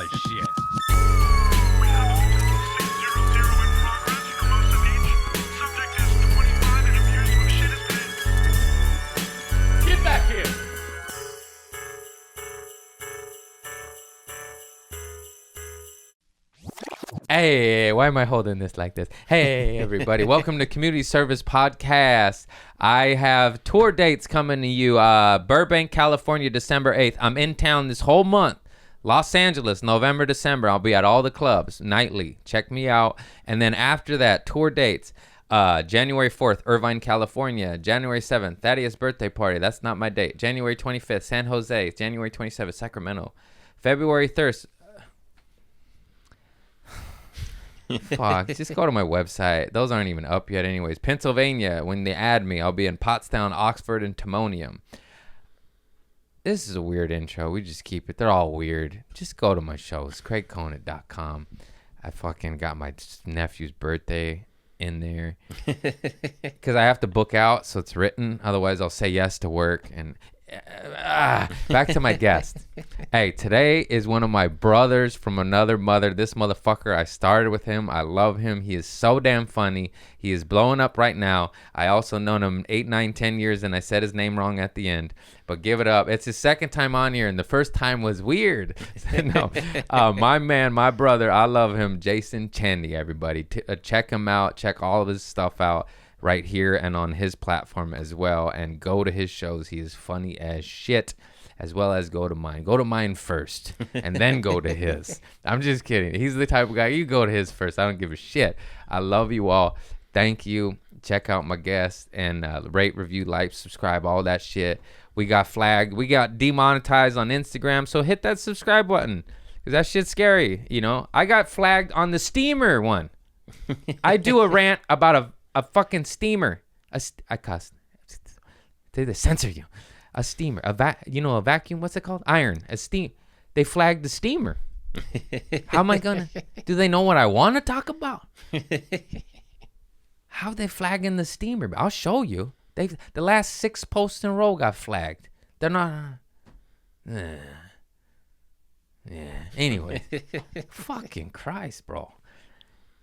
of shit. We have a multiple 600 in progress for most of each. Subject is 25 and appears to have shit his pants. Get back here. Hey, why am I holding this like this? Hey, everybody. Welcome to Community Service Podcast. I have tour dates coming to you. Burbank, California, December 8th. I'm in town this whole month. Los Angeles, November, December. I'll be at all the clubs nightly. Check me out. And then after that, tour dates. January 4th, Irvine, California. January 7th, Thaddeus' birthday party. That's not my date. January 25th, San Jose. January 27th, Sacramento. February 3rd. Fuck, just go to my website. Those aren't even up yet anyways. Pennsylvania, when they add me, I'll be in Pottstown, Oxford, and Timonium. This is a weird intro. We just keep it. They're all weird. Just go to my shows, craigconant.com. I fucking got my nephew's birthday in there. Because I have to book out, so it's written. Otherwise, I'll say yes to work. And back to my guest. Hey, today is one of my brothers from another mother. This motherfucker, I started with him. I love him. He is so damn funny. He is blowing up right now. I also known him 8, 9, 10 years, and I said his name wrong at the end. But give it up. It's his second time on here, and the first time was weird. No, my man, my brother, I love him. Jason Cheney, everybody. Check him out. Check all of his stuff out right here and on his platform as well, and go to his shows. He is funny as shit, as well as go to mine. Go to mine first and then go to his. I'm just kidding. He's the type of guy, you go to his first. I don't give a shit. I love you all. Thank you. Check out my guests and rate, review, like, subscribe, all that shit. We got flagged. We got demonetized on Instagram, so hit that subscribe button because that shit's scary. You know, I got flagged on the steamer one. I do a rant about a fucking steamer. I cussed. They censor you. A steamer. A vacuum. What's it called? Iron. A steam. They flagged the steamer. How am I gonna? Do they know what I want to talk about? How they flagging the steamer? I'll show you. The last 6 posts in a row got flagged. They're not. Yeah. Anyway. Fucking Christ, bro.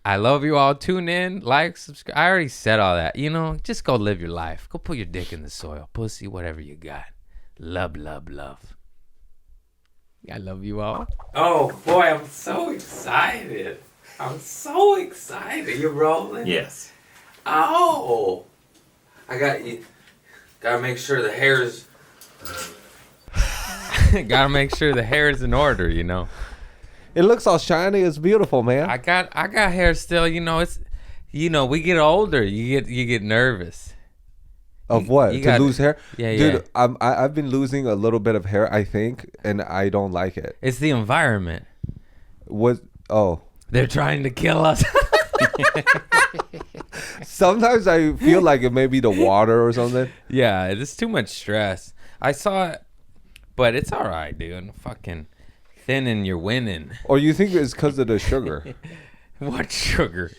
I love you all. Tune in, like, subscribe. I already said all that. You know, just go live your life. Go put your dick in the soil. Pussy, whatever you got. Love, love, love. I love you all. Oh, boy, I'm so excited. I'm so excited. You're rolling? Yes. Oh. Gotta make sure the hair's... gotta make sure the hair's in order, you know. It looks all shiny. It's beautiful, man. I got hair still. You know, it's, you know, we get older. You get nervous. Of what? To lose hair? Yeah, dude, yeah. I've been losing a little bit of hair, I think, and I don't like it. It's the environment. What? Oh. They're trying to kill us. Sometimes I feel like it may be the water or something. Yeah, it's too much stress. I saw it, but it's all right, dude. Fucking thinning, you're winning. Or you think it's because of the sugar? What sugar?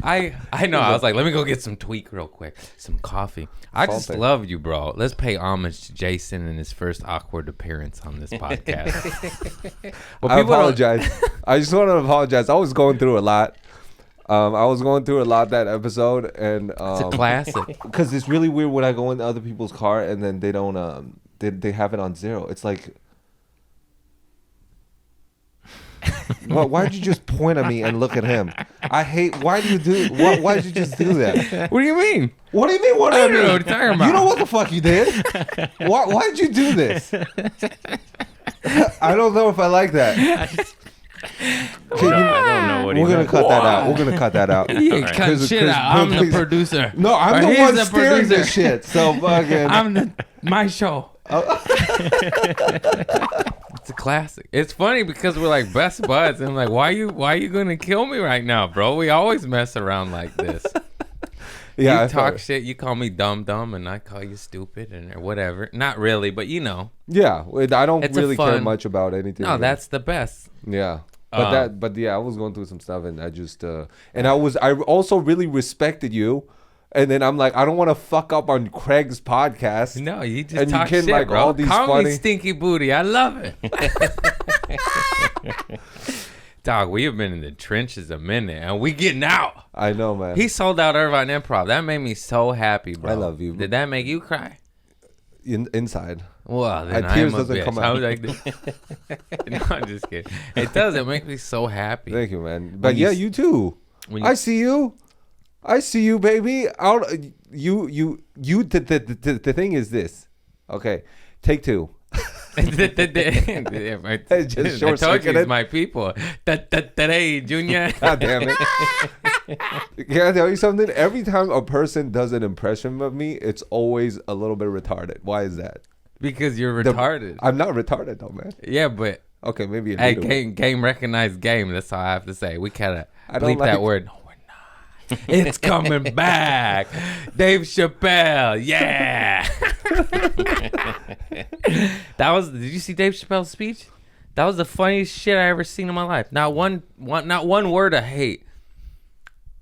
I know. I was like, let me go get some tweak real quick. Some coffee. I just love you, bro. Let's pay homage to Jason and his first awkward appearance on this podcast. Well, I apologize. I just want to apologize. I was going through a lot. That episode, and it's a classic. Because it's really weird when I go into other people's car and then they don't they have it on 0. It's like, why'd you just point at me and look at him? I hate. Why did you just do that? What do you mean? What do you mean? What do you mean? What are you talking about? You know what the fuck you did? Why'd you do this? I don't know if I like that. I don't know what We're gonna cut that out. We're gonna cut that out. You right. Cut shit out. I'm the producer. No, I'm the one steering this shit. So fucking. My show. It's a classic. It's funny because we're like best buds, and I'm like, why you gonna kill me right now, bro? We always mess around like this. Yeah, you talk shit. You call me dumb, and I call you stupid, and or whatever. Not really, but you know. Yeah, I don't really care much about anything. No, that's the best. Yeah, but yeah, I was going through some stuff, and I just I also really respected you. And then I'm like, I don't want to fuck up on Craig's podcast. No, you just and talk you can, shit, like, bro. all these Call funny... me Stinky Booty. I love it. Dog, we have been in the trenches a minute, and we getting out. I know, man. He sold out Irvine Improv. That made me so happy, bro. I love you. Did that make you cry? Inside. Well, then tears I'm a doesn't bitch. come I out. was like, no, I'm just kidding. It does. It makes me so happy. Thank you, man. But you yeah, s- you too. When you- I see you. I see you, baby. The thing is this. Okay, take two. Just short I told you, circuited. it's my people. Hey, Junior. God damn it. Can I tell you something? Every time a person does an impression of me, it's always a little bit retarded. Why is that? Because you're The- retarded. I'm not retarded though, man. Yeah, but Okay, maybe a hey, little. game recognized game. That's all I have to say. We gotta I don't bleep that like- word. No, we're not. It's coming back. Dave Chappelle. Yeah. Did you see Dave Chappelle's speech? That was the funniest shit I ever seen in my life. Not one word of hate.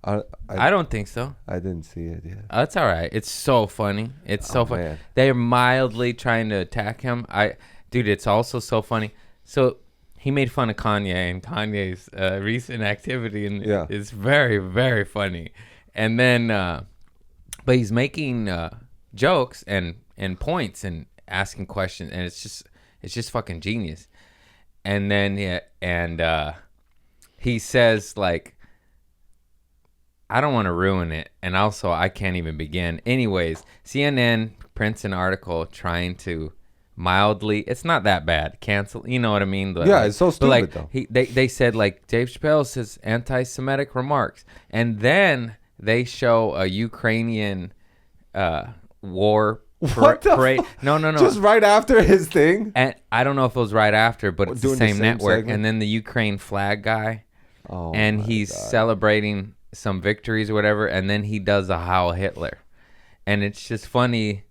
I don't think so. I didn't see it yet. That's all right. It's so funny. It's so funny. man. They're mildly trying to attack him. Dude, it's also so funny. So he made fun of Kanye and Kanye's recent activity, and Yeah. it's very, very funny. And then, but he's making jokes and points and asking questions, and it's just fucking genius. And then he says like, I don't want to ruin it, and also I can't even begin. Anyways, CNN prints an article trying to mildly, it's not that bad, cancel, you know what I mean? But Yeah, it's so stupid, like, though. They said like Dave Chappelle says anti-Semitic remarks, and then they show a Ukrainian war What the parade. fuck? No. Just right after his thing. And I don't know if it was right after, but it's the Doing the same same network. segment? And then the Ukraine flag guy, Oh, and my he's God. celebrating some victories or whatever, and then he does a Heil Hitler, and it's just funny.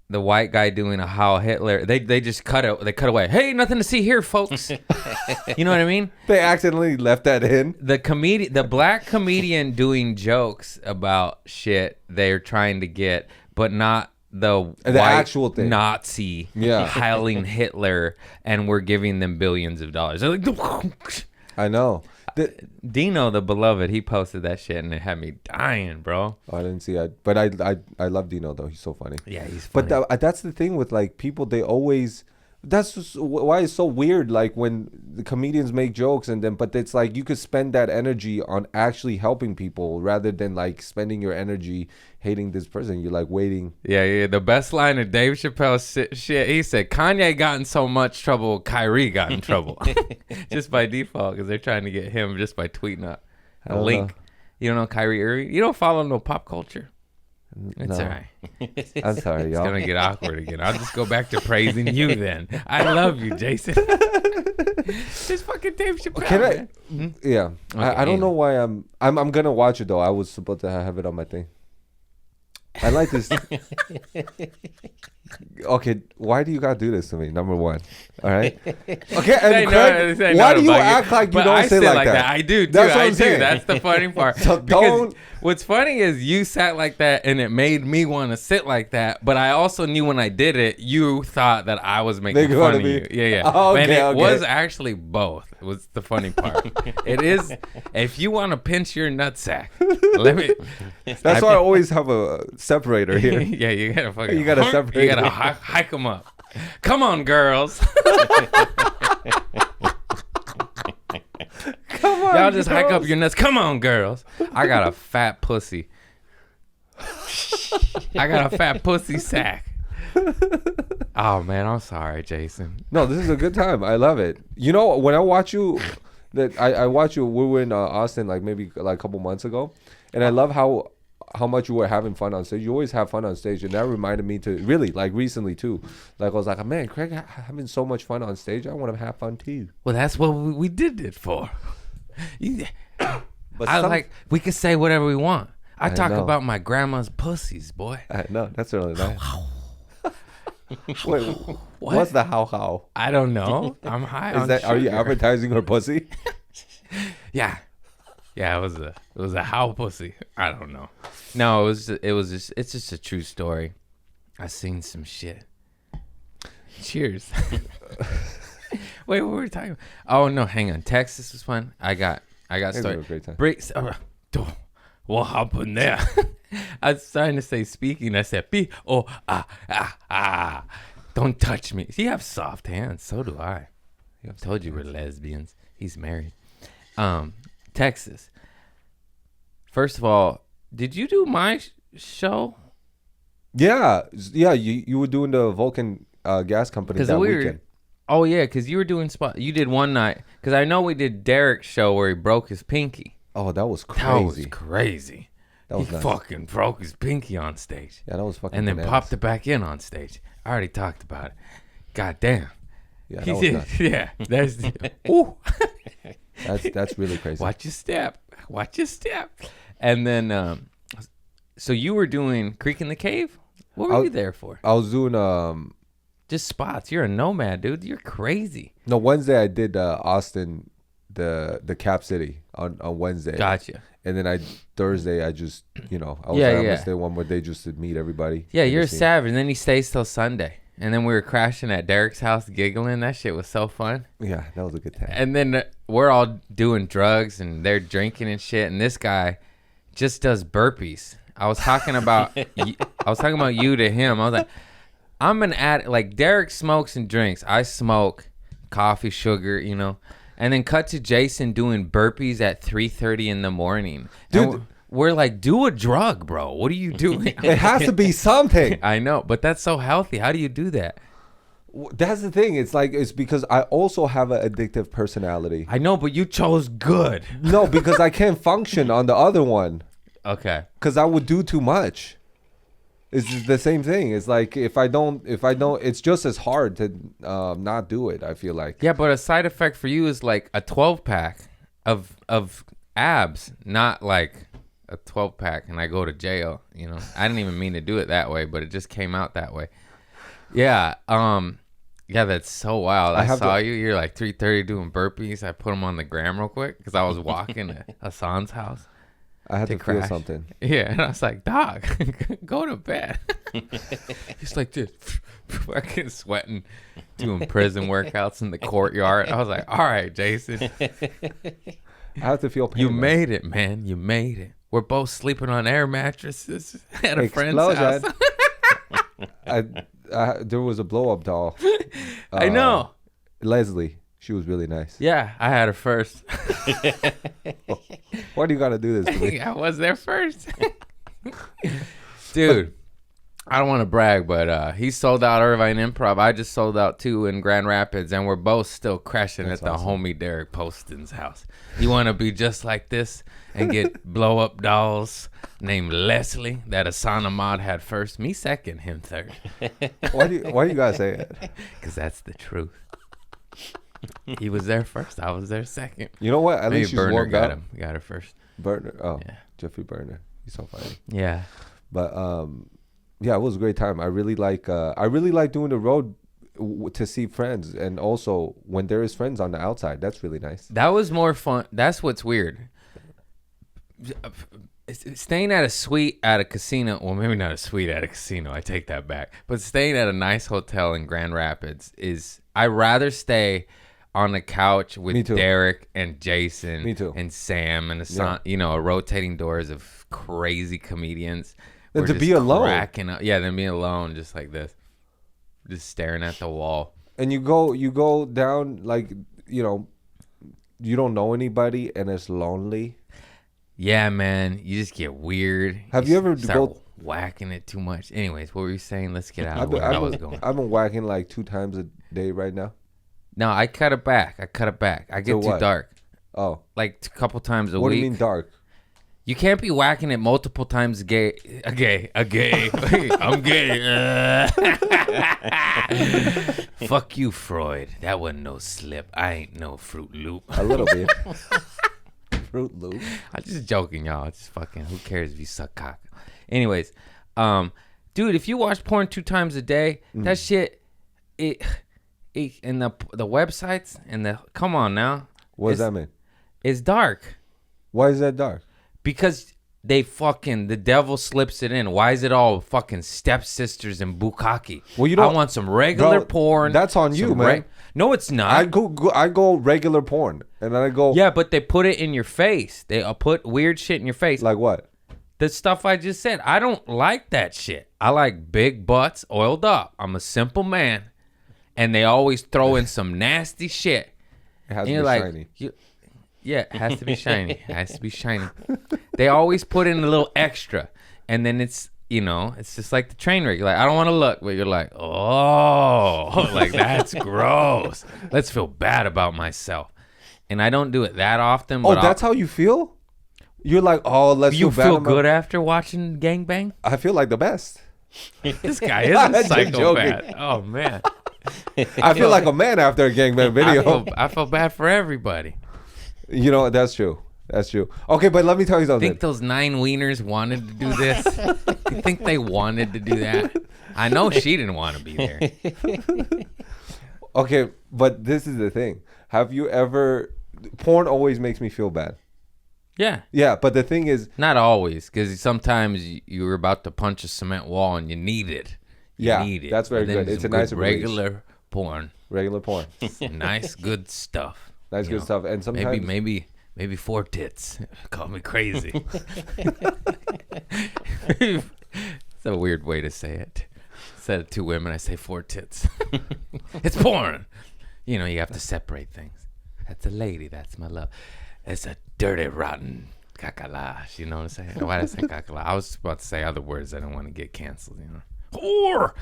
The white guy doing a Heil Hitler, they just cut away. Hey, nothing to see here, folks. You know what I mean? They accidentally left that in. The black comedian doing jokes about shit they're trying to get, but not the white actual thing. Nazi hailing Hitler, and we're giving them billions of dollars. They're like, I know. Dino, the beloved, he posted that shit, and it had me dying, bro. Oh, I didn't see it, but I love Dino though. He's so funny. Yeah, he's funny. But that's the thing with like people. They always. That's just why it's so weird. Like when the comedians make jokes but it's like you could spend that energy on actually helping people rather than like spending your energy hating this person. You're like waiting. Yeah. The best line of Dave Chappelle's shit, he said, Kanye got in so much trouble, Kyrie got in trouble. Just by default, because they're trying to get him just by tweeting a don't link. know. You don't know Kyrie Irving? You don't follow no pop culture? It's No. all right. I'm sorry, It's y'all. going to get awkward again. I'll just go back to praising you then. I love you, Jason. Just fucking Dave Chappelle. Can I? man. Yeah. Okay, I don't know anyway. why I'm gonna watch it though. I was supposed to have it on my thing. I like this. Okay, why do you gotta do this to me? Number one, all right. Okay, and Craig, why do you act like you But don't I say like that? I do too. That's what I I'm do. saying. That's the funny part. So Because don't- what's funny is you sat like that, and it made me want to sit like that. But I also knew when I did it, you thought that I was making Making fun fun of of me? you. Yeah. Oh, and okay, it okay. was actually both. It was the funny part. It is. If you want to pinch your nutsack, let me. That's why I always have a separator here. Yeah, you gotta fucking. You gotta separate You gotta it. hike them up. Come on, girls. Come on, Y'all just hike up girls. your nuts. Come on, girls. I got a fat pussy. I got a fat pussy sack. Oh man, I'm sorry, Jason. No, this is a good time. I love it. You know, when I watch you, that I watch you. We were in Austin like maybe like a couple months ago, and I love how much you were having fun on stage. You always have fun on stage, and that reminded me to really like recently too. Like I was like, man, Craig having so much fun on stage. I want to have fun too. Well, that's what we did it for. But We can say whatever we want. I talk know. about my grandma's pussies, boy. No, that's really nice. Wait, what's the how? I don't know. I'm high on Is that are you sugar. advertising her pussy? Yeah. Yeah, it was a how pussy. I don't know. No, it's just a true story. I seen some shit. Cheers. Wait, what were we talking about? Oh no, hang on. Texas was fun. I got It was a started. great time. Breaks. What happened there? I was trying to say speaking. I said B O ah. Don't touch me. You have soft hands. So do I. I told you we're lesbians. He's married. Texas. First of all, did you do my show? Yeah. You were doing the Vulcan gas company that weekend. Oh yeah, because you were doing spot. You did one night. Because I know we did Derek's show where he broke his pinky. Oh, that was crazy. That was crazy. That was he nice. fucking broke his pinky on stage. Yeah, that was fucking. And then bananas. popped it back in on stage. I already talked about it. God damn. Yeah, He that was did. nuts. Yeah. That's ooh. That's really crazy. Watch your step. Watch your step. And then so you were doing Creek in the Cave? What were you there for? I was doing Just spots. You're a nomad, dude. You're crazy. no, Wednesday I did Austin, the Cap City on Wednesday. Gotcha. And then Thursday I just I was Yeah, I'm yeah. gonna stay one more day just to meet everybody. Yeah, in the you're a scene. savage. And then he stays till Sunday. And then we were crashing at Derek's house giggling. That shit was so fun. Yeah, that was a good time. And then we're all doing drugs and they're drinking and shit. And this guy just does burpees. I was talking about you to him. I was like, I'm an addict. Like Derek smokes and drinks. I smoke coffee, sugar, And then cut to Jason doing burpees at 3:30 in the morning. Dude. And we're like, do a drug, bro. What are you doing? It has to be something. I know, but that's so healthy. How do you do that? That's the thing. It's because I also have an addictive personality. I know, but you chose good. No, because I can't function on the other one. Okay. Because I would do too much. It's just the same thing. It's like if I don't, it's just as hard to not do it. I feel like. Yeah, but a side effect for you is like a 12-pack of abs, not like a 12-pack and I go to jail. I didn't even mean to do it that way, but it just came out that way. Yeah. Yeah, that's so wild. I saw you. You're like 3:30 doing burpees. I put them on the gram real quick because I was walking to Hassan's house. I had to feel crash. something. Yeah, and I was like, dog, go to bed. He's like this, fucking sweating, doing prison workouts in the courtyard. I was like, all right, Jason. I have to feel pain. You man. made it, man. You made it. We're both sleeping on air mattresses at a friend's house. There was a blow up doll. I know. Leslie. She was really nice. Yeah, I had her first. Why do you gotta do this to me? I was there first. Dude, I don't want to brag, but he sold out Irvine Improv. I just sold out 2 in Grand Rapids, and we're both still crashing at the homie Derek Poston's house. You want to be just like this and get blow-up dolls named Leslie that Asana Mod had first? Me second, him third. Why do you gotta say it? Because that's the truth. He was there first. I was there second. You know what? At Maybe least she's Burner warmed got up. him. Got her first. Burner. Oh, Yeah. Jeffrey Burner. He's so funny. Yeah. But yeah, it was a great time. I really like doing the road to see friends, and also when there is friends on the outside, that's really nice. That was more fun. That's what's weird. Staying at a suite at a casino, well, maybe not a suite at a casino, I take that back. But staying at a nice hotel in Grand Rapids I'd rather stay on the couch Me with too. Derek and Jason Me too. and Sam and a rotating doors of crazy comedians. Than We're to just be alone. cracking up. Yeah, than being alone, just like this. Just staring at the wall. And you go down like you don't know anybody, and it's lonely. Yeah, man, you just get weird. Have you ever start go- whacking it too much? Anyways, what were you saying? Let's get out of where I was going. I've been whacking like 2 times a day right now. No, I cut it back. I get To too what? dark. Oh, Like a couple times a what week. do you mean dark? You can't be whacking it multiple times a gay. I'm gay. Fuck you, Freud. That wasn't no slip. I ain't no Fruit Loop. A little bit. Fruit Loop. I'm just joking, y'all. It's fucking, who cares if you suck cock? Anyways, dude, if you watch porn 2 times a day, that shit, it and the websites and come on now. What does that mean? It's dark Why is that dark? because the devil slips it in. Why is it all fucking stepsisters and bukkake? Well, you I don't- want some regular Bro, porn. that's on you, some man. No, it's not. I go regular porn, and then I go Yeah, but they put it in your face. They put weird shit in your face. like what? The stuff I just said. I don't like that shit. I like big butts oiled up. I'm a simple man. And they always throw in some nasty shit. It has And to you're be like, shiny. yeah, it has to be shiny. It has to be shiny. They always put in a little extra. And then it's, it's just like the train wreck. You're like, I don't want to look. But you're like, oh, like that's gross. Let's feel bad about myself. And I don't do it that often. Oh, But that's how you feel? You're like, oh, let's you feel bad feel about- good after watching gangbang? I feel like the best. This guy is a I'm just psychopath. joking. Oh man, I feel like a man after a gangbang video. I feel bad for everybody. That's true. That's true. Okay, but let me tell you something. Think those 9 wieners wanted to do this? You think they wanted to do that? I know she didn't want to be there. Okay, but this is the thing. Have you ever... Porn always makes me feel bad. Yeah, Yeah, but the thing is... not always, because sometimes you were about to punch a cement wall and you need it. You Yeah, need it. that's very And then good. It's some a nice good release. regular porn. Regular porn. Nice, good stuff. Nice, You good know, stuff. And sometimes... Maybe 4 tits. Call me crazy. It's a weird way to say it. Instead of 2 women, I say 4 tits. It's porn. You have to separate things. That's a lady. That's my love. It's a dirty, rotten cacalash. You know what I'm saying? Why did I say cacalash? I was about to say other words. I don't want to get canceled. Whore.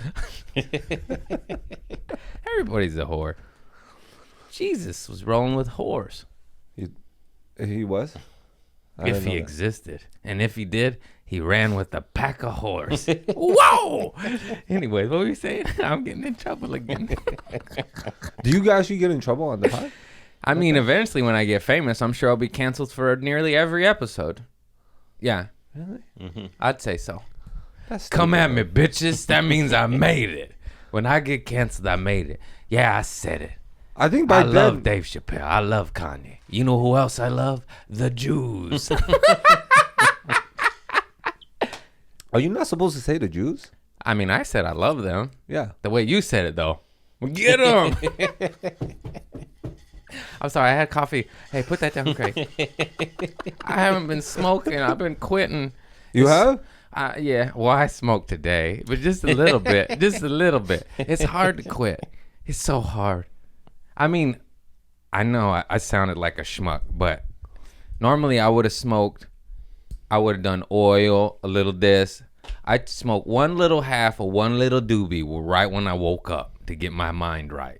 Everybody's a whore. Jesus was rolling with whores. He was? I If didn't he know that. existed. And if he did, he ran with a pack of whores. Whoa! Anyways, what were you saying? I'm getting in trouble again. Do you guys actually get in trouble on the pod? I mean, eventually when I get famous, I'm sure I'll be canceled for nearly every episode. Yeah. Really? I'd say so. That's Come at me, bitches. That means I made it. When I get canceled, I made it. Yeah, I said it. I think I by then... love Dave Chappelle. I love Kanye. You know who else I love? The Jews. Are you not supposed to say the Jews? I mean, I said I love them. Yeah. The way you said it, though. Get them. I'm sorry. I had coffee. Hey, put that down, Craig. I haven't been smoking. I've been quitting. You have? Yeah. Well, I smoked today, but just a little bit. Just a little bit. It's hard to quit. It's so hard. I mean, I know I sounded like a schmuck, but normally I would have smoked. I would have done oil, a little this. I'd smoke one little half or one little doobie right when I woke up to get my mind right,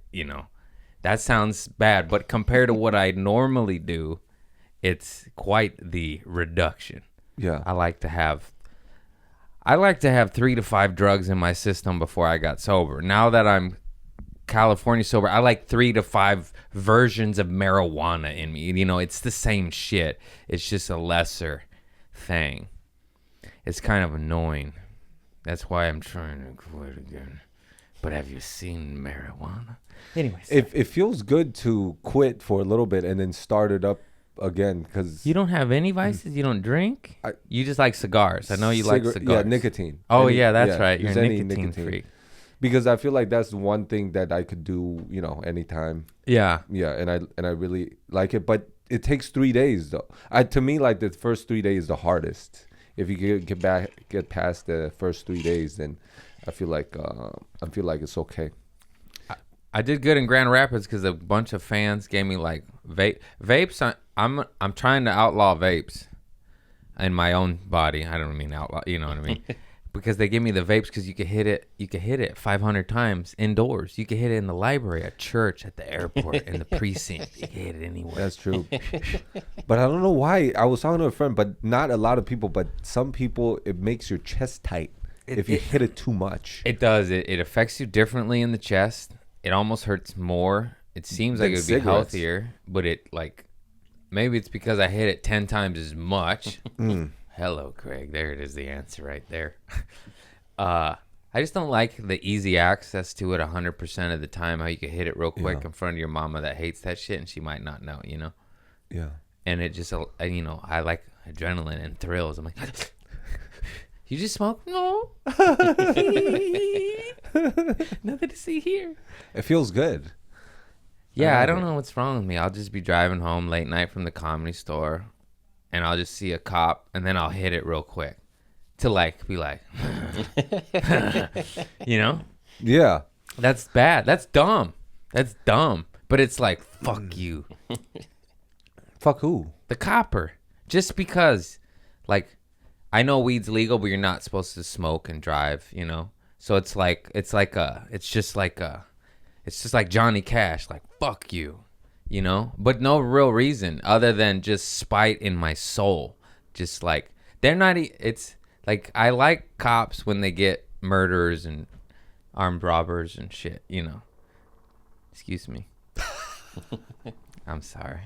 That sounds bad, but compared to what I normally do, it's quite the reduction. Yeah. I like to have 3 to 5 drugs in my system before I got sober. Now that I'm California sober, I like 3 to 5 versions of marijuana in me. It's the same shit. It's just a lesser thing. It's kind of annoying. That's why I'm trying to quit again. But have you seen marijuana? Anyways, It feels good to quit for a little bit and then start it up again because you don't have any vices. You don't drink. You just like cigars. I know you like cigars. Yeah, nicotine. Oh yeah, that's right. You're use a any nicotine freak. Because I feel like that's one thing that I could do, anytime. Yeah. Yeah, and I really like it, but it takes 3 days though. To me, like the first 3 days is the hardest. If you get past the first 3 days, then I feel like it's okay. I did good in Grand Rapids because a bunch of fans gave me like vapes. I'm trying to outlaw vapes in my own body. I don't mean outlaw, you know what I mean? Because they give me the vapes because you can hit it 500 times indoors. You can hit it in the library, at church, at the airport, in the precinct. You can hit it anywhere. That's true. But I don't know why. I was talking to a friend, but not a lot of people, but some people, it makes your chest tight if you hit it too much. It does. It affects you differently in the chest. It almost hurts more. It seems like it would be cigarettes. healthier, but maybe it's because I hit it 10 times as much. Hello, Craig. There it is, the answer right there. I just don't like the easy access to it 100% of the time, how you can hit it real quick in front of your mama that hates that shit and she might not know, Yeah. And it just, I like adrenaline and thrills. I'm like, you just smoke? No. Nothing to see here. It feels good. Yeah, I love don't it. know what's wrong with me. I'll just be driving home late night from the Comedy Store, and I'll just see a cop, and then I'll hit it real quick to like be like, you know, Yeah. that's bad. That's dumb. That's dumb. But it's like, fuck you, Fuck who? the copper. Just because, like, I know weed's legal, but you're not supposed to smoke and drive, you know. So it's just like Johnny Cash, like, fuck you, you know, but no real reason other than just spite in my soul. Just like, they're not, it's like, I like cops when they get murderers and armed robbers and shit, you know. Excuse me. I'm sorry.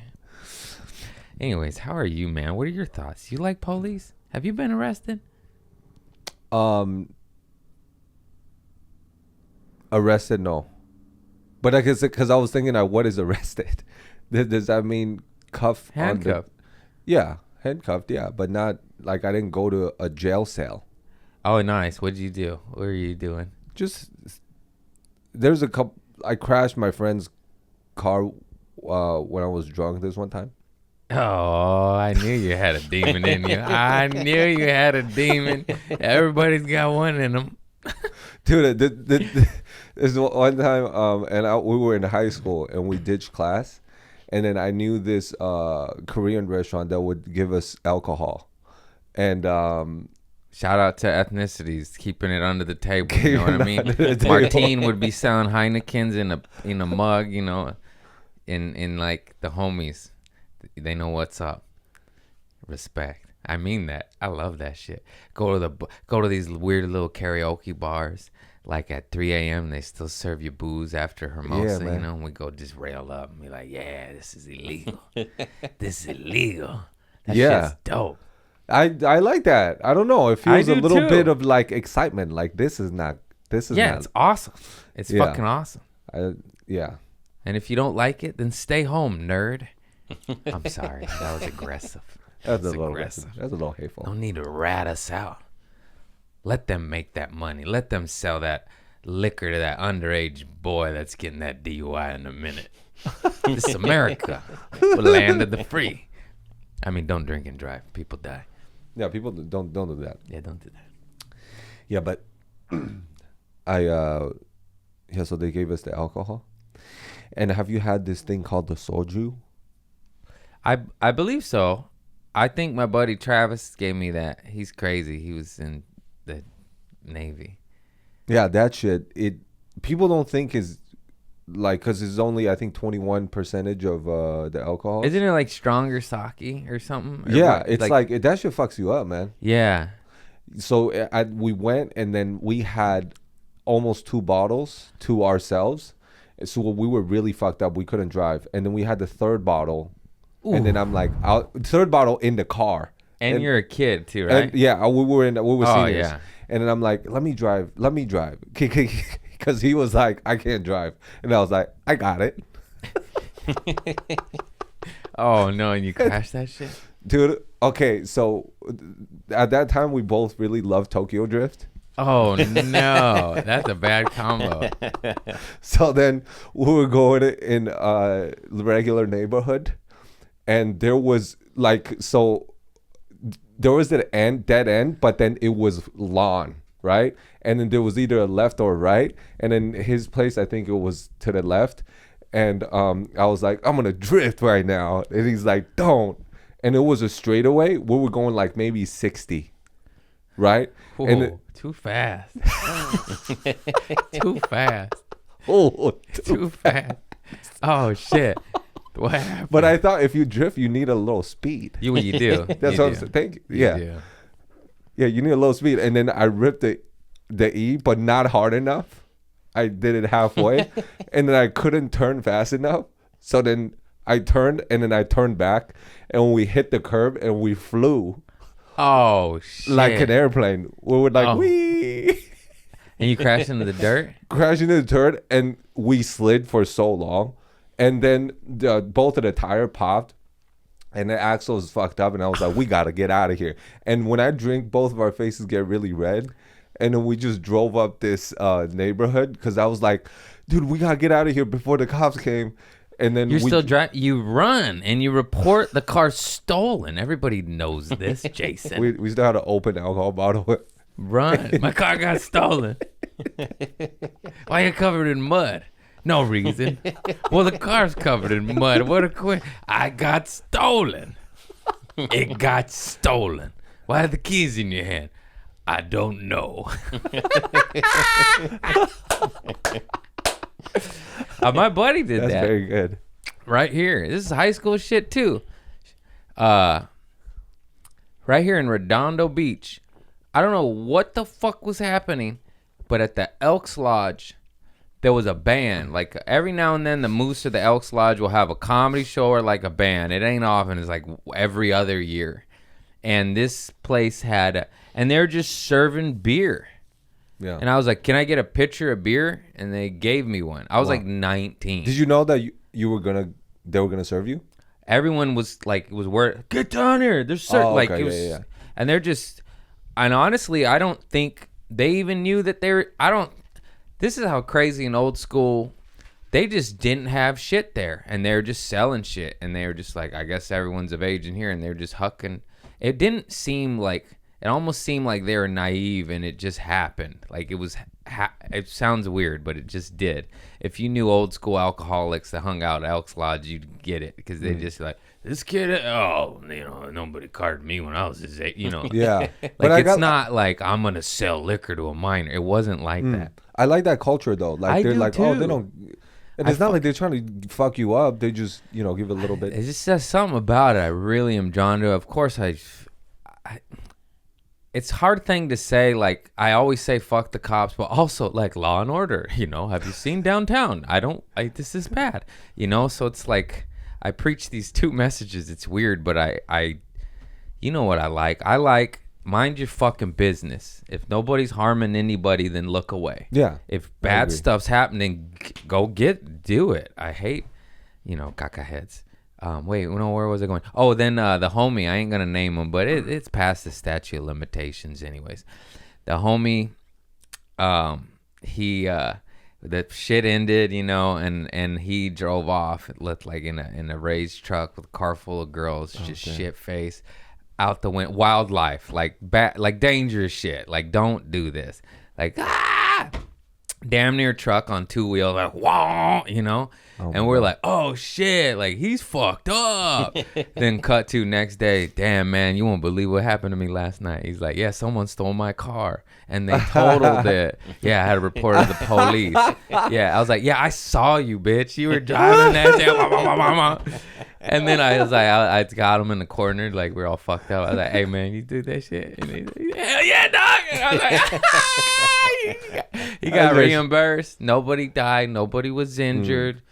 Anyways, how are you, man? What are your thoughts? You like police? Have you been arrested? Arrested? No. But I guess because I was thinking, what is arrested? Does that mean cuff? Handcuffed. Yeah, handcuffed. Yeah, but not like I didn't go to a jail cell. Oh, nice. What did you do? What were you doing? Just there's a couple. I crashed my friend's car when I was drunk this one time. Oh, I knew you had a demon in you. I knew you had a demon. Everybody's got one in them. Dude, this one time, we were in high school and we ditched class, and then I knew this Korean restaurant that would give us alcohol, and Shout out to ethnicities keeping it under the table. You know what I mean? Martine would be selling Heinekens in a mug. You know, in like the homies, they know what's up. Respect. I mean that. I love that shit. Go to these weird little karaoke bars. Like at 3 a.m. they still serve you booze after Hermosa, man. you know, and we go just rail up and be like, yeah, this is illegal. This is illegal. That Yeah. shit's dope. I like that. I don't know. It feels a do little too. bit of like excitement. Like this is Yeah, not. it's awesome. It's Yeah. fucking awesome. Yeah. And if you don't like it, then stay home, nerd. I'm sorry. That was aggressive. That's a That's little aggressive. That's a little hateful. No need to rat us out. Let them make that money. Let them sell that liquor to that underage boy that's getting that DUI in a minute. This is America. The land of the free. I mean, don't drink and drive. People die. Yeah, people don't do that. Yeah, don't do that. Yeah, but so they gave us the alcohol. And have you had this thing called the soju? I believe so. I think my buddy Travis gave me that. He's crazy. He was in the Navy. Yeah, that shit. People don't think is like because it's only I think 21% of the alcohol. Isn't it like stronger sake or something? Or Yeah, what? it's like that shit fucks you up, man. Yeah. So we went and then we had almost 2 bottles to ourselves. So we were really fucked up. We couldn't drive, and then we had the 3rd bottle, and then I'm like, 3rd bottle in the car. And you're a kid too, right? And yeah, we were seniors. Yeah. And then I'm like, let me drive, because he was like, I can't drive, and I was like, I got it, Oh no, and you crashed that shit? dude. Okay, so at that time we both really loved Tokyo Drift. Oh no, that's a bad combo. So then we were going in a regular neighborhood, and there was there was the dead end, but then it was lawn, right? And then there was either a left or a right, and then his place, I think it was to the left. And I was like, I'm gonna drift right now, and he's like, don't. And it was a straightaway. We were going like maybe 60, right? Ooh, And too fast. Too fast. oh, Too fast. Oh shit. What happened? but I thought if you drift, you need a little speed. you do. That's You what I'm do. saying. Thank you. You Yeah. do. Yeah, you need a low speed. And then I ripped the E, but not hard enough. I did it halfway. And then I couldn't turn fast enough. So then I turned, and then I turned back. And we hit the curb, and we flew Oh shit. like an airplane. We were like, Oh. wee. And you crashed into the dirt? Crashing into the turd, and we slid for so long. And then both of the tire popped. And the axle was fucked up, and I was like, we gotta get out of here. And when I drink, both of our faces get really red. And then we just drove up this neighborhood because I was like, dude, we gotta get out of here before the cops came. And then You're still driving. You run and you report the car stolen. Everybody knows this, Jason. we still had an open alcohol bottle. Run. My car got stolen. Why you covered in mud? No reason. Well, the car's covered in mud. What a quick. I got stolen. It got stolen. Why are the keys in your hand? I don't know. My buddy did That's that. very good. Right here. This is high school shit too. Right here in Redondo Beach. I don't know what the fuck was happening, but at the Elks Lodge, there was a band. Like every now and then the Moose or the Elks Lodge will have a comedy show or like a band. It ain't often. It's like every other year. And this place had, and they're just serving beer. Yeah. And I was like, can I get a pitcher of beer? And they gave me one. I was like 19. Did you know that they were gonna serve you? Everyone was like, get down here. There's like, it was, yeah. and they're just, and honestly, I don't think they even knew that this is how crazy and old school, they just didn't have shit there. And they were just selling shit. And they were just like, I guess everyone's of age in here. And they were just hucking. It didn't seem like, it almost seemed like they were naive and it just happened. Like it was, it sounds weird, but it just did. If you knew old school alcoholics that hung out at Elks Lodge, you'd get it because they just like, this kid, nobody carded me when I was his age, Yeah. Like it's not like I'm going to sell liquor to a minor. It wasn't like that. I like that culture though. Like I they're do, like, too. oh, they don't. And it's not like they're trying to fuck you up. They just, give a little bit. It just says something about it. I really am drawn to. Of course, it's a hard thing to say. Like I always say, fuck the cops, but also like Law and Order. Have you seen Downtown? This is bad. So it's like I preach these two messages. It's weird, but I you know what I like? I like mind your fucking business. If nobody's harming anybody, then look away. Yeah. If bad stuff's happening, go do it. I hate, caca heads. Wait, where was I going? Oh, then the homie, I ain't gonna name him, but it's past the statute of limitations anyways. The homie, he the shit ended, and he drove off. It looked like in a raised truck with a car full of girls, just shit face out the window, wildlife, like dangerous shit. Like don't do this. Like damn near truck on two wheels, like wah, and we're like, oh shit, like he's fucked up. Then cut to next day, damn man, you won't believe what happened to me last night. He's like, yeah, someone stole my car and they totaled it. Yeah, I had to report it to the police. Yeah, I was like, yeah, I saw you, bitch. You were driving that shit. And then I was like, I got him in the corner, like we're all fucked up. I was like, hey man, you did that shit? And he's like, hell yeah, dog. And I was like, he got reimbursed. Nobody died. Nobody was injured.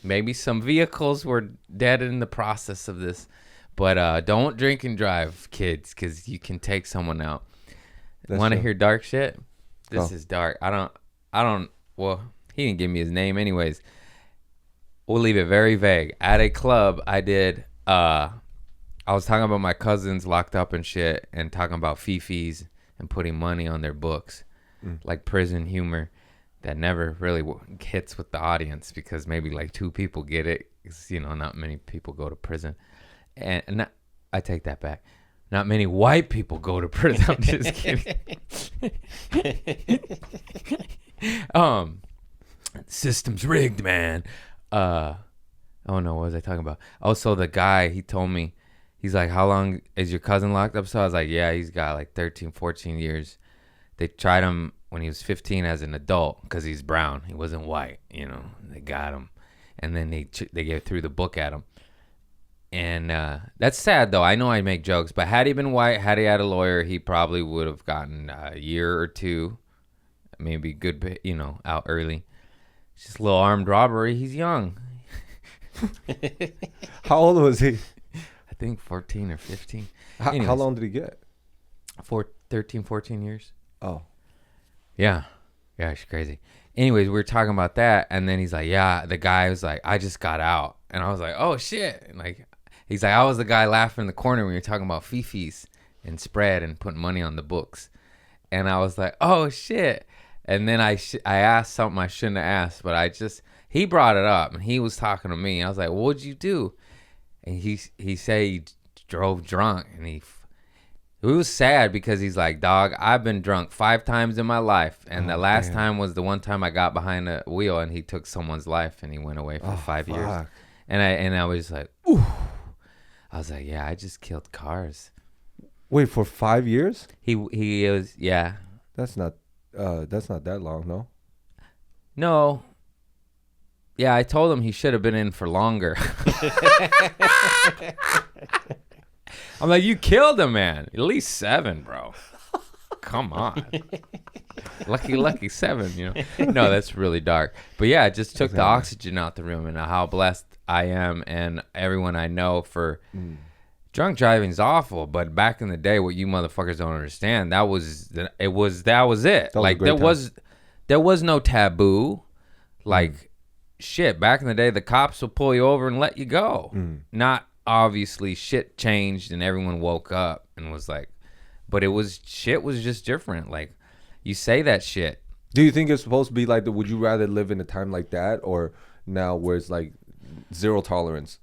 Maybe some vehicles were dead in the process of this, but don't drink and drive, kids, because you can take someone out. Want to hear dark shit? This is dark. I don't. Well, he didn't give me his name, anyways. We'll leave it very vague. At a club, I did. I was talking about my cousins locked up and shit, and talking about fifis and putting money on their books, like prison humor. That never really hits with the audience because maybe like 2 people get it. Not many people go to prison. And I take that back. Not many white people go to prison. I'm just kidding. System's rigged, man. Oh no, what was I talking about? Oh, so the guy, he told me, he's like, how long is your cousin locked up? So I was like, yeah, he's got like 13, 14 years. They tried him when he was 15 as an adult because he's brown. He wasn't white, They got him. And then they threw the book at him. And that's sad, though. I know I make jokes, but had he been white, had he had a lawyer, he probably would have gotten a year or 2, maybe good, out early. It's just a little armed robbery. He's young. How old was he? I think 14 or 15. How long did he get? 13, 14 years. Oh. Yeah. Yeah, it's crazy. Anyways, we were talking about that, and then he's like, yeah, the guy was like, I just got out. And I was like, oh, shit. And like, He's like, I was the guy laughing in the corner when you're talking about fifis and spread and putting money on the books. And I was like, oh, shit. And then I asked something I shouldn't have asked, but he brought it up, and he was talking to me. I was like, what'd you do? And he said he drove drunk, and it was sad because he's like, dog, I've been drunk 5 times in my life, and the last time was the one time I got behind the wheel, and he took someone's life, and he went away for 5 years. And I was like, ooh. I was like, yeah, I just killed cars. Wait, for 5 years? He was, yeah. That's not that long, no? No. Yeah, I told him he should have been in for longer. I'm like, you killed him, man. At least 7, bro. Come on. Lucky 7, you know. No, that's really dark. But yeah, it just took the oxygen out the room, and how blessed I am and everyone I know for drunk driving is awful. But back in the day, what you motherfuckers don't understand, that was it. Like there was no taboo. Like shit, back in the day, the cops would pull you over and let you go. Not obviously shit changed and everyone woke up and was like, but shit was just different. Like you say that shit. Do you think it's supposed to be like would you rather live in a time like that or now where it's like zero tolerance?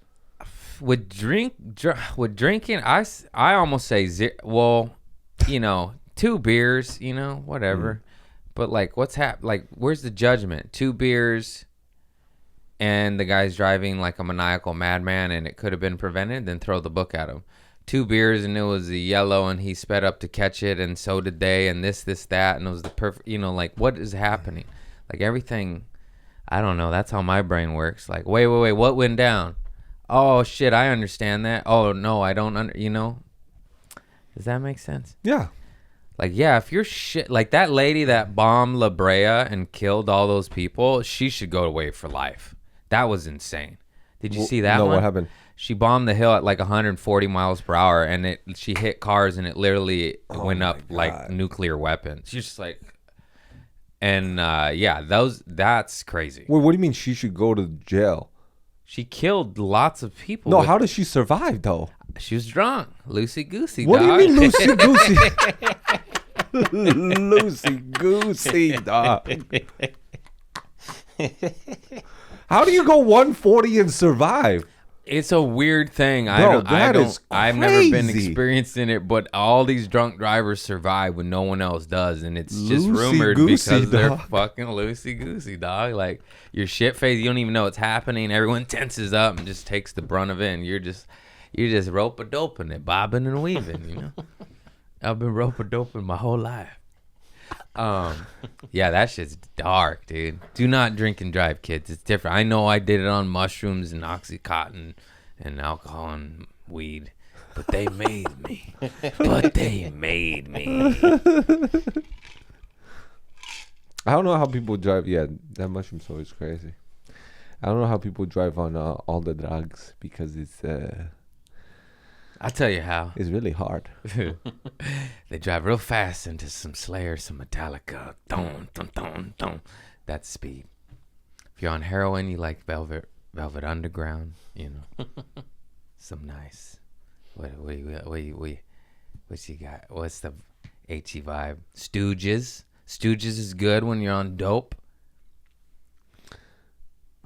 With drinking, I almost say zero. Well, you know, 2 beers, you know, whatever. But like, where's the judgment? 2 beers, and the guy's driving like a maniacal madman, and it could have been prevented. Then throw the book at him. 2 beers, and it was the yellow, and he sped up to catch it, and so did they, and this, that, and it was the perfect. You know, like what is happening? Like everything. I don't know. That's how my brain works. Like, wait, what went down? Oh shit, I understand that. Oh no, I don't you know. Does that make sense? Yeah. Like, yeah, if you're shit, like that lady that bombed La Brea and killed all those people, she should go away for life. That was insane. Did you see that one? No, what happened? She bombed the hill at like 140 miles per hour, and she hit cars, and it literally went up like nuclear weapons. She's just like, and yeah, that's crazy. Wait, what do you mean she should go to jail? She killed lots of people. No, how does she survive though? She was drunk. Loosey-goosey, What dog. do you mean loosey-goosey? Loosey-goosey, dog. How do you go 140 and survive? It's a weird thing. Bro, I've never been experienced in it, but all these drunk drivers survive when no one else does, and it's just rumored because they're fucking loosey-goosey, dog. Like, your shit face, you don't even know what's happening. Everyone tenses up and just takes the brunt of it, and you're just rope-a-doping it, bobbing and weaving, you know? I've been rope-a-doping my whole life. Yeah, that shit's dark, dude. Do not drink and drive, kids. It's different. I know I did it on mushrooms and Oxycontin and alcohol and weed, but they made me. I don't know how people drive. Yeah, that mushroom story is crazy. I don't know how people drive on all the drugs because it's I'll tell you how. it's really hard. They drive real fast into some Slayer, some Metallica. Dun, dun, dun, dun. That's speed. If you're on heroin, you like Velvet Underground, you know. Some nice. What you got? What's the HE vibe? Stooges. Stooges is good when you're on dope.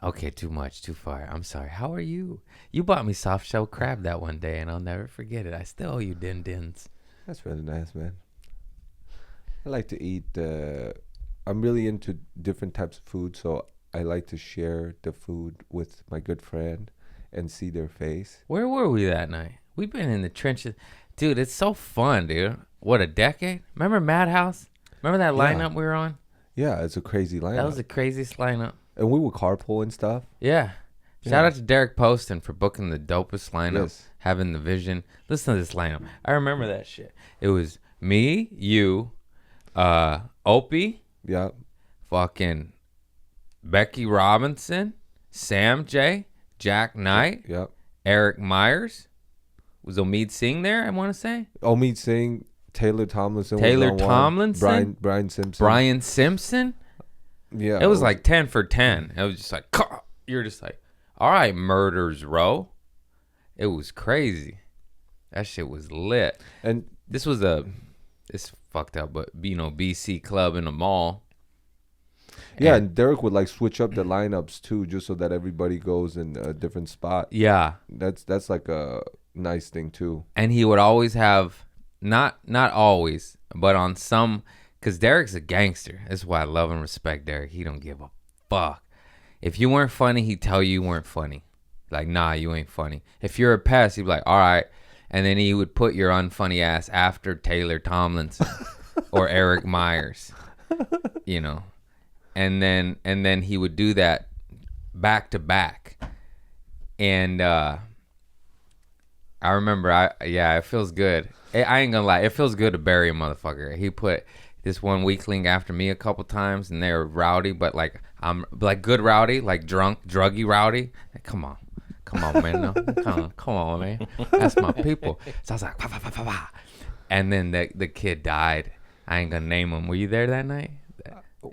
Okay, too much, too far. I'm sorry. How are you? You bought me soft shell crab that one day, and I'll never forget it. I still owe you din-dins. That's really nice, man. I like to eat. I'm really into different types of food, so I like to share the food with my good friend and see their face. Where were we that night? We've been in the trenches. Dude, it's so fun, dude. What, a decade? Remember Madhouse? Remember that lineup we were on? Yeah, it's a crazy lineup. That was the craziest lineup. And we would carpool and stuff. Yeah. Shout out to Derek Poston for booking the dopest lineup, having the vision. Listen to this lineup. I remember that shit. It was me, you, Opie, fucking Becky Robinson, Sam J, Jack Knight, Eric Myers. Was Omid Singh there, I want to say? Omid Singh, Taylor Tomlinson. Brian Simpson. Yeah. It was like 10 for 10. It was just like, you're just like, all right, Murders Row. It was crazy. That shit was lit. And This was it's fucked up, but BC club in a mall. yeah, and Derek would like switch up the lineups too, just so that everybody goes in a different spot. Yeah. That's like a nice thing too. And he would always have, not always, but on some, because Derek's a gangster. That's why I love and respect Derek. He don't give a fuck. If you weren't funny, he'd tell you weren't funny. Like, nah, you ain't funny. If you're a pest, he'd be like, all right. And then he would put your unfunny ass after Taylor Tomlinson or Eric Myers, And then he would do that back to back. And I remember, it feels good. I ain't gonna lie, it feels good to bury a motherfucker. He put this one weakling after me a couple times, and they're rowdy, but like I'm like good rowdy, like druggy rowdy. Like, come on, man, no, come on, man. That's my people. So I was like, bah, bah, bah, bah, bah. And then the kid died. I ain't gonna name him. Were you there that night?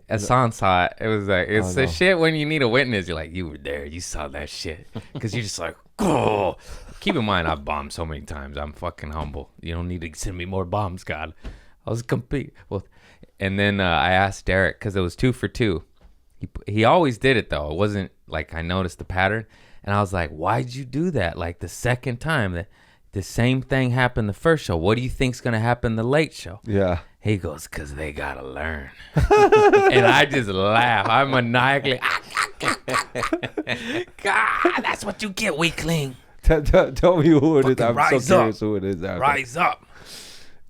Hassan saw it. It was like, it's the shit when you need a witness. You're like, you were there. You saw that shit. Because you're just like, oh. Keep in mind, I've bombed so many times. I'm fucking humble. You don't need to send me more bombs, God. I was complete. Well, and then I asked Derek, because it was 2 for 2. He always did it, though. It wasn't like I noticed the pattern. And I was like, why'd you do that? Like the second time that the same thing happened the first show. What do you think's going to happen the late show? Yeah. He goes, because they got to learn. And I just laugh. I'm maniacally. God, that's what you get, weakling. Tell me who it is. Fucking I'm so curious who it is. After. Rise up.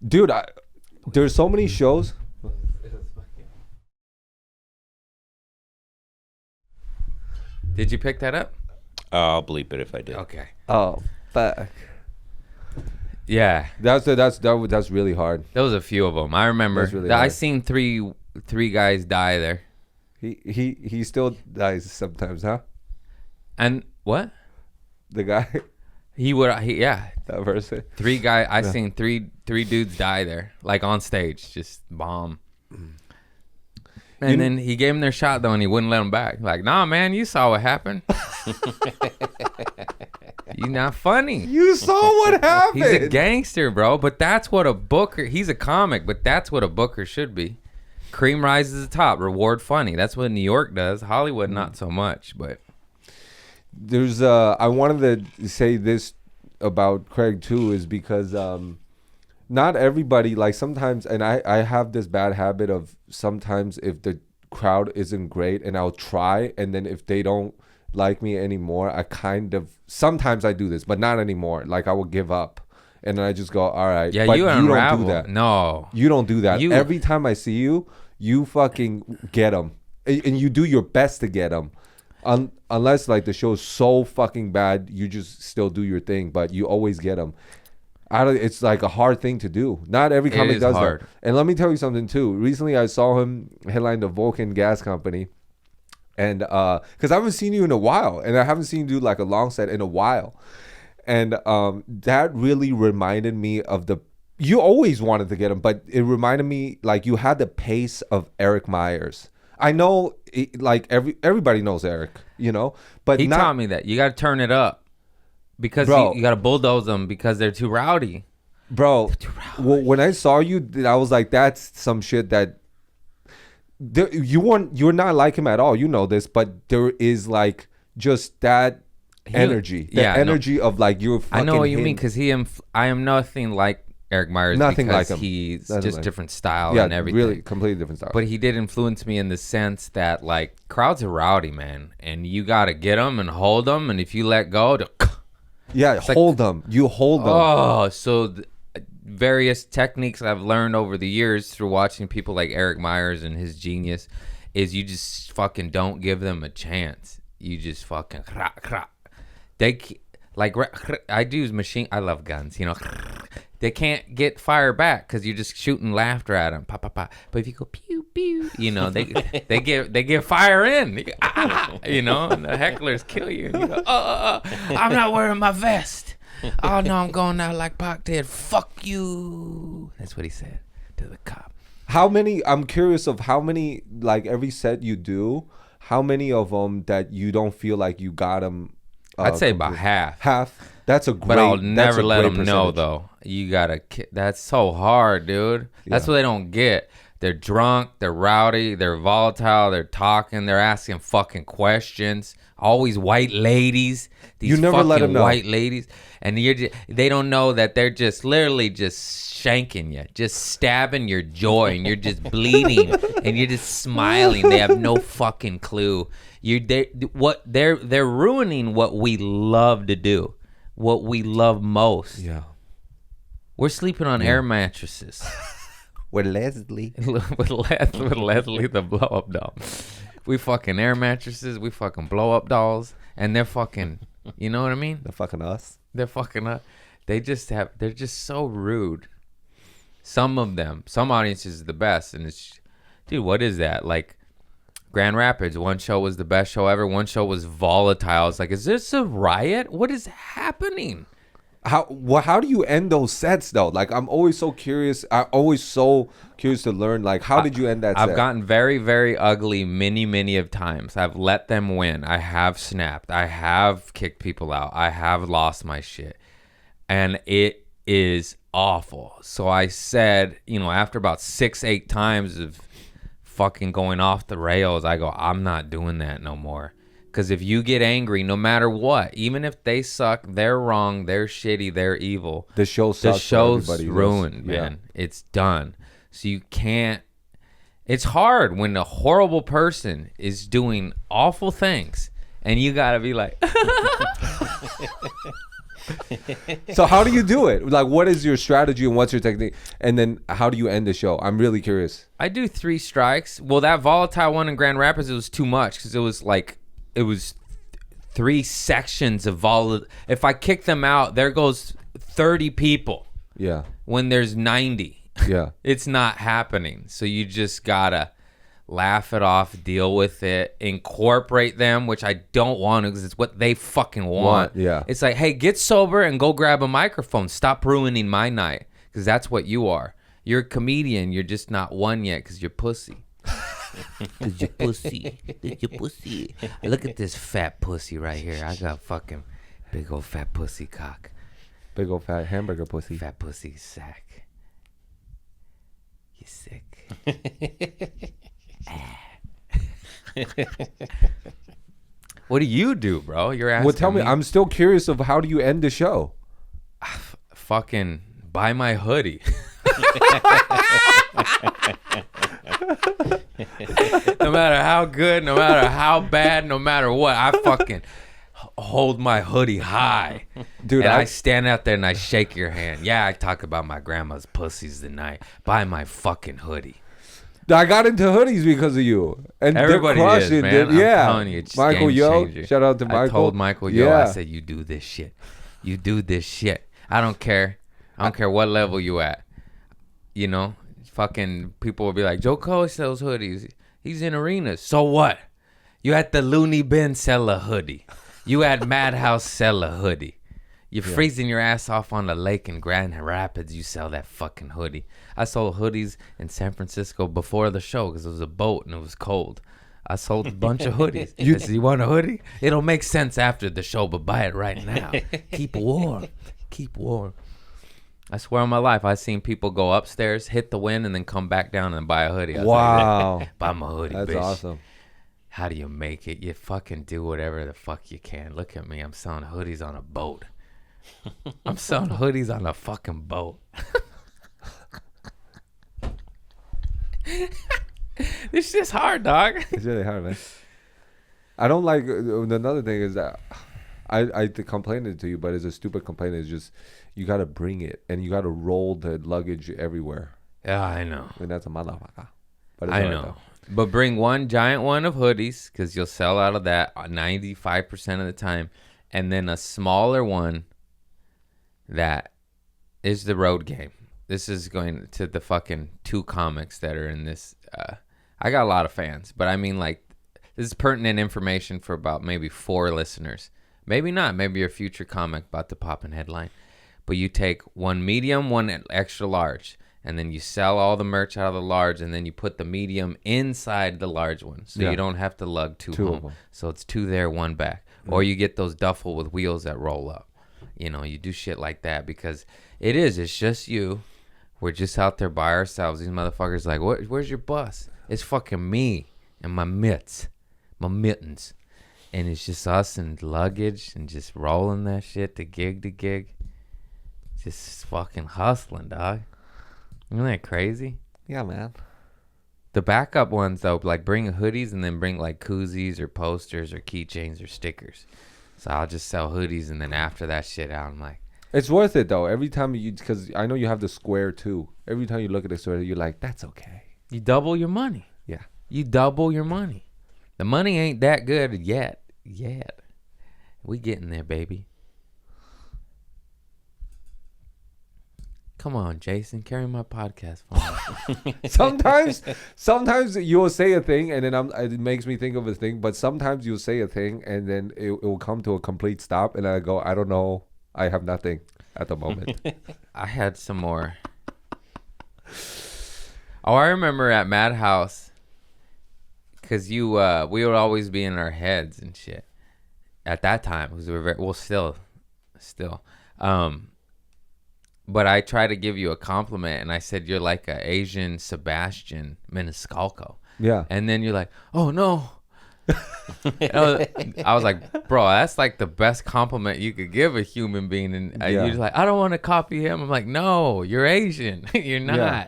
Dude, there's so many shows. Did you pick that up? I'll bleep it if I did. Okay. Oh, fuck. Yeah. That's really hard. There was a few of them. I remember. Really I hard. seen three guys die there. He still dies sometimes, huh? And what? The guy, Yeah. that person. 3 guys. I seen three dudes die there, like on stage, just bomb. And then he gave him their shot though, and he wouldn't let them back. Like, nah, man, you saw what happened. You not funny. You saw what happened. He's a gangster, bro. But that's what a booker. He's a comic, but that's what a booker should be. Cream rises to the top. Reward funny. That's what New York does. Hollywood, not so much. But There's I wanted to say this about Craig too, is because not everybody, like sometimes, and I have this bad habit of sometimes if the crowd isn't great and I'll try, and then if they don't like me anymore, I sometimes I do this, but not anymore. Like I will give up, and then I just go, all right. yeah, but you don't unravel. do that. No, You don't do that. You- Every time I see you, you fucking get them, and you do your best to get them. Unless like the show's so fucking bad, you just still do your thing, but you always get them. It's like a hard thing to do. Not every comic does hard. that. And let me tell you something too. Recently, I saw him headline the Vulcan Gas Company, and because I haven't seen you in a while, and I haven't seen you do like a long set in a while, and that really reminded me of you always wanted to get him, but it reminded me like you had the pace of Eric Myers. I know, like everybody knows Eric, but he taught me that you got to turn it up because Bro. you got to bulldoze them because they're too rowdy. Bro, when I saw you, I was like, that's some shit that you're not like him at all. You know this, but there is like just that energy, energy of like you're fucking I know what you him. mean because I am nothing like Eric Myers. Nothing because like him. He's Nothing just like- different style Yeah, and everything. really completely different style. But he did influence me in the sense that like crowds are rowdy, man, and you gotta get them and hold them, and if you let go, yeah, hold them. You hold them. oh, so various techniques I've learned over the years through watching people like Eric Myers and his genius is you just fucking don't give them a chance. You just fucking I do machine. I love guns, They can't get fire back because you're just shooting laughter at them. Pa, pa, pa. But if you go pew pew, they get fire in. And the hecklers kill you. And you go, I'm not wearing my vest. Oh no, I'm going out like Pac did. Fuck you. That's what he said to the cop. I'm curious of how many, like every set you do, how many of them that you don't feel like you got them I'd say about half. Half. That's a great. But I'll that's never a let great them know percentage. though. You gotta. That's so hard, dude. That's Yeah. what they don't get. They're drunk. They're rowdy. They're volatile. They're talking. They're asking fucking questions. Always white ladies. These You never fucking let 'em know. white ladies, and they don't know that they're just literally just shanking you, just stabbing your joy, and you're just bleeding, and you're just smiling. They have no fucking clue. They're ruining what we love to do, what we love most. Yeah. We're sleeping on air mattresses With Leslie. with Leslie the blow up doll. We fucking air mattresses. We fucking blow up dolls, and they're fucking. You know what I mean? They're fucking us. They're fucking up. They're just so rude. Some of them, some audiences are the best, and it's, dude, what is that? Like Grand Rapids, one show was the best show ever. One show was volatile. It's like, is this a riot? What is happening? How do you end those sets though? Like I'm always so curious. I'm always so curious to learn. Like how did you end that set? I've gotten very, very ugly many of times. I've let them win. I have snapped. I have kicked people out. I have lost my shit. And it is awful. So I said, after about 6-8 times of fucking going off the rails, I go, I'm not doing that no more. Because if you get angry, no matter what, even if they suck, they're wrong, they're shitty, they're evil. The show sucks. The for show's everybody else. ruined, Yeah. man. It's done. So you can't. It's hard when a horrible person is doing awful things, and you gotta be like, So how do you do it? Like, what is your strategy and what's your technique? And then how do you end the show? I'm really curious. I do 3 strikes. Well, that volatile one in Grand Rapids, it was too much because it was 3 sections of volatile. If I kick them out, there goes 30 people Yeah. when there's 90. Yeah. It's not happening. So you just gotta laugh it off, deal with it, incorporate them, which I don't want to because it's what they fucking want. Yeah. It's like, hey, get sober and go grab a microphone. Stop ruining my night, because that's what you are. You're a comedian. You're just not one yet because you're pussy. Cause you're pussy. You're pussy. Look at this fat pussy right here. I got fucking big old fat pussy cock. Big old fat hamburger pussy. Fat pussy sack. You sick. What do you do, bro? You're asking Well, tell me. me. I'm still curious of how do you end the show? Fucking buy my hoodie. No matter how good, no matter how bad, no matter what, I fucking hold my hoodie high. Dude, and I stand out there and I shake your hand. Yeah, I talk about my grandma's pussies tonight. Buy my fucking hoodie. I got into hoodies because of you. And Everybody they're is, crushing, man. dude. Yeah. I'm telling you, it's Michael game Yo. changer. Shout out to Michael. I told Michael Yo, Yeah. I said, you do this shit. You do this shit. I don't care. I don't care what level you at. Fucking people will be like, Joe Cole sells hoodies. He's in arenas. So what? You at the Looney Bin sell a hoodie. You at Madhouse sell a hoodie. You're freezing your ass off on the lake in Grand Rapids. You sell that fucking hoodie. I sold hoodies in San Francisco before the show because it was a boat and it was cold. I sold a bunch of hoodies. I said, you want a hoodie? It'll make sense after the show, but buy it right now. Keep warm. Keep warm. I swear on my life, I've seen people go upstairs, hit the wind, and then come back down and buy a hoodie. I was Wow. like, buy my hoodie, That's bitch. awesome. How do you make it? You fucking do whatever the fuck you can. Look at me. I'm selling hoodies on a boat. I'm selling hoodies on a fucking boat. This shit's hard, dog. It's really hard, man. I don't like another thing is that I complained it to you, but it's a stupid complaint. It's just you got to bring it and you got to roll the luggage everywhere. Yeah, I know. And that's a motherfucker. But it's I all right, know. though. But bring one giant one of hoodies because you'll sell out of that 95% of the time. And then a smaller one that is the road game. This is going to the fucking 2 comics that are in this. I got a lot of fans, but I mean, like, this is pertinent information for about maybe 4 listeners. Maybe not. Maybe your future comic about to pop in headline. But you take one medium, one extra large, and then you sell all the merch out of the large, and then you put the medium inside the large one, so Yeah. you don't have to lug 2 Two of home. them. So it's 2 there, 1 back. Or you get those duffel with wheels that roll up. You know, you do shit like that because it's just you. We're just out there by ourselves. These motherfuckers like, where's your bus? It's fucking me and my mittens. And it's just us and luggage and just rolling that shit to gig. Just fucking hustling, dog. Isn't that crazy? Yeah, man. The backup ones, though, like bring hoodies and then bring like koozies or posters or keychains or stickers. So I'll just sell hoodies and then after that shit out, I'm like. It's worth it, though. Every time because I know you have the square, too. Every time you look at the square, you're like, that's okay. You double your money. Yeah. You double your money. The money ain't that good yet. We getting there, baby. Come on, Jason, carry my podcast for me. Sometimes you'll say a thing and then it makes me think of a thing. But sometimes you'll say a thing and then it will come to a complete stop. And I go, I don't know. I have nothing at the moment. I had some more. Oh, I remember at Madhouse. Because we would always be in our heads and shit. At that time. Because we were still. But I tried to give you a compliment, and I said you're like an Asian Sebastian Maniscalco. Yeah. And then you're like, oh, no. I was like, bro, that's like the best compliment you could give a human being. And you're just like, I don't want to copy him. I'm like, no, you're Asian. You're not. Yeah.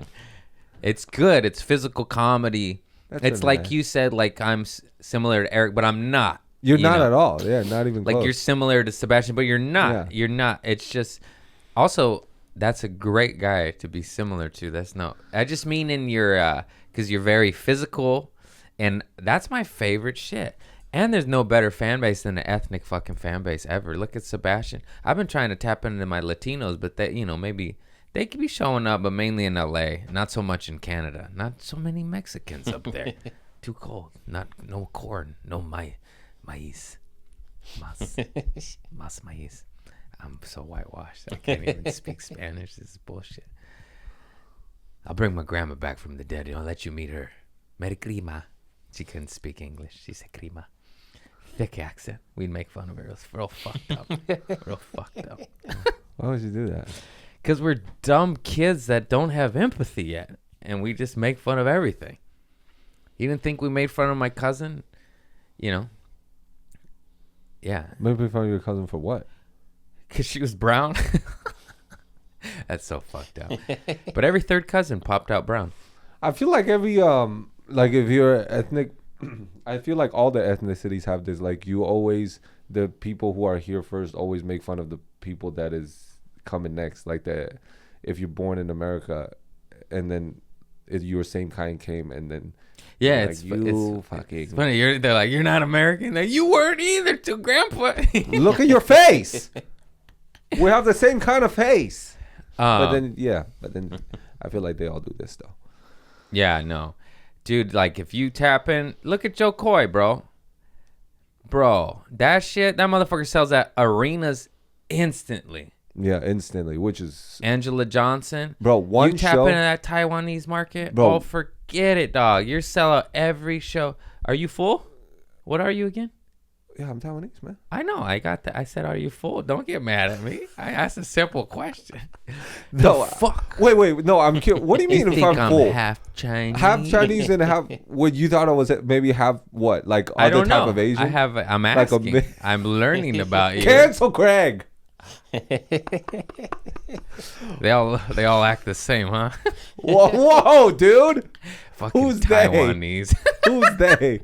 It's good. It's physical comedy. It's like you said, like I'm similar to Eric, but I'm not. You're not at all. Yeah, not even like close. You're similar to Sebastian, but you're not. Yeah. You're not. It's just also... That's a great guy to be similar to. I just mean in your, because you're very physical, and that's my favorite shit. And there's no better fan base than an ethnic fucking fan base ever. Look at Sebastian. I've been trying to tap into my Latinos, but they, maybe they could be showing up, but mainly in LA, not so much in Canada. Not so many Mexicans up there. Too cold. No corn. No maíz. Mas maíz. I'm so whitewashed. I can't even speak Spanish. This is bullshit. I'll bring my grandma back from the dead. I'll let you meet her. Merry Crima. She couldn't speak English. She said Crima. Thick accent. We'd make fun of her. It was real fucked up. Real fucked up. Why would you do that? Because we're dumb kids that don't have empathy yet. And we just make fun of everything. You didn't think we made fun of my cousin? Yeah. Maybe fun of your cousin for what? Because she was brown. That's so fucked up. But every third cousin popped out brown. I feel like every like if you're ethnic, I feel like all the ethnicities have this. Like the people who are here first always make fun of the people that is coming next. Like if you're born in America, and then your same kind came, and then it's funny. They're like, you're not American. Like, you weren't either, to Grandpa. Look at your face. We have the same kind of face. But then I feel like they all do this though. Yeah, no. Dude, like if you tap in, look at Joe Coy, bro. Bro, that motherfucker sells at arenas instantly. Yeah, instantly, which is... Angela Johnson. Bro, you tap into that Taiwanese market? Bro. Oh, forget it, dog. You're selling every show. Are you full? What are you again? Yeah, I'm Taiwanese, man. I know. I got that. I said, are you full? Don't get mad at me. I asked a simple question. No, fuck. Wait. No, I'm curious. What do you mean if I'm full? Half Chinese. Half Chinese and half... What you thought I was maybe half what? Like I other don't type know. of Asian? I'm asking. I'm learning about you. Cancel Craig. They all act the same, huh? Whoa, dude. Fucking Who's Taiwanese. Who's they?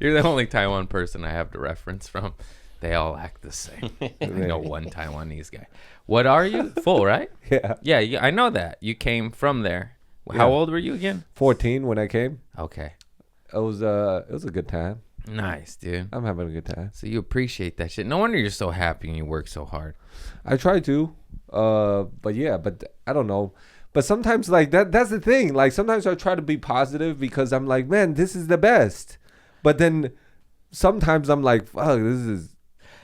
You're the only Taiwan person I have to reference from. They all act the same. I know one Taiwanese guy. What are you? Full, right? Yeah. Yeah, I know that. You came from there. How old were you again? 14 when I came. Okay. It was a good time. Nice, dude. I'm having a good time. So you appreciate that shit. No wonder you're so happy and you work so hard. I try to. But I don't know. But sometimes like that's the thing. Like sometimes I try to be positive because I'm like, man, this is the best. But then sometimes I'm like, fuck,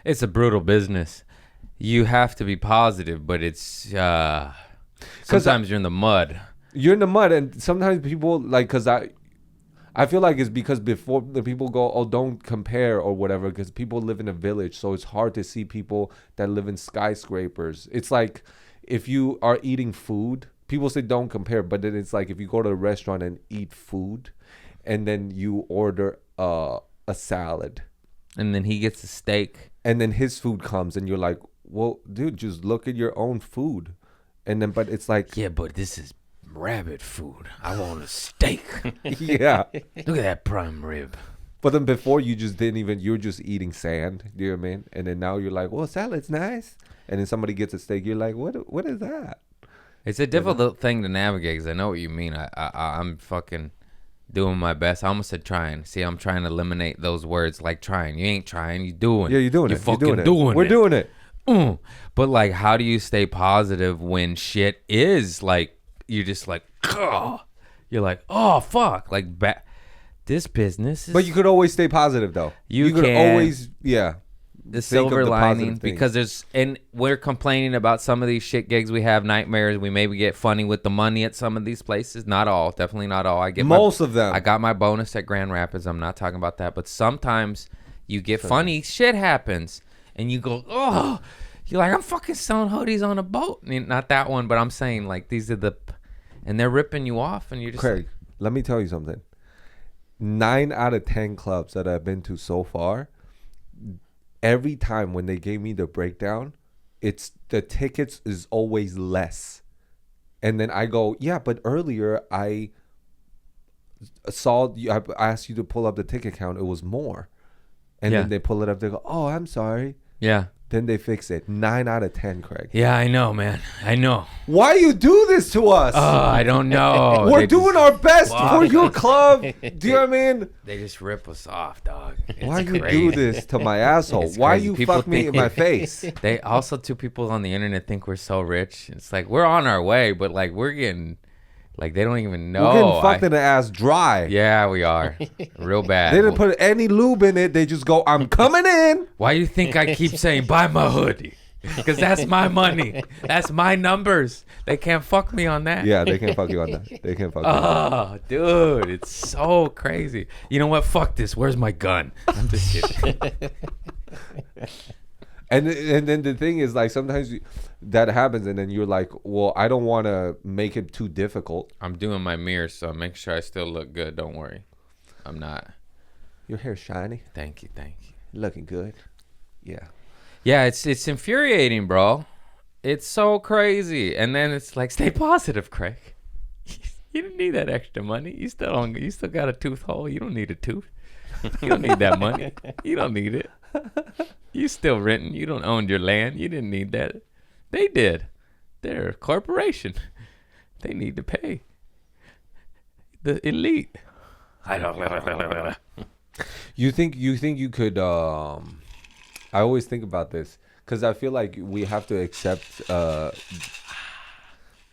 it's a brutal business. You have to be positive, but it's sometimes you're in the mud. You're in the mud, and sometimes people like, cause I I feel like it's because before the people go, oh, don't compare or whatever, because people live in a village, so it's hard to see people that live in skyscrapers. It's like if you are eating food, people say don't compare, but then it's like if you go to a restaurant and eat food, and then you order a salad, And then he gets a steak. and then his food comes, and you're like, well, dude, just look at your own food, and then but it's like, Yeah, but this is rabbit food. I want a steak. yeah. Look at that prime rib. But then before you just didn't even, you're just eating sand. Do you know what I mean? And then now you're like, well, salad's nice. And then somebody gets a steak. You're like, what is that? It's a difficult thing to navigate because I know what you mean. I'm fucking doing my best. I almost said trying. See, I'm trying to eliminate those words like trying. You ain't trying. You doing. Yeah, you're doing You're it. fucking You're doing it. doing We're it. doing it. But like, how do you stay positive when shit is like, you're just like, ugh. You're like, oh, fuck. Like, this business is. But you could always stay positive, though. You could can. always, yeah. The think of silver the lining, positive things. because and we're complaining about some of these shit gigs. We have nightmares. We maybe get funny with the money at some of these places. Not all, definitely not all. I get Most of them. I got my bonus at Grand Rapids. I'm not talking about that, but sometimes you get funny shit happens, and you go, oh, you're like, I'm fucking selling hoodies on a boat. I mean, not that one, but I'm saying like these are and they're ripping you off, and you're just Craig, let me tell you something. 9 out of 10 clubs that I've been to so far, every time when they gave me the breakdown, it's the tickets is always less. And then I go, yeah, but earlier I saw, I asked you to pull up the ticket count. It was more. And Yeah. then they pull it up. They go, oh, I'm sorry. yeah. Then they fix it. 9 out of 10, Craig. Yeah, I know, man. I know. Why you do this to us? I don't know. We're They doing just- our best Fuck. for your club. Do you know what I mean? They just rip us off, dog. Why It's you crazy. do this to my asshole? It's Why crazy. you People fuck me think- in my face? They also, two people on the internet think we're so rich. It's like we're on our way, but like we're getting, like they don't even know. We're getting fucked in the ass dry. Yeah, we are, real bad. They didn't put any lube in it. They just go, I'm coming in. Why do you think I keep saying buy my hoodie? Because that's my money. That's my numbers. They can't fuck me on that. Yeah, they can't fuck you on that. They can't fuck you on that. Oh, dude, it's so crazy. You know what? Fuck this. Where's my gun? I'm just kidding. And then the thing is, like, sometimes that happens, and then you're like, well, I don't want to make it too difficult. I'm doing my mirror, so make sure I still look good. Don't worry. I'm not. Your hair's shiny. Thank you. Looking good. Yeah. Yeah, it's infuriating, bro. It's so crazy. And then it's like, stay positive, Craig. You didn't need that extra money. You still got a tooth hole. You don't need a tooth. You don't need that money. You don't need it. You still renting. You don't own your land. You didn't need that. They did. They're a corporation. They need to pay. The elite. You think you could I always think about this because I feel like we have to accept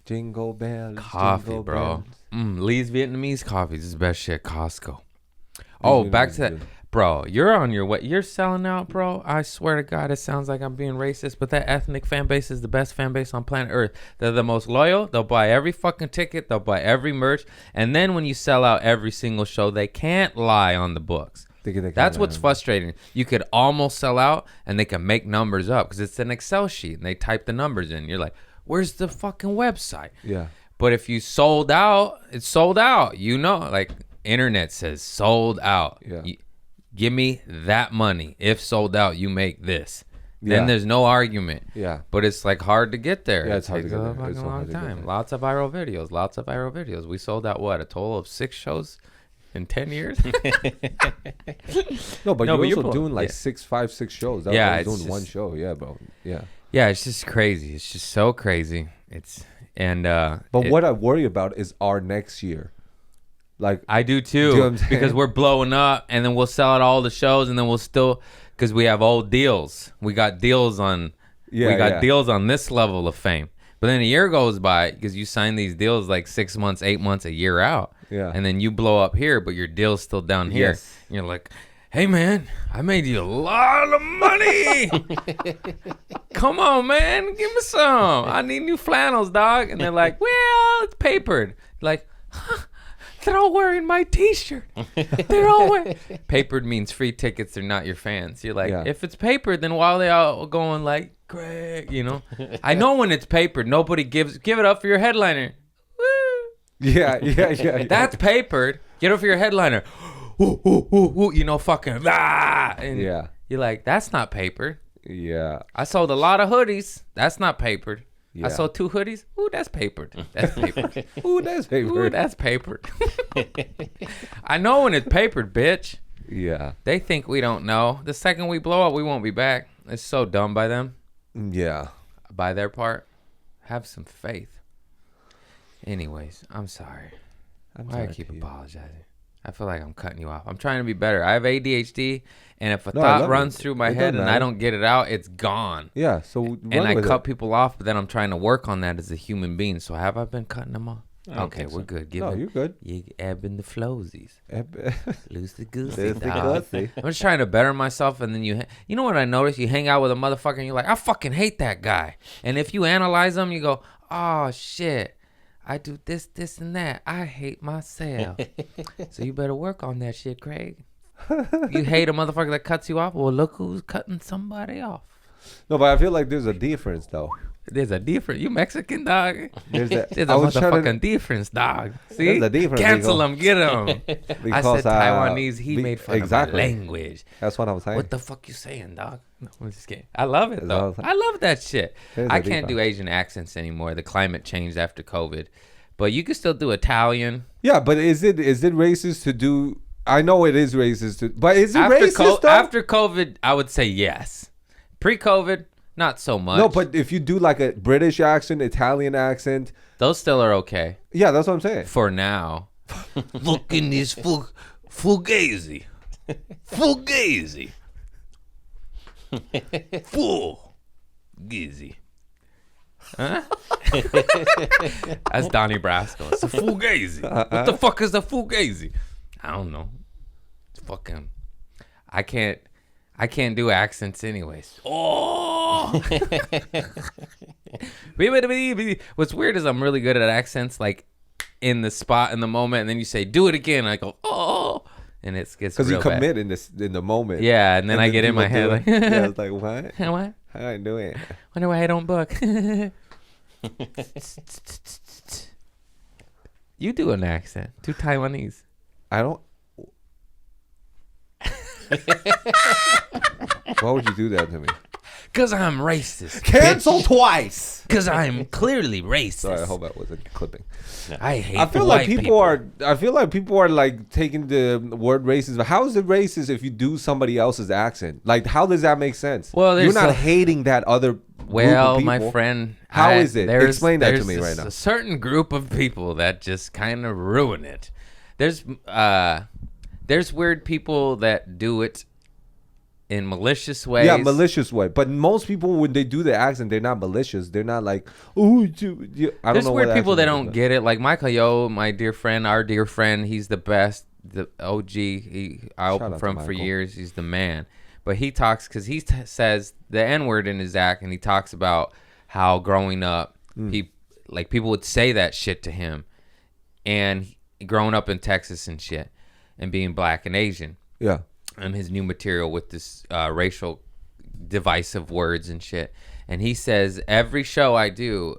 jingle bells, Coffee, jingle bro. bells. Lee's Vietnamese coffee. This is the best shit. Costco. Oh, back to that. Vietnamese, Bro, you're on your way. You're selling out, bro. I swear to God, it sounds like I'm being racist, but that ethnic fan base is the best fan base on planet Earth. They're the most loyal. They'll buy every fucking ticket. They'll buy every merch. And then when you sell out every single show, they can't lie on the books. That's what's frustrating. You could almost sell out, and they can make numbers up because it's an Excel sheet, and they type the numbers in. You're like, where's the fucking website? Yeah. But if you sold out, it's sold out. You know, like internet says sold out. Yeah. Give me that money. If sold out, you make this. Yeah. Then there's no argument. Yeah. But it's like hard to get there. Yeah, It it's hard to takes get a there. It's fucking so hard long to get time. there. Lots of viral videos. We sold out what? A total of 6 shows in 10 years? No, but No, but you're you're also doing like yeah. 5, 6 shows. That Yeah, was it's doing one just- show. Yeah, bro. Yeah. Yeah, it's just crazy. It's just so crazy. But what I worry about is our next year. Like, I do Do you too, know what I'm saying? because we're blowing up, and then we'll sell out all the shows, and then we'll still, because we have old deals. We got deals on, deals on this level of fame. But then a year goes by because you sign these deals like 6 months, 8 months, a year out. Yeah. And then you blow up here, but your deal's still down here. Yes. And you're like, hey man, I made you a lot of money. Come on, man, give me some. I need new flannels, dog. And they're like, well, it's papered. Like, huh, They're all wearing my T-shirt. They're all wearing. Papered means free tickets. They're not your fans. You're like, Yeah. if it's papered, then why are they all going like, Greg? You know, I know when it's papered, nobody give it up for your headliner. Woo. Yeah. That's papered. Get up for your headliner. Ooh, ooh, ooh, ooh, you know, fucking. Ah, and Yeah. You're like, that's not papered. Yeah. I sold a lot of hoodies. That's not papered. Yeah. I sold 2 hoodies. Ooh, that's papered. That's papered. Ooh, that's paper. Ooh, that's papered. I know when it's papered, bitch. Yeah. They think we don't know. The second we blow up, we won't be back. It's so dumb by them. Yeah. By their part. Have some faith. Anyways, I'm sorry. Why I keep apologizing? I feel like I'm cutting you off. I'm trying to be better. I have ADHD, and if a No, I thought love runs it. through my It head doesn't and I matter. don't get it out, it's gone. Yeah. So And I run with cut it. people off, but then I'm trying to work on that as a human being. So have I been cutting them off? I don't Okay, think we're so. good. Give No, it. you're good. You ebbing the flowsies. Lose the goosey, Lose the dog. goosey. I'm just trying to better myself, and then you know what I noticed? You hang out with a motherfucker, and you're like, I fucking hate that guy. And if you analyze them, you go, oh shit, I do this, this, and that. I hate myself. So you better work on that shit, Craig. You hate a motherfucker that cuts you off? Well, look who's cutting somebody off. No, but I feel like there's a difference though. There's a difference. You Mexican, dog. There's a, There's a I was trying motherfucking to, difference, dog. See? There's a difference, Cancel Rico. him. Get him. I because, said Taiwanese. He be- made fun exactly. of my language. That's what I'm saying. What the fuck you saying, dog? No, I'm just kidding. I love it, Is though. that- I love that shit. There's I a can't do difference. Asian accents anymore. The climate changed after COVID. But you can still do Italian. Yeah, but is it racist to do? I know it is racist to, but is it racist though? After COVID, I would say yes. Pre-COVID, not so much. No, but if you do like a British accent, Italian accent, those still are okay. yeah, that's what I'm saying. For now. Look in this fugazi. Fugazi. Fugazi. Huh? That's Donnie Brasco. It's a fugazi. What the fuck is a fugazi? I don't know. It's fucking. I can't do accents anyways. Oh. What's weird is I'm really good at accents, like in the spot in the moment, and then you say do it again. And I go and it gets Because real you commit in the moment. Yeah, and then I get in my head like, yeah, it's like what? what? How I do it? Wonder why I don't book. You do an accent. Do Taiwanese. I don't. Why would you do that to me? Cause I'm racist. Cancel twice. Cause I'm clearly racist. Sorry, I hope that wasn't clipping. I hate. I feel white like people are. I feel like people are like taking the word racist. But how is it racist if you do somebody else's accent? Like, how does that make sense? Well, you're there's not a- hating that other. Well, group of my people. friend, How is it? there's- Explain that to there's me right now. A certain group of people that just kind of ruin it. There's weird people that do it in malicious ways. Yeah, malicious way. But most people, when they do the accent, they're not malicious. They're not like, oh, I don't There's know. weird what people that accent don't is. get it. Like Michael Yo, my dear friend, our dear friend, he's the best. The OG. I Shout opened out for to him for Michael. years. He's the man. But he talks because he says the N word in his act, and he talks about how growing up, people would say that shit to him, and growing up in Texas and shit, and being black and Asian. Yeah. And his new material with this racial divisive words and shit. And he says every show I do,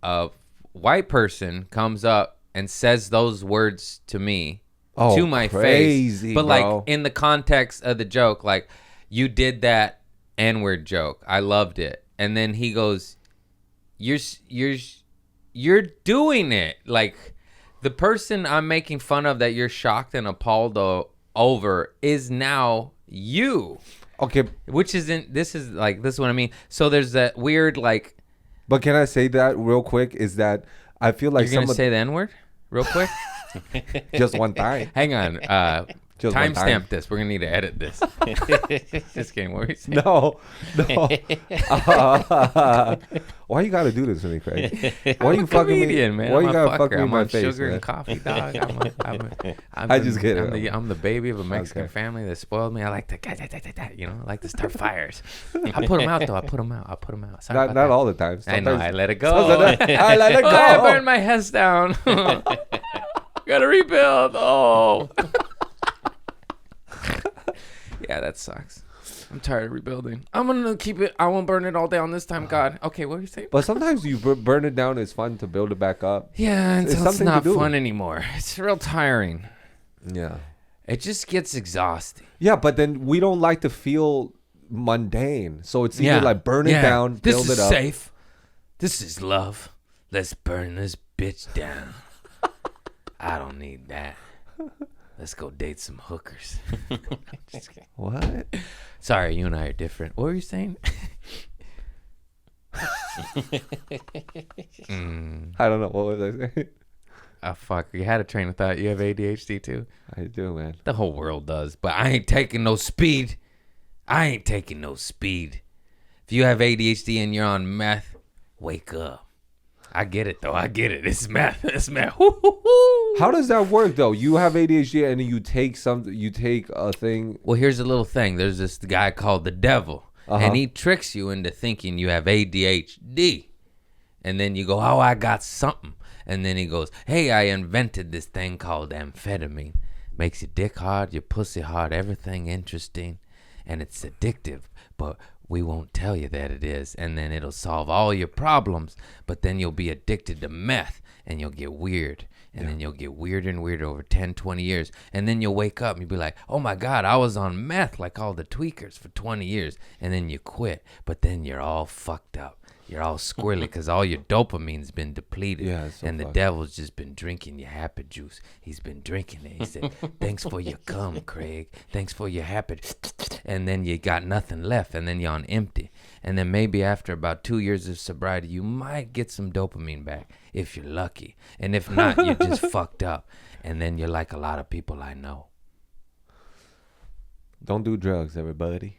a white person comes up and says those words to me, Oh, to my crazy, face. But bro. like in the context of the joke, like you did that N-word joke. I loved it. And then he goes, you're doing it. Like the person I'm making fun of that you're shocked and appalled over is now you, Okay, which isn't. This is what I mean. So there's that weird like. but can I say that real quick? Is that I feel like You're gonna some say the N-word real quick. just one time. Hang on. Just one time. Timestamp this. We're gonna need to edit this. Just kidding. What were you saying? No. Why you gotta do this to me, Craig? Why I'm you a fucking comedian, me? man. Why I'm you a gotta fuck fucker. me in I'm my on face, sugar man? and coffee, dog. I just get it. I'm the baby of a Mexican Okay. family that spoiled me. I like to, I like to start fires. I put them out though. I put them out. Sorry Not about not that. all the time. I know. Sometimes- I let it go. I let it Oh, I go. burned my head down. Gotta rebuild. Oh. Yeah, that sucks. I'm tired of rebuilding. I'm gonna keep it. I won't burn it all down this time, God. Okay, what were you saying? But sometimes you burn it down. It's fun to build it back up. Yeah, It's until it's something to not do. fun anymore. It's real tiring. Yeah. It just gets exhausting. Yeah, but then we don't like to feel mundane. So it's either like burn it down, this build is it up. safe. This is love. Let's burn this bitch down. I don't need that. Let's go date some hookers. What? Sorry, you and I are different. What were you saying? I don't know. What was I saying? Oh, fuck. You had a train of thought. You have ADHD too? I do, man. The whole world does. But I ain't taking no speed. If you have ADHD and you're on meth, wake up. I get it, though. I get it. It's meth. It's meth. How does that work, though? You have ADHD and then you take a thing. Well, here's a little thing. There's this guy called the devil, and he tricks you into thinking you have ADHD. And then you go, oh, I got something. And then he goes, hey, I invented this thing called amphetamine. Makes your dick hard, your pussy hard, everything interesting. And it's addictive, but we won't tell you that it is. And then it'll solve all your problems, but then you'll be addicted to meth, and you'll get weird. And then you'll get weirder and weirder over 10, 20 years. And then you'll wake up and you'll be like, oh my God, I was on meth like all the tweakers for 20 years. And then you quit, but then you're all fucked up. You're all squirrely because all your dopamine's been depleted. Yeah, it's so and the fucked. devil's just been drinking your happy juice. He's been drinking it. He said, thanks for your cum, Craig. Thanks for your happy. And then you got nothing left, and then you're on empty. And then maybe after about 2 years of sobriety, you might get some dopamine back if you're lucky. And if not, you're just fucked up. And then you're like a lot of people I know. Don't do drugs, everybody.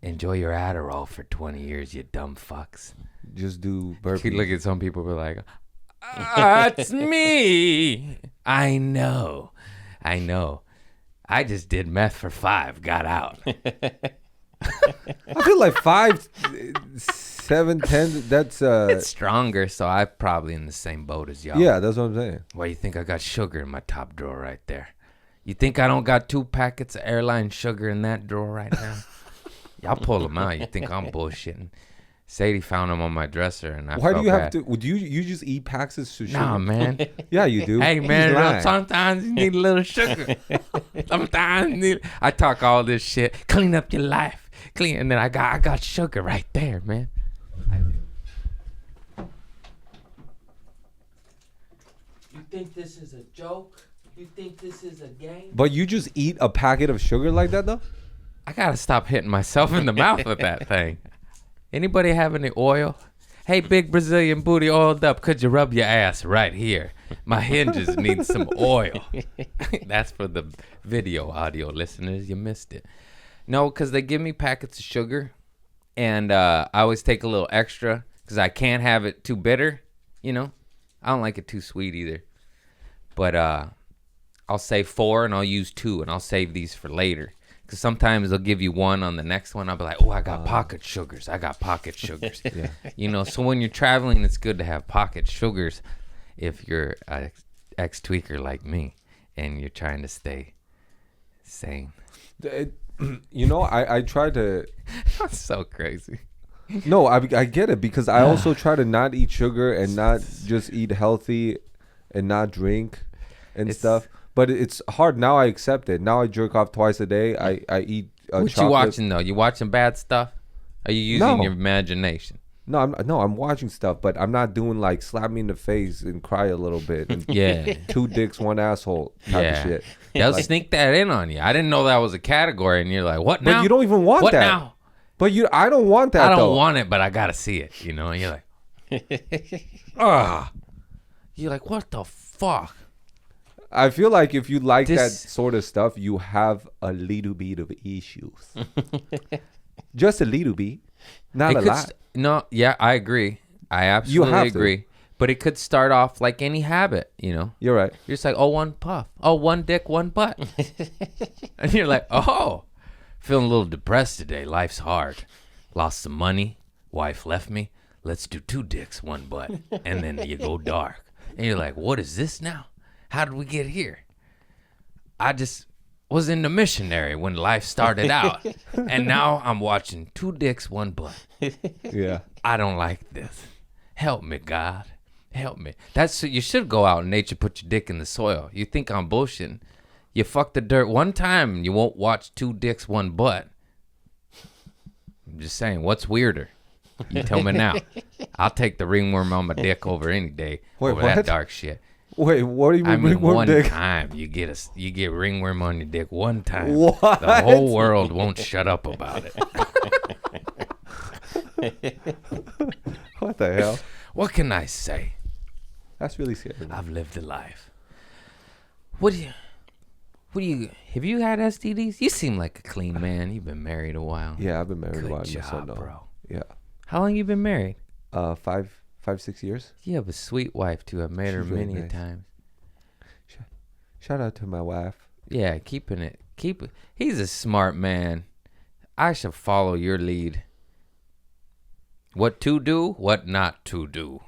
Enjoy your Adderall for 20 years, you dumb fucks. Just do You burpees. look at some people who are like, it's me. I know. I just did meth for 5, got out. I feel like 5, 7, 10. That's It's stronger, so I'm probably in the same boat as y'all. yeah. That's what I'm saying. Why you think I got sugar in my top drawer right there? You think I don't got 2 packets of airline sugar in that drawer right now? Y'all pull them out. You think I'm bullshitting. Sadie found them on my dresser, and I Why do felt you have bad. to? Would you just eat packs of sushi? Nah, man. Yeah, you do. Hey, He's man, lying. sometimes you need a little sugar. Sometimes you need... I talk all this shit. Clean up your life. Clean, and then I got sugar right there, man. You think this is a joke? You think this is a game? But you just eat a packet of sugar like that, though? I gotta stop hitting myself in the mouth with that thing. Anybody have any oil? Hey, big Brazilian booty oiled up. Could you rub your ass right here? My hinges need some oil. That's for the video audio listeners. You missed it. No, because they give me packets of sugar, and I always take a little extra because I can't have it too bitter. You know, I don't like it too sweet either. But I'll say 4, and I'll use 2, and I'll save these for later. Because sometimes they'll give you 1 on the next one. I'll be like, oh, I got pocket sugars. Yeah. You know, so when you're traveling, it's good to have pocket sugars if you're an ex-tweaker like me and you're trying to stay sane. You know, I try to. That's so crazy. No, I get it because I also try to not eat sugar and not just eat healthy and not drink and stuff. But it's hard. Now I accept it. Now I jerk off twice a day. I eat What chocolate. you watching, though? You watching bad stuff? Are you using No. your imagination? No, I'm watching stuff, but I'm not doing like slap me in the face and cry a little bit. And Yeah. 2 dicks, 1 asshole type of shit. They'll Like- sneak that in on you. I didn't know that was a category, and you're like, what now? But you don't even want what that. now? But I don't want that. I don't though. want it, but I gotta see it. You know, and you're like, ah. You're like, what the fuck? I feel like if you like that This- sort of stuff, you have a little bit of issues. Just a little bit, not It a could lot. no, yeah, I agree. I absolutely have to. agree. But it could start off like any habit, you know. You're right. You're just like, oh, 1 puff. Oh, 1 dick, 1 butt. And you're like, oh, feeling a little depressed today. Life's hard. Lost some money. Wife left me. Let's do 2 dicks, 1 butt. And then you go dark. And you're like, what is this now? How did we get here? I just was in the missionary when life started out. And now I'm watching 2 dicks, 1 butt. Yeah. I don't like this. Help me, God. Help me. You should go out in nature, put your dick in the soil. You think I'm bullshitting. You fuck the dirt one time, you won't watch 2 dicks, 1 butt. I'm just saying, what's weirder? You tell me now. I'll take the ringworm on my dick over any day. Wait, over what? that dark shit. Wait, what do you mean, I mean, ringworm one dick? time you get ringworm on your dick one time. What? The whole world won't shut up about it. What the hell? What can I say? That's really scary. I've lived a life. Have you had STDs? You seem like a clean man. You've been married a while. Yeah, I've been married Good a while. job, bro. Yeah. How long you been married? 5, 6 years. You have a sweet wife too. I've met her She's really many a nice. times. Shout out to my wife. Yeah, keep it. He's a smart man. I shall follow your lead. What to do, what not to do.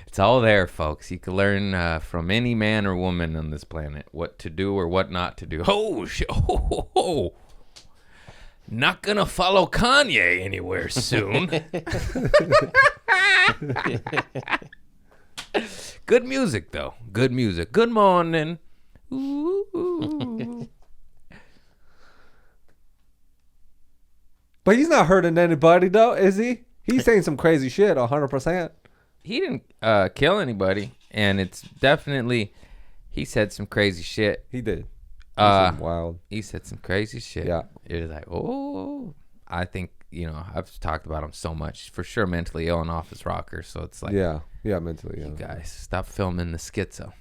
It's all there, folks. You can learn from any man or woman on this planet what to do or what not to do. Oh. Not gonna follow Kanye anywhere soon. Good music, though. Good music. Good morning. Ooh. But he's not hurting anybody, though, is he? He's saying some crazy shit, 100%. He didn't kill anybody, and it's definitely he said some crazy shit. He did. Wild. He said some crazy shit. Yeah. It was like, oh, I think I've talked about him so much. For sure, mentally ill and off his rocker. So it's like, Yeah, mentally. Yeah. you guys, stop filming the schizo.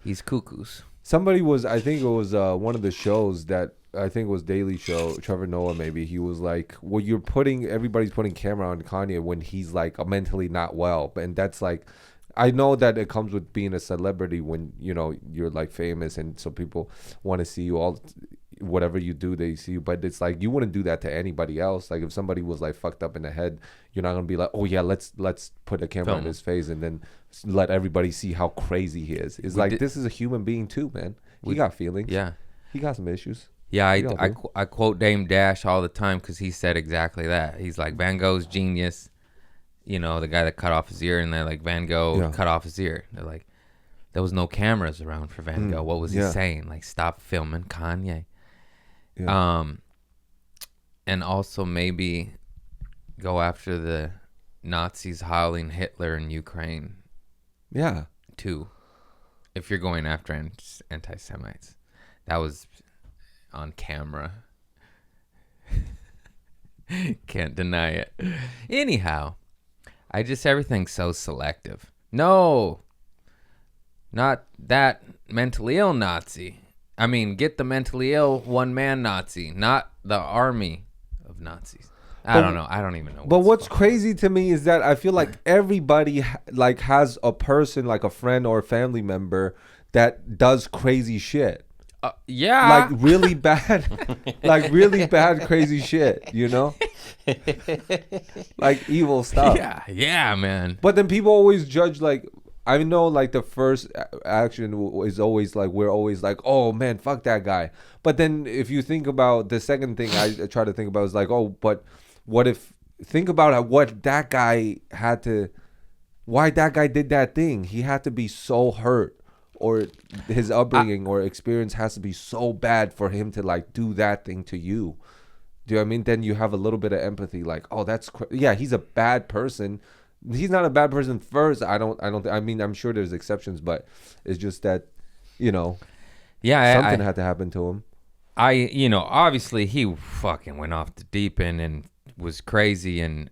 He's cuckoos. Somebody was, I think it was one of the shows that I think it was Daily Show, Trevor Noah maybe. He was like, well, everybody's putting camera on Kanye when he's like mentally not well. And that's like, I know that it comes with being a celebrity when, you're like famous and so people want to see you all, whatever you do, they see you. But it's like, you wouldn't do that to anybody else. Like if somebody was like fucked up in the head, you're not going to be like, oh yeah, let's put a camera on his face and then let everybody see how crazy he is. It's like, this is a human being too, man. He got feelings. Yeah. He got some issues. Yeah, I quote Dame Dash all the time because he said exactly that. He's like, Van Gogh's genius, the guy that cut off his ear, and they're like, Van Gogh cut off his ear. They're like, there was no cameras around for Van Gogh. What was he saying? Like, stop filming Kanye. Yeah. And also maybe go after the Nazis howling Hitler in Ukraine. Yeah. Too. If you're going after anti-Semites. That was on camera. Can't deny it. Anyhow, everything's so selective. No, not that mentally ill Nazi. I mean, get the mentally ill one-man Nazi, not the army of Nazis. I don't know. I don't even know. But what's crazy to me is that I feel like everybody like has a person, like a friend or a family member that does crazy shit. Yeah. Like really bad, crazy shit, like evil stuff. Yeah, man. But then people always judge, like, I know, like the first action is always like, we're always like, oh man, fuck that guy. But then if you think about the second thing I try to think about is like, oh, but think about what that guy why that guy did that thing. He had to be so hurt. Or his upbringing or experience has to be so bad for him to like do that thing to you. Do you know what I mean? Then you have a little bit of empathy, like, oh, yeah, he's a bad person. He's not a bad person first. I mean, I'm sure there's exceptions, but it's just that, yeah, something had to happen to him. Obviously he fucking went off the deep end and was crazy and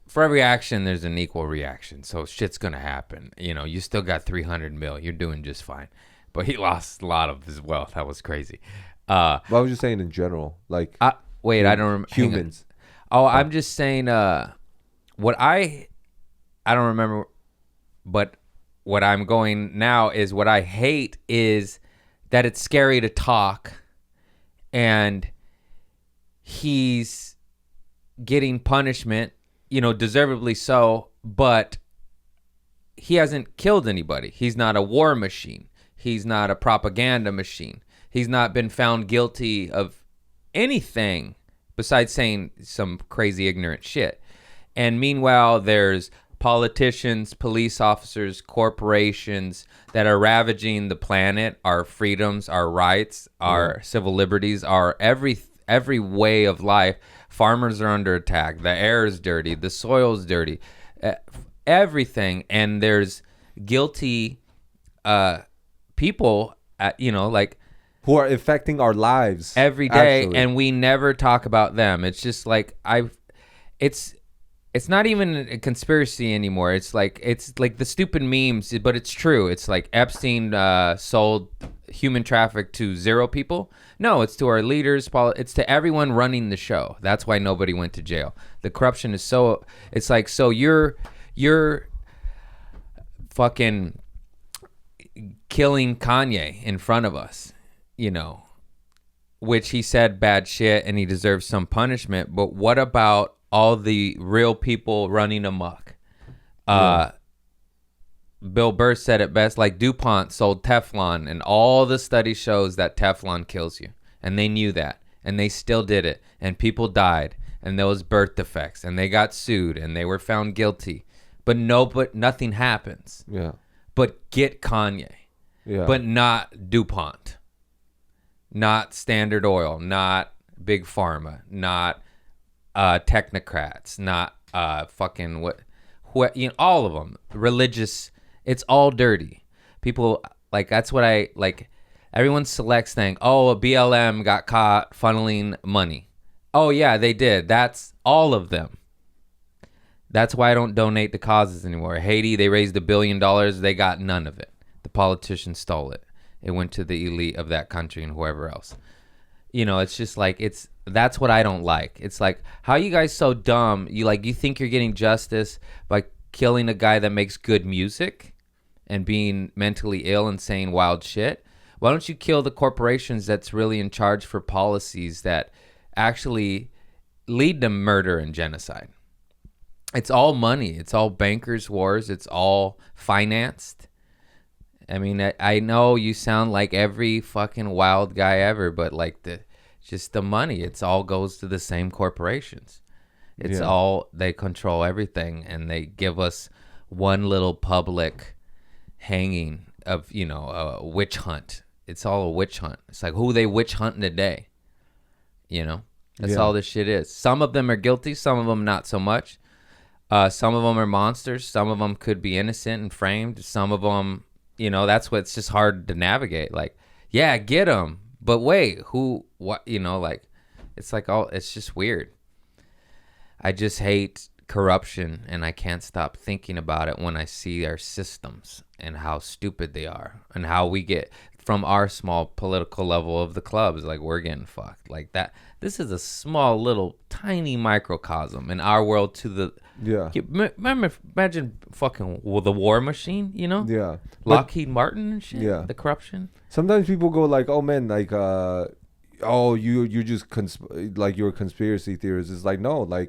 for every action, there's an equal reaction. So shit's going to happen. You still got 300 mil. You're doing just fine. But he lost a lot of his wealth. That was crazy. But I was just saying in general. Like, I don't remember. Humans. Oh, I'm just saying what I don't remember. But what I'm going now is what I hate is that it's scary to talk. And he's getting punishment deservedly so, but he hasn't killed anybody. He's not a war machine. He's not a propaganda machine. He's not been found guilty of anything besides saying some crazy ignorant shit. And meanwhile, there's politicians, police officers, corporations that are ravaging the planet, our freedoms, our rights, our civil liberties, our every way of life. Farmers are under attack. The air is dirty. The soil's dirty. Everything. And there's guilty people, who are affecting our lives every day, actually. and we never talk about them. It's just like it's not even a conspiracy anymore. It's like the stupid memes, but it's true. It's like Epstein sold human traffic to 0 people. No, it's to our leaders. It's to everyone running the show. That's why nobody went to jail. The corruption is so. It's like, so you're fucking killing Kanye in front of us, which he said bad shit and he deserves some punishment. But what about all the real people running amok? Bill Burr said it best, like DuPont sold Teflon, and all the study shows that Teflon kills you. And they knew that, and they still did it. And people died, and there was birth defects, and they got sued, and they were found guilty. But nothing happens. Yeah. But get Kanye. Yeah. But not DuPont. Not Standard Oil. Not Big Pharma. Not technocrats. Not fucking what all of them. Religious. It's all dirty. People, that's what everyone selects thing. Oh, a BLM got caught funneling money. Oh, yeah, they did. That's all of them. That's why I don't donate to causes anymore. Haiti, they raised $1 billion. They got none of it. The politicians stole it. It went to the elite of that country and whoever else. It's just that's what I don't like. It's like, how are you guys so dumb? You think you're getting justice by killing a guy that makes good music and being mentally ill and saying wild shit? Why don't you kill the corporations that's really in charge for policies that actually lead to murder and genocide? It's all money. It's all bankers' wars. It's all financed. I mean, I know you sound like every fucking wild guy ever, but just the money, it's all goes to the same corporations. It's all, they control everything, and they give us one little public hanging of, a witch hunt. It's all a witch hunt. It's like, who they witch hunting today? That's all this shit is. Some of them are guilty. Some of them not so much. Some of them are monsters. Some of them could be innocent and framed. Some of them, that's what's just hard to navigate. Get them. But wait, who, what, it's it's just weird. I just hate corruption, and I can't stop thinking about it when I see our systems and how stupid they are and how we get from our small political level of the clubs, we're getting fucked like that. This is a small little tiny microcosm in our world to the imagine fucking the war machine, Lockheed Martin and shit. The corruption. Sometimes people go oh man, you just you're a conspiracy theorist. It's no,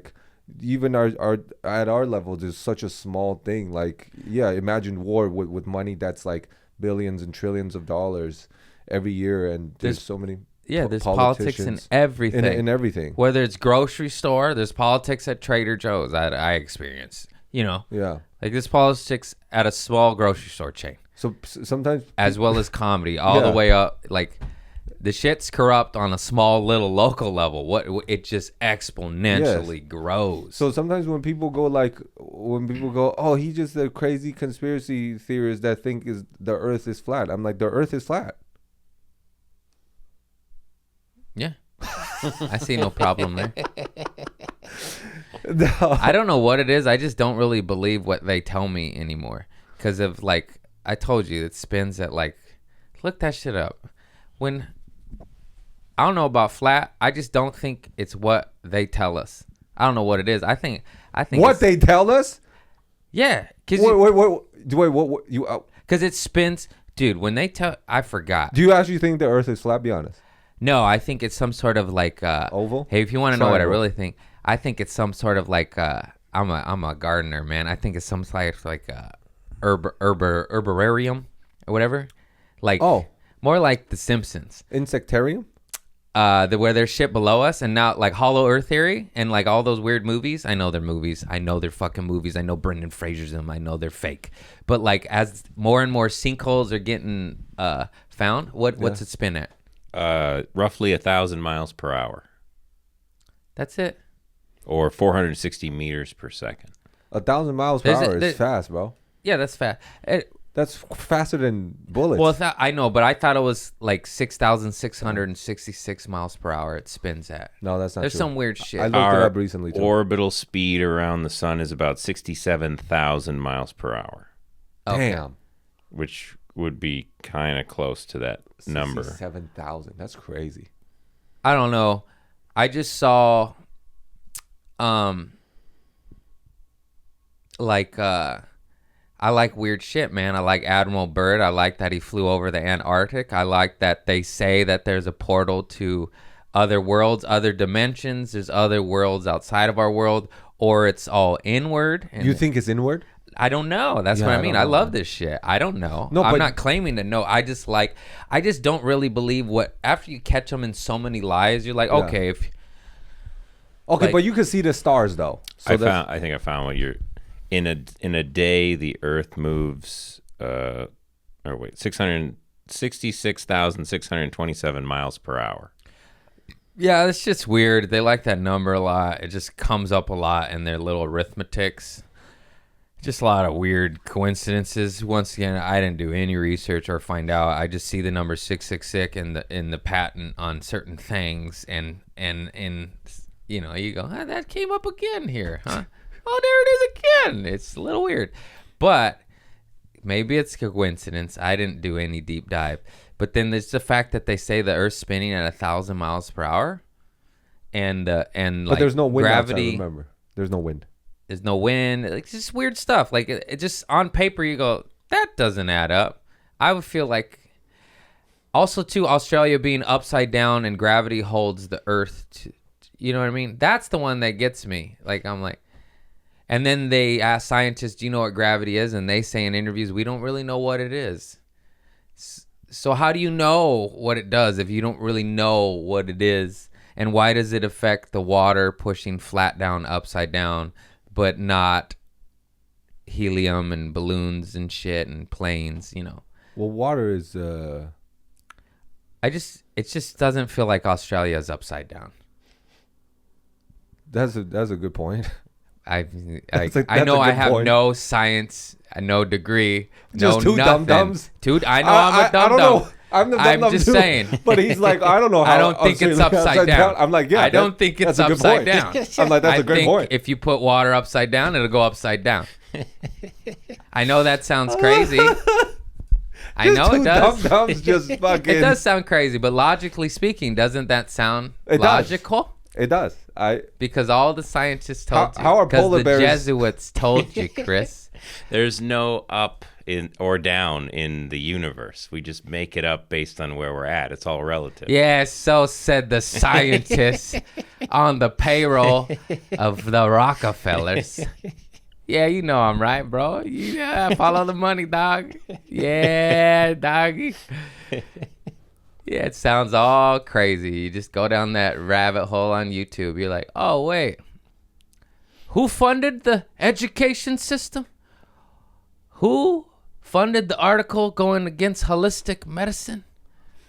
even our at our level, there's such a small thing. Imagine war with money that's billions and trillions of dollars every year, and there's so many. Yeah, there's politics in everything. In everything. Whether it's grocery store, there's politics at Trader Joe's. I experience. Yeah. There's politics at a small grocery store chain. So sometimes, as well as comedy, all the way up. The shit's corrupt on a small little local level. It just exponentially grows. So sometimes when people go oh, he's just a crazy conspiracy theorist that think the Earth is flat. I'm like, the Earth is flat. Yeah, I see no problem there. No. I don't know what it is. I just don't really believe what they tell me anymore because of I told you, it spins at look that shit up. When I don't know about flat, I just don't think it's what they tell us. I don't know what it is. I think what they tell us. Yeah, because what you? Because it spins, dude. When they tell, I forgot. Do you actually think the Earth is flat? Be honest. No, I think it's some sort of oval. Hey, if you want to know what I really think, I think it's some sort of I'm a gardener, man. I think it's some type like herbararium or whatever. Like more like The Simpsons. Insectarium? Where there's shit below us, and now like Hollow Earth Theory and like all those weird movies. I know they're movies. I know they're fucking movies. I know Brendan Fraser's them. I know they're fake. But like as more and more sinkholes are getting found, what's it spin at? Roughly 1,000 miles per hour, That's it. or 460 meters per second. 1,000 miles per hour is fast, bro. Yeah, that's fast. That's faster than bullets. Well, I know, but I thought it was like 6,666 miles per hour it spins at. No, that's not There's true. some weird shit. I looked it up recently, too. Orbital speed around the sun is about 67,000 miles per hour, Okay. Damn. which would be kind of close to that number. 7,000. That's crazy. I don't know. I just saw, I like weird shit, man. I like Admiral Byrd. I like that he flew over the Antarctic. I like that they say that there's a portal to other worlds, other dimensions. There's other worlds outside of our world, or it's all inward. And You think it's inward? I don't know. That's Yeah, what I I mean. don't I know, love man. this shit. I don't know. No, I'm but- not claiming to know. I just don't really believe what, after you catch them in so many lies, you're like, Yeah. okay, if Okay, Like- but you can see the stars, though. So I think I found what you're in a day. The Earth moves 666,627 miles per hour. yeah, it's just weird. They like that number a lot. It just comes up a lot in their little arithmetics. Just a lot of weird coincidences. Once again, I didn't do any research or find out. I just see the number 666 in the patent on certain things, and you know, you go, that came up again here, huh? Oh, there it is again. It's a little weird, but maybe it's coincidence. I didn't do any deep dive. But then there's the fact that they say the Earth's spinning at 1,000 miles per hour, and but like there's no wind gravity. outside, remember. There's no wind. There's no wind. Like just weird stuff. Like it just on paper you go, that doesn't add up. I would feel like also too Australia being upside down and gravity holds the Earth to, you know what I mean? That's the one that gets me. Like I'm like, and then they ask scientists, do you know what gravity is? And they say in interviews, we don't really know what it is. So how do you know what it does if you don't really know what it is? And why does it affect the water pushing flat down, upside down, but not helium and balloons and shit and planes, you know? Well, water is... it just doesn't feel like Australia is upside down. That's a good point. I That's a I good have point. no science, no degree, Just no two nothing. dum-dums? Dude, I know I'm a I don't dum know. dum. I'm the I'm dum-dum just too. saying. But he's like, I don't know how. I don't think it's Australia upside down. I'm like, yeah. I don't think it's that's a good upside point. down. I'm like, that's I a great think point. if you put water upside down, it'll go upside down. I know that sounds crazy. I Just know two it does. dum-dums just fucking. It does sound crazy, but logically speaking, doesn't that sound It does. logical? It does. Because all the scientists told you. How are Because polar the bears- Jesuits told you, Chris. There's no up in or down in the universe. We just make it up based on where we're at. It's all relative. Yeah, so said the scientists on the payroll of the Rockefellers. Yeah, you know I'm right, bro. Yeah, follow the money, dog. Yeah, doggy. Yeah, it sounds all crazy. You just go down that rabbit hole on YouTube. You're like, oh, wait. Who funded the education system? Who funded the article going against holistic medicine?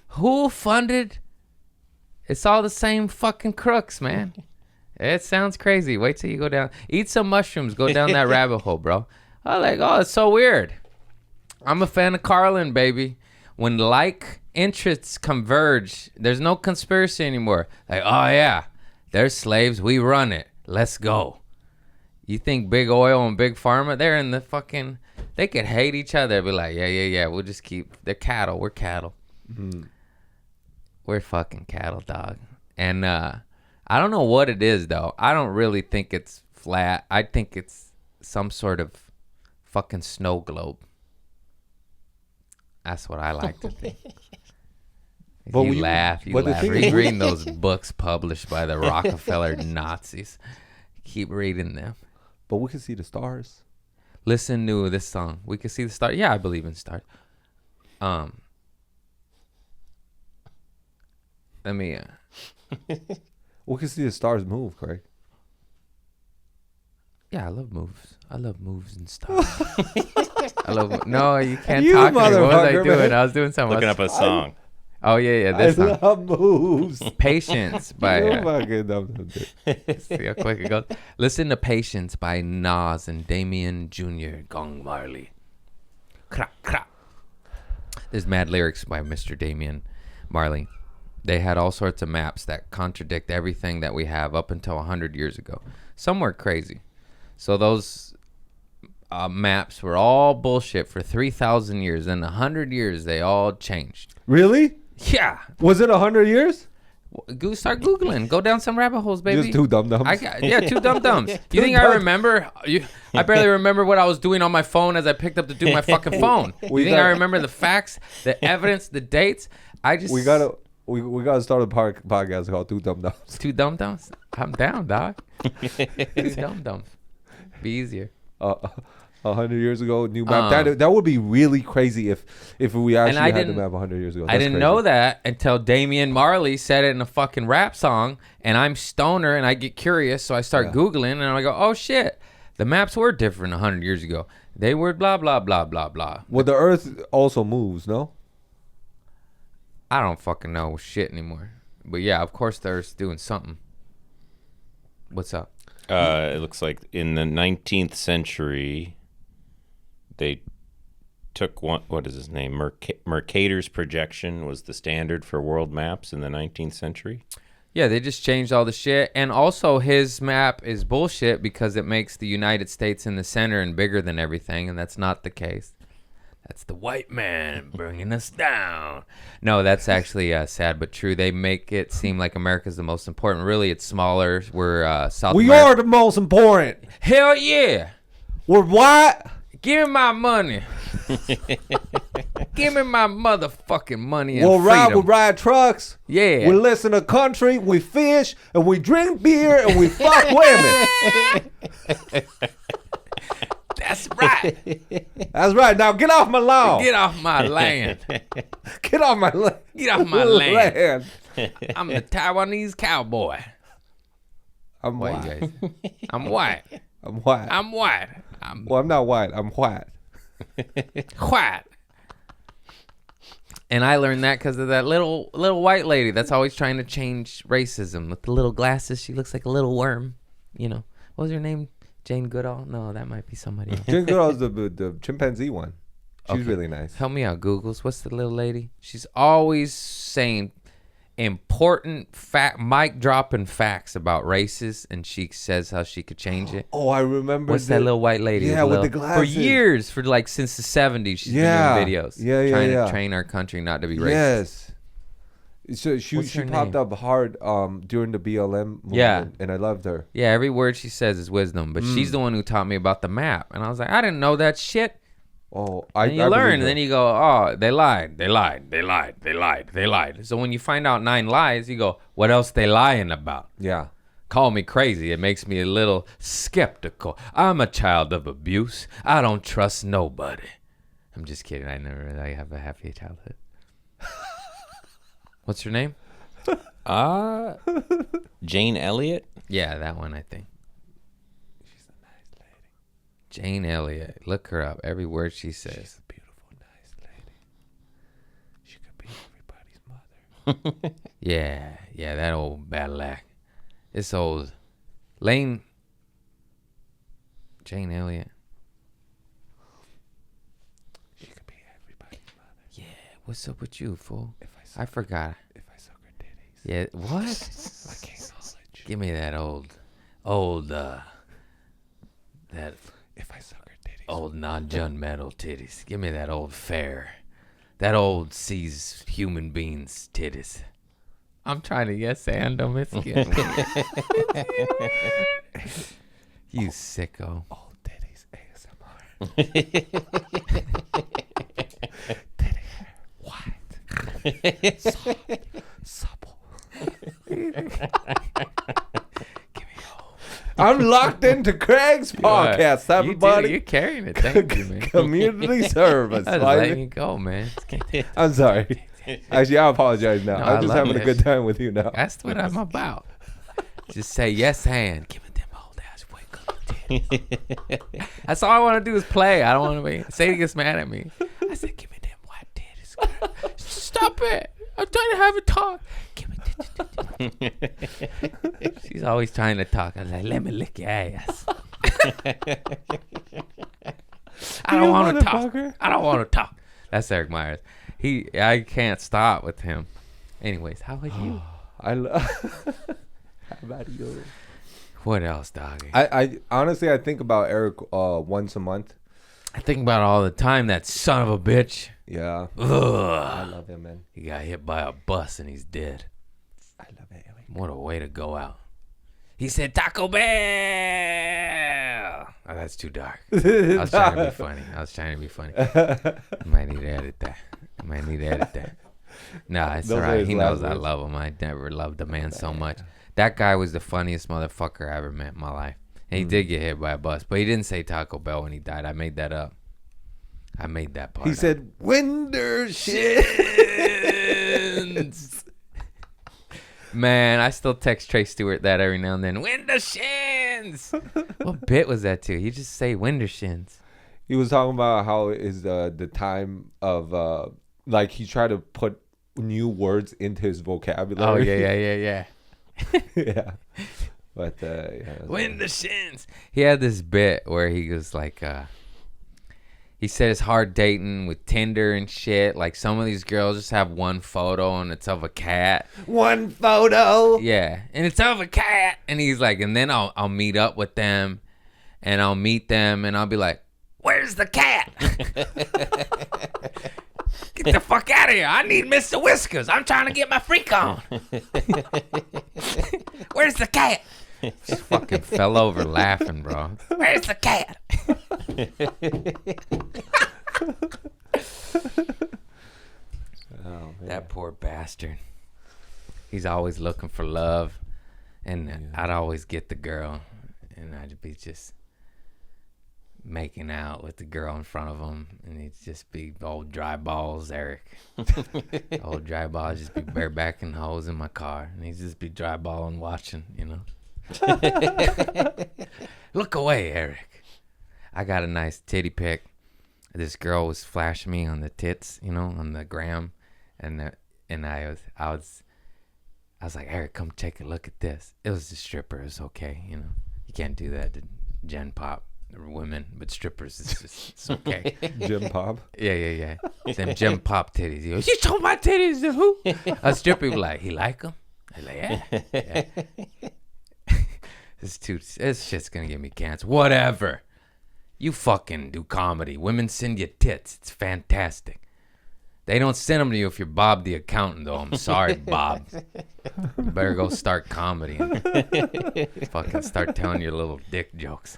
Who funded? It's all the same fucking crooks, man. It sounds crazy. Wait till you go down. Eat some mushrooms. Go down that rabbit hole, bro. I'm like, oh, it's so weird. I'm a fan of Carlin, baby. When like interests converge, there's no conspiracy anymore. Like, oh, yeah, they're slaves. We run it. Let's go. You think big oil and big pharma, they're in the fucking... They could hate each other. Be like, yeah. We'll just keep... They're cattle. We're cattle. Mm-hmm. We're fucking cattle, dog. And I don't know what it is, though. I don't really think it's flat. I think it's some sort of fucking snow globe. That's what I like to think. But You you- laugh. but the thing is- Reading those books published by the Rockefeller Nazis. Keep reading them. But we can see the stars. Listen to this song. We can see the stars. Yeah, I believe in stars. Let me. We can see the stars move, Craig. Yeah, I love moves. I love moves and stuff. I love. No, you can't You talk to me. What was I motherfucker, doing? man. I was doing something. Looking up a song. Oh yeah, I this song. love moves. Patience by. You're fucking dumb, dude. See how quick it goes. Listen to Patience by Nas and Damian Jr. Gong Marley. Crack, crack. There's mad lyrics by Mr. Damian Marley. They had all sorts of maps that contradict everything that we have up until 100 years ago. Some were crazy. So those maps were all bullshit for 3,000 years. In 100 years, they all changed. Really? Yeah. Was it 100 years? Go start Googling. Go down some rabbit holes, baby. Just two dum-dums. Two dum-dums. You think I remember? I barely remember what I was doing on my phone as I picked up to do my fucking phone. You think I remember the facts, the evidence, the dates? We gotta start a podcast called Two Dum-Dums. Two dum-dums? I'm down, dog. Two dum-dums. Be easier. 100 years ago, new map. That would be really crazy if we actually had the map 100 years ago. I didn't know that until Damian Marley said it in a fucking rap song, and I'm stoner and I get curious, so I start Googling and I go, oh shit, the maps were different 100 years ago. They were blah, blah, blah, blah, blah. Well, the Earth also moves, no? I don't fucking know shit anymore. But yeah, of course the Earth's doing something. What's up? It looks like in the 19th century, they took what is his name? Mercator's projection was the standard for world maps in the 19th century. Yeah, they just changed all the shit. And also his map is bullshit because it makes the United States in the center and bigger than everything, and that's not the case. That's the white man bringing us down. No, that's actually sad but true. They make it seem like America's the most important. Really, it's smaller. We're South We America. are the most important. Hell yeah. We're what? Give me my money. Give me my motherfucking money and We'll freedom. ride trucks. Yeah. We listen to country. We fish. And we drink beer. And we fuck women. That's right. That's right. Now get off my lawn. Get off my land. Get off my land. Get off my land. I'm the Taiwanese cowboy. I'm White white. guys. I'm white. I'm white. I'm white. Well, I'm not white. I'm white. White. And I learned that because of that little white lady that's always trying to change racism with the little glasses. She looks like a little worm. You know, what was her name? Jane Goodall? No, that might be somebody else. Jane Goodall's the chimpanzee one. She's really nice. Help me out, Googles. What's the little lady? She's always saying important mic dropping facts about races, and she says how she could change it. Oh, I remember. What's that little white lady? Yeah, with the glasses. For years, for like since the 70s, she's been doing videos. Trying to train our country not to be racist. Yes. So she her popped name? up hard during the BLM movement, Yeah. and I loved her. Yeah, every word she says is wisdom, but she's the one who taught me about the map. And I was like, I didn't know that shit. Oh, And you learn, and then you go, oh, they lied. So when you find out 9 lies, you go, what else they lying about? Yeah. Call me crazy. It makes me a little skeptical. I'm a child of abuse. I don't trust nobody. I'm just kidding. I never really have a happy childhood. What's her name? Jane Elliott. Yeah, that one, I think. She's a nice lady. Jane Elliott. Look her up. Every word she says. She's a beautiful, nice lady. She could be everybody's mother. Yeah, that old battle act. This old Lane. Jane Elliott. She could be everybody's mother. Yeah, what's up with you, fool? If I forgot. If I suck her titties. Yeah, what? I can't knowledge. Give me that old, that If I suck her titties. old non-jun metal titties. Give me that old fair, that old sees human beings titties. I'm trying to yes and them. It's getting you sicko. Old titties ASMR. Titty hair. White. Soft. Supple. Give me old. I'm locked into Craig's podcast, everybody. You're carrying it. Thank you, man. Community service. I was letting you go, man. I'm sorry. Actually, I apologize now. No, I'm I just love having a that good shit. time with you now. That's what I'm about. Just say yes and give it them old ass wiggle titties. That's all I want to do is play. I don't want to be. Sadie gets mad at me. I said, give me them white titties. Girl. Stop it. I'm trying to have a talk. Give me titties. She's always trying to talk. I was like, let me lick your ass. I don't want to talk. I don't want to talk. That's Eric Myers. I can't stop with him. Anyways, how about you? I love. How about you? What else, doggy? I honestly, I think about Eric once a month. I think about it all the time. That son of a bitch. Yeah. I Ugh. love him, man. He got hit by a bus and he's dead. I love it. What a way to go out. He said Taco Bell. Oh, that's too dark. I was trying to be funny. I might need to edit that. Nah, it's Those all are right. his He knows last I words. love him. I never loved a man so much. That guy was the funniest motherfucker I ever met in my life. And he did get hit by a bus, but he didn't say Taco Bell when he died. I made that up. I made that part He up. said, "Winder shit." Shins. Man, I still text Trey Stewart that every now and then. Window shins. What bit was that to? You just say window shins. He was talking about how is the time of like he tried to put new words into his Oh vocabulary. yeah. yeah. But yeah. Window shins. He had this bit where he was like, he said it's hard dating with Tinder and shit. Like some of these girls just have one photo and it's of a cat. One photo. Yeah, and it's of a cat. And he's like, and then I'll meet up with them, and I'll meet them, and I'll be like, "Where's the cat? Get the fuck out of here! I need Mr. Whiskers. I'm trying to get my freak on. Where's the cat?" Just fucking fell over laughing, bro. Where's the cat? Oh, man. That poor bastard. He's always looking for love, and I'd always get the girl, and I'd be just making out with the girl in front of him, and he'd just be old dry balls, Eric. Old dry balls, just be barebacking hoes in my car, and he'd just be dry balling, watching, you know. Look away, Eric. I got a nice titty pic. This girl was flashing me on the tits, you know, on the gram, and I was like, Eric, come take a look at this. It was a stripper. It's okay, you know. You can't do that to Gen Pop or women, but strippers, it's okay. Jim Pop. Yeah. Them Gen Pop titties. He goes, "You told my titties to who?" A stripper was like, "He like them?" I like, yeah. This shit's gonna get me cancer. Whatever. You fucking do comedy. Women send you tits. It's fantastic. They don't send them to you if you're Bob the accountant, though. I'm sorry, Bob. You better go start comedy and fucking start telling your little dick jokes.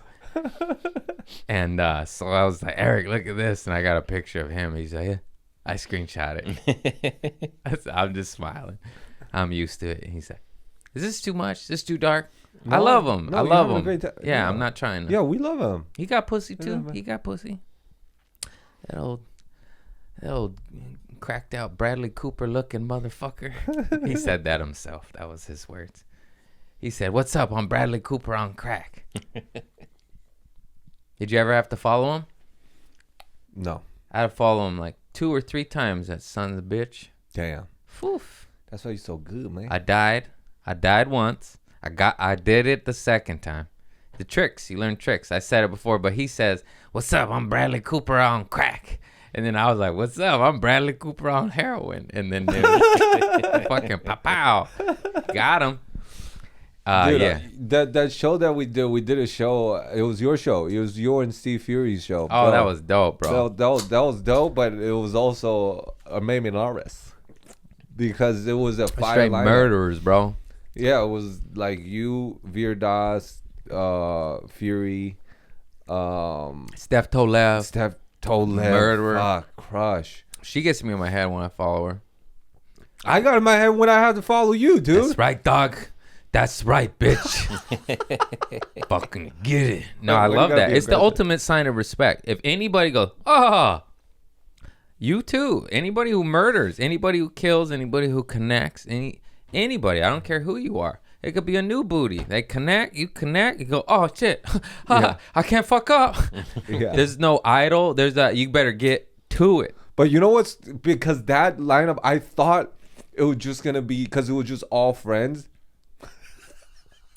And so I was like, Eric, look at this. And I got a picture of him. He's like, yeah. I screenshot it. I'm just smiling. I'm used to it. And he's like, is this too much? Is this too dark? I No, love him. no, I you're love having a him. great time. Yeah, Yeah. I'm not trying to. Yeah, we love him. He got pussy too. Yeah, He got pussy. That old cracked out Bradley Cooper looking motherfucker. He said that himself. That was his words. He said, "What's up? I'm Bradley Cooper on crack." Did you ever have to follow him? No. I had to follow him like 2 or 3 times. That son of a bitch. Damn. Oof. That's why you're so good, man. I died once. I did it the second time. The tricks, you learn tricks. I said it before, but he says, "What's up? I'm Bradley Cooper on crack." And then I was like, "What's up? I'm Bradley Cooper on heroin." And then fucking pow. Got him. Dude, Yeah. that show that we did a show. It was your show. It was your and Steve Fury's show. Oh, bro. that was dope, bro. That was dope, but it was also a made me nervous because it was a fire Straight lineup. murderers, bro. Yeah, it was like you, Veer Das, Fury, Steph Tolev. Steph Tolev, Murderer. fuck, Crush. She gets me in my head when I follow her. I got in my head when I had to follow you, dude. That's right, dog. That's right, bitch. Fucking get it. No, I Why you love gotta that. be It's the aggressive? ultimate sign of respect. If anybody goes, ah, you too. Anybody who murders, anybody who kills, anybody who connects, anybody. I don't care who you are. It could be a new booty. They connect, you go, oh shit, Yeah. I can't fuck up. Yeah. There's no idol. There's that. You better get to it. But you know what's because that lineup, I thought it was just gonna be because it was just all friends.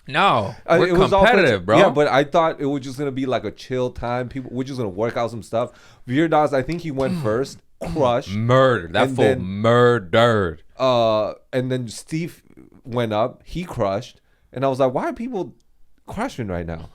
No, we're It was all friends. competitive, bro. Yeah, but I thought it was just gonna be like a chill time. People, we're just gonna work out some stuff. Veer Das, I think he went first. Crush. murdered. That And fool then- murdered. And then Steve went up. He crushed, and I was like, why are people crushing right now?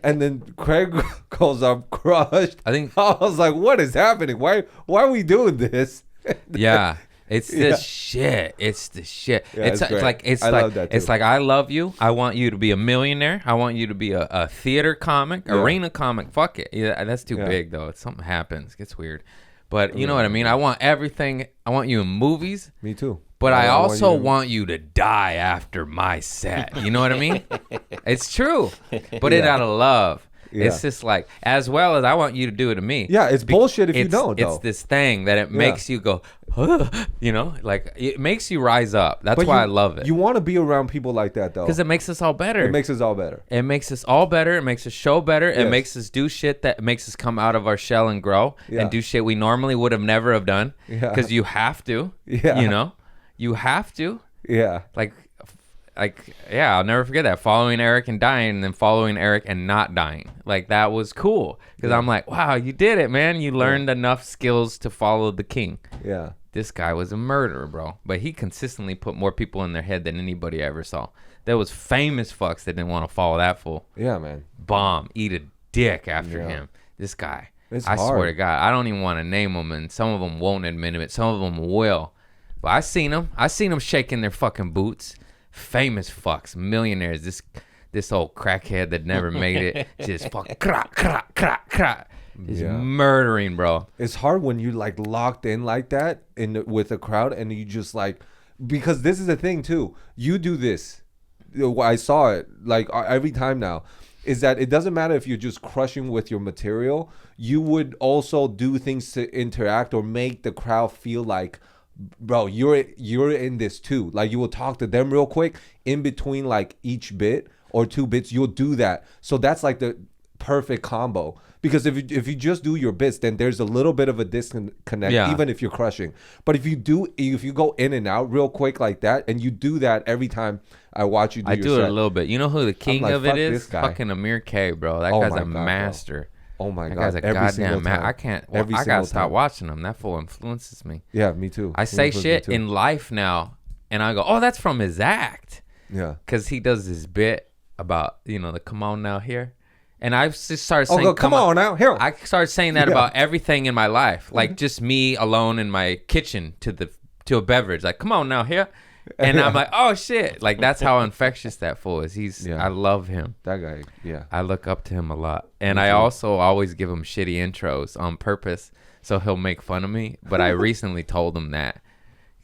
And then Craig goes up, crushed. I think- I was like, what is happening? Why are we doing this? Yeah. It's the Yeah. shit. It's the shit. Yeah, it's it's great. like I love that it's too. like I love you. I want you to be a millionaire. I want you to be a theater comic, Yeah. arena comic. Fuck it. Yeah, that's too Yeah. big though. If something happens, it gets weird. But you know what I mean? I want everything. I want you in movies. Me too. But I want also you to- want you to die after my set. You know what I mean? It's true. But it Yeah. out of love. Yeah. It's just like, as well as I want you to do it to me. Yeah, it's bullshit if you don't, It's though. this thing that it makes you go, you know, like it makes you rise up. That's But why you- I love it. You want to be around people like that, though. Because it makes us all better. It makes us all better. It makes us all better. It makes us show better. It Yes. makes us do shit that makes us come out of our shell and grow Yeah. and do shit we normally would have never have done. Yeah. Because you have to. Yeah. You know, you have to. Yeah. Like, yeah, I'll never forget that. Following Eric and dying, and then following Eric and not dying. Like, that was cool. Because I'm like, wow, you did it, man. You learned enough skills to follow the king. Yeah. This guy was a murderer, bro. But he consistently put more people in their head than anybody I ever saw. There was famous fucks that didn't want to follow that fool. Yeah, man. Bomb, eat a dick after Yeah. him. This guy. It's I swear hard. to God, I don't even want to name them, and some of them won't admit it. Some of them will. But I seen them. I seen them shaking their fucking boots. Famous fucks, millionaires. This old crackhead that never made it, just fucking crack, crack, crack, crack. Just Yeah. murdering, bro. It's hard when you like locked in like that with a crowd and you just like, because this is the thing too. You do this. I saw it like every time now. Is that it doesn't matter if you're just crushing with your material. You would also do things to interact or make the crowd feel like, bro, you're in this too. Like you will talk to them real quick in between like each bit or two bits. You'll do that. So that's like the perfect combo. Because if you just do your bits, then there's a little bit of a disconnect, Yeah. even if you're crushing. But if you go in and out real quick like that, and you do that every time I watch you do I your do it set, a little bit. You know who the king like, of fuck it is? this guy. Fucking Amir K, bro. That Oh guy's my a God, bro. master. Oh my That god, guy's a every single goddamn man. time. I can't. Every I single gotta stop time. watching him. That fool influences me. Yeah, me too. I say Influences me shit too. in life now, and I go, "Oh, that's from his act," Yeah. because he does this bit about the "come on now" here, and I just started saying, Oh, come on now, here. I started saying that Yeah. about everything in my life, like just me alone in my kitchen to a beverage, like "come on now here," and I'm like, "Oh shit!" Like that's how infectious that fool is. Yeah. I love him. That guy. Yeah. I look up to him a lot. And I also always give him shitty intros on purpose so he'll make fun of me. But I recently told him that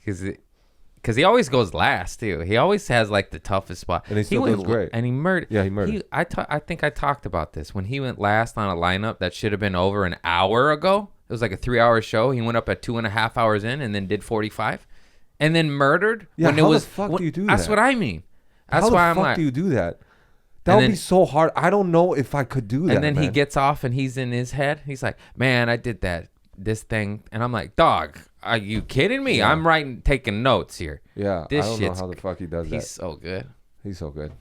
because he always goes last, too. He always has, like, the toughest spot. And he still went does great. And he murdered. Yeah, he murdered. I think I talked about this. When he went last on a lineup that should have been over an hour ago, it was like a 3-hour show. He went up at 2.5 hours in and then did 45 and then murdered. Yeah, when how it was, the fuck when- do you do That's that? what I mean. That's How why the I'm fuck like, do you do that? That would then- be so hard. I don't know if I could do that. and then he man. gets off and he's in his head. He's like, man, I did this thing. And I'm like, dog, are you kidding me? Yeah. I'm taking notes here. Yeah, This I don't know shit's- how the fuck he does He's that. so good. He's so good.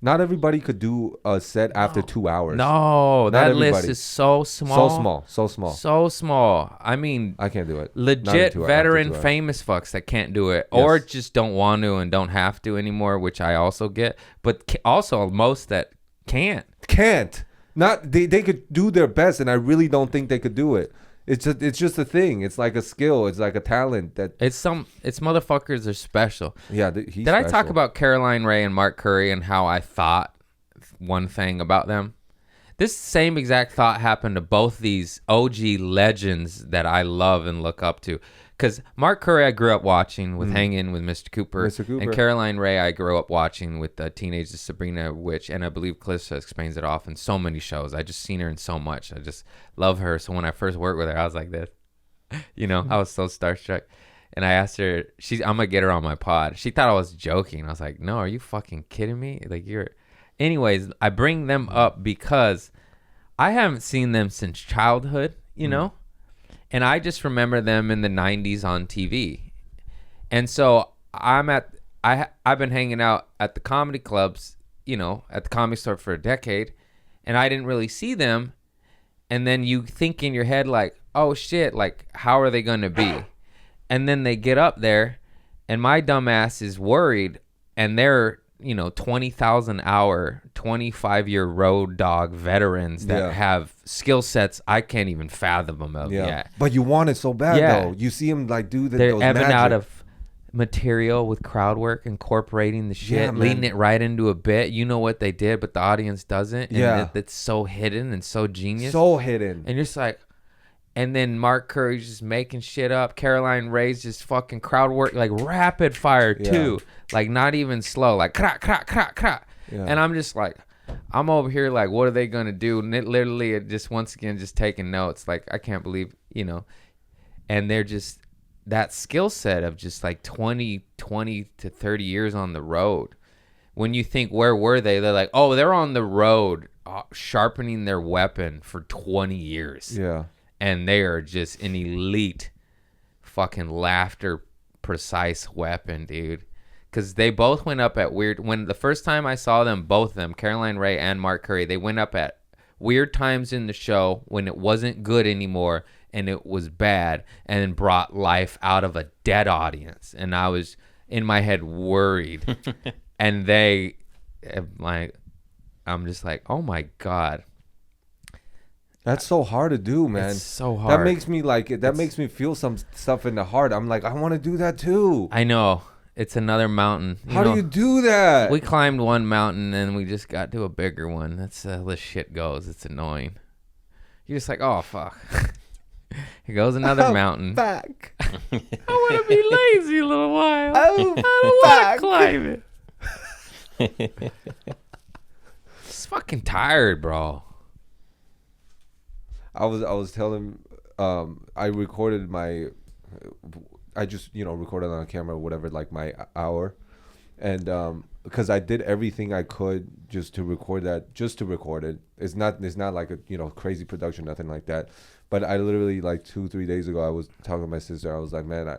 Not everybody could do a set after 2 hours. No, Not that list everybody. is so small. So small. So small. So small. I mean, I can't do it. Not in legit 2 hours, veteran after 2 hours. famous fucks that can't do it or Yes. just don't want to and don't have to anymore, which I also get. But also most that can't. Can't. Not they could do their best, and I really don't think they could do it. It's just a thing. It's like a skill. It's like a talent that. It's motherfuckers are special. Yeah. Did I talk about Caroline Ray and Mark Curry and how I thought one thing about them? This same exact thought happened to both these OG legends that I love and look up to. because Mark Curry I grew up watching with Hanging with Mr. Cooper. Mr. Cooper. And Caroline Ray I grew up watching with Teenage Sabrina Witch, and I believe Calista explains it off in so many shows. I just seen her in so much. I just love her. So when I first worked with her, I was like this. You know, I was so starstruck. And I asked her, I'm going to get her on my pod. She thought I was joking. I was like, no, are you fucking kidding me? Like, anyways, I bring them up because I haven't seen them since childhood, you know? And I just remember them in the 90s on TV. And so I've been hanging out at the comedy clubs, you know, at the Comedy Store for a decade, and I didn't really see them. And then you think in your head like, oh shit, like how are they going to be? And then they get up there and my dumb ass is worried, and they're, you know, 20,000 hour, 25-year road dog veterans that have skill sets I can't even fathom them of yet. But you want it so bad though. You see them like do they're those ebbing magic. out of material with crowd work, incorporating the shit, leading it right into a bit. You know what they did, but the audience doesn't. And it's so hidden and so genius. So hidden. And you're just like, and then Mark Curry's just making shit up. Caroline Ray's just fucking crowd work, like rapid fire too. Like not even slow, like crack, crack, crack, crack. Yeah. And I'm just like, I'm over here like, what are they going to do? And it just once again, just taking notes. Like, I can't believe, you know, and they're just that skill set of just like 20 to 30 years on the road. When you think, where were they? They're like, oh, they're on the road sharpening their weapon for 20 years. Yeah. And they are just an elite fucking laughter precise weapon, dude. Because they both went up at when the first time I saw them, both of them, Caroline Ray and Mark Curry, they went up at weird times in the show when it wasn't good anymore and it was bad, and then brought life out of a dead audience. And I was in my head worried. And they, like, I'm just like, oh my God. That's so hard to do, man. It's so hard. That makes me like it. That makes me feel some stuff in the heart. I'm like, I want to do that too. I know. It's another mountain. How do you do that? We climbed one mountain and we just got to a bigger one. That's how this shit goes. It's annoying. You're just like, oh, fuck. Here goes another mountain. Back. I want to be lazy a little while. Oh, I don't want to climb it. Just fucking tired, bro. I was telling I recorded I just recorded on camera or whatever, like my hour, and because I did everything I could just to record it. It's not like a crazy production, nothing like that. But I literally like 2-3 days ago I was talking to my sister. I was like, man,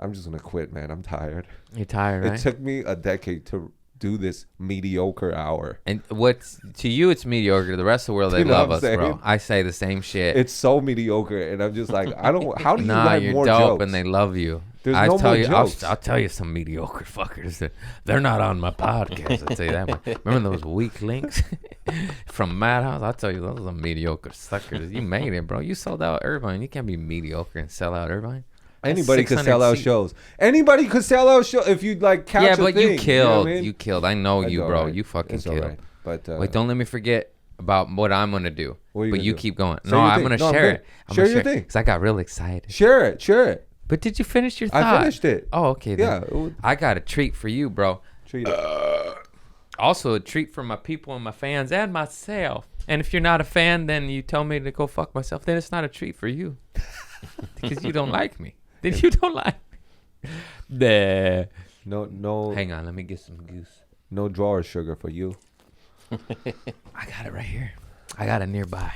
I'm just gonna quit, man. I'm tired. You're tired, right? It took me a decade to do this mediocre hour. And what's to you, it's mediocre. To the rest of the world, they love us, bro. I say the same shit. It's so mediocre, and I'm just like, I don't. How do you have you're more dope, jokes? and they love you. There's no more jokes. I'll tell you some mediocre fuckers. They're not on my podcast. I'll tell you that. Remember those weak links from Madhouse? I'll tell you, those are mediocre suckers. You made it, bro. You sold out Irvine. You can't be mediocre and sell out Irvine. Anybody could sell out shows. Anybody could sell out shows if you like catch yeah, a but thing, you killed. You know what I mean? You killed. I know you, bro. Right. You fucking It's killed. right. But wait, don't let me forget about what I'm gonna do. What are you but gonna you do? keep going. Say No, your I'm thing. gonna No, I'm share good. it. I'm Share gonna your thing. because I got real excited. Share it. But did you finish your thought? I finished it. Oh, okay. Then. Yeah. I got a treat for you, bro. Treat it. Also a treat for my people and my fans and myself. And if you're not a fan, then you tell me to go fuck myself. Then it's not a treat for you because you don't like me. Then you don't like me. No. Hang on, let me get some goose. No drawer sugar for you. I got it right here. I got it nearby.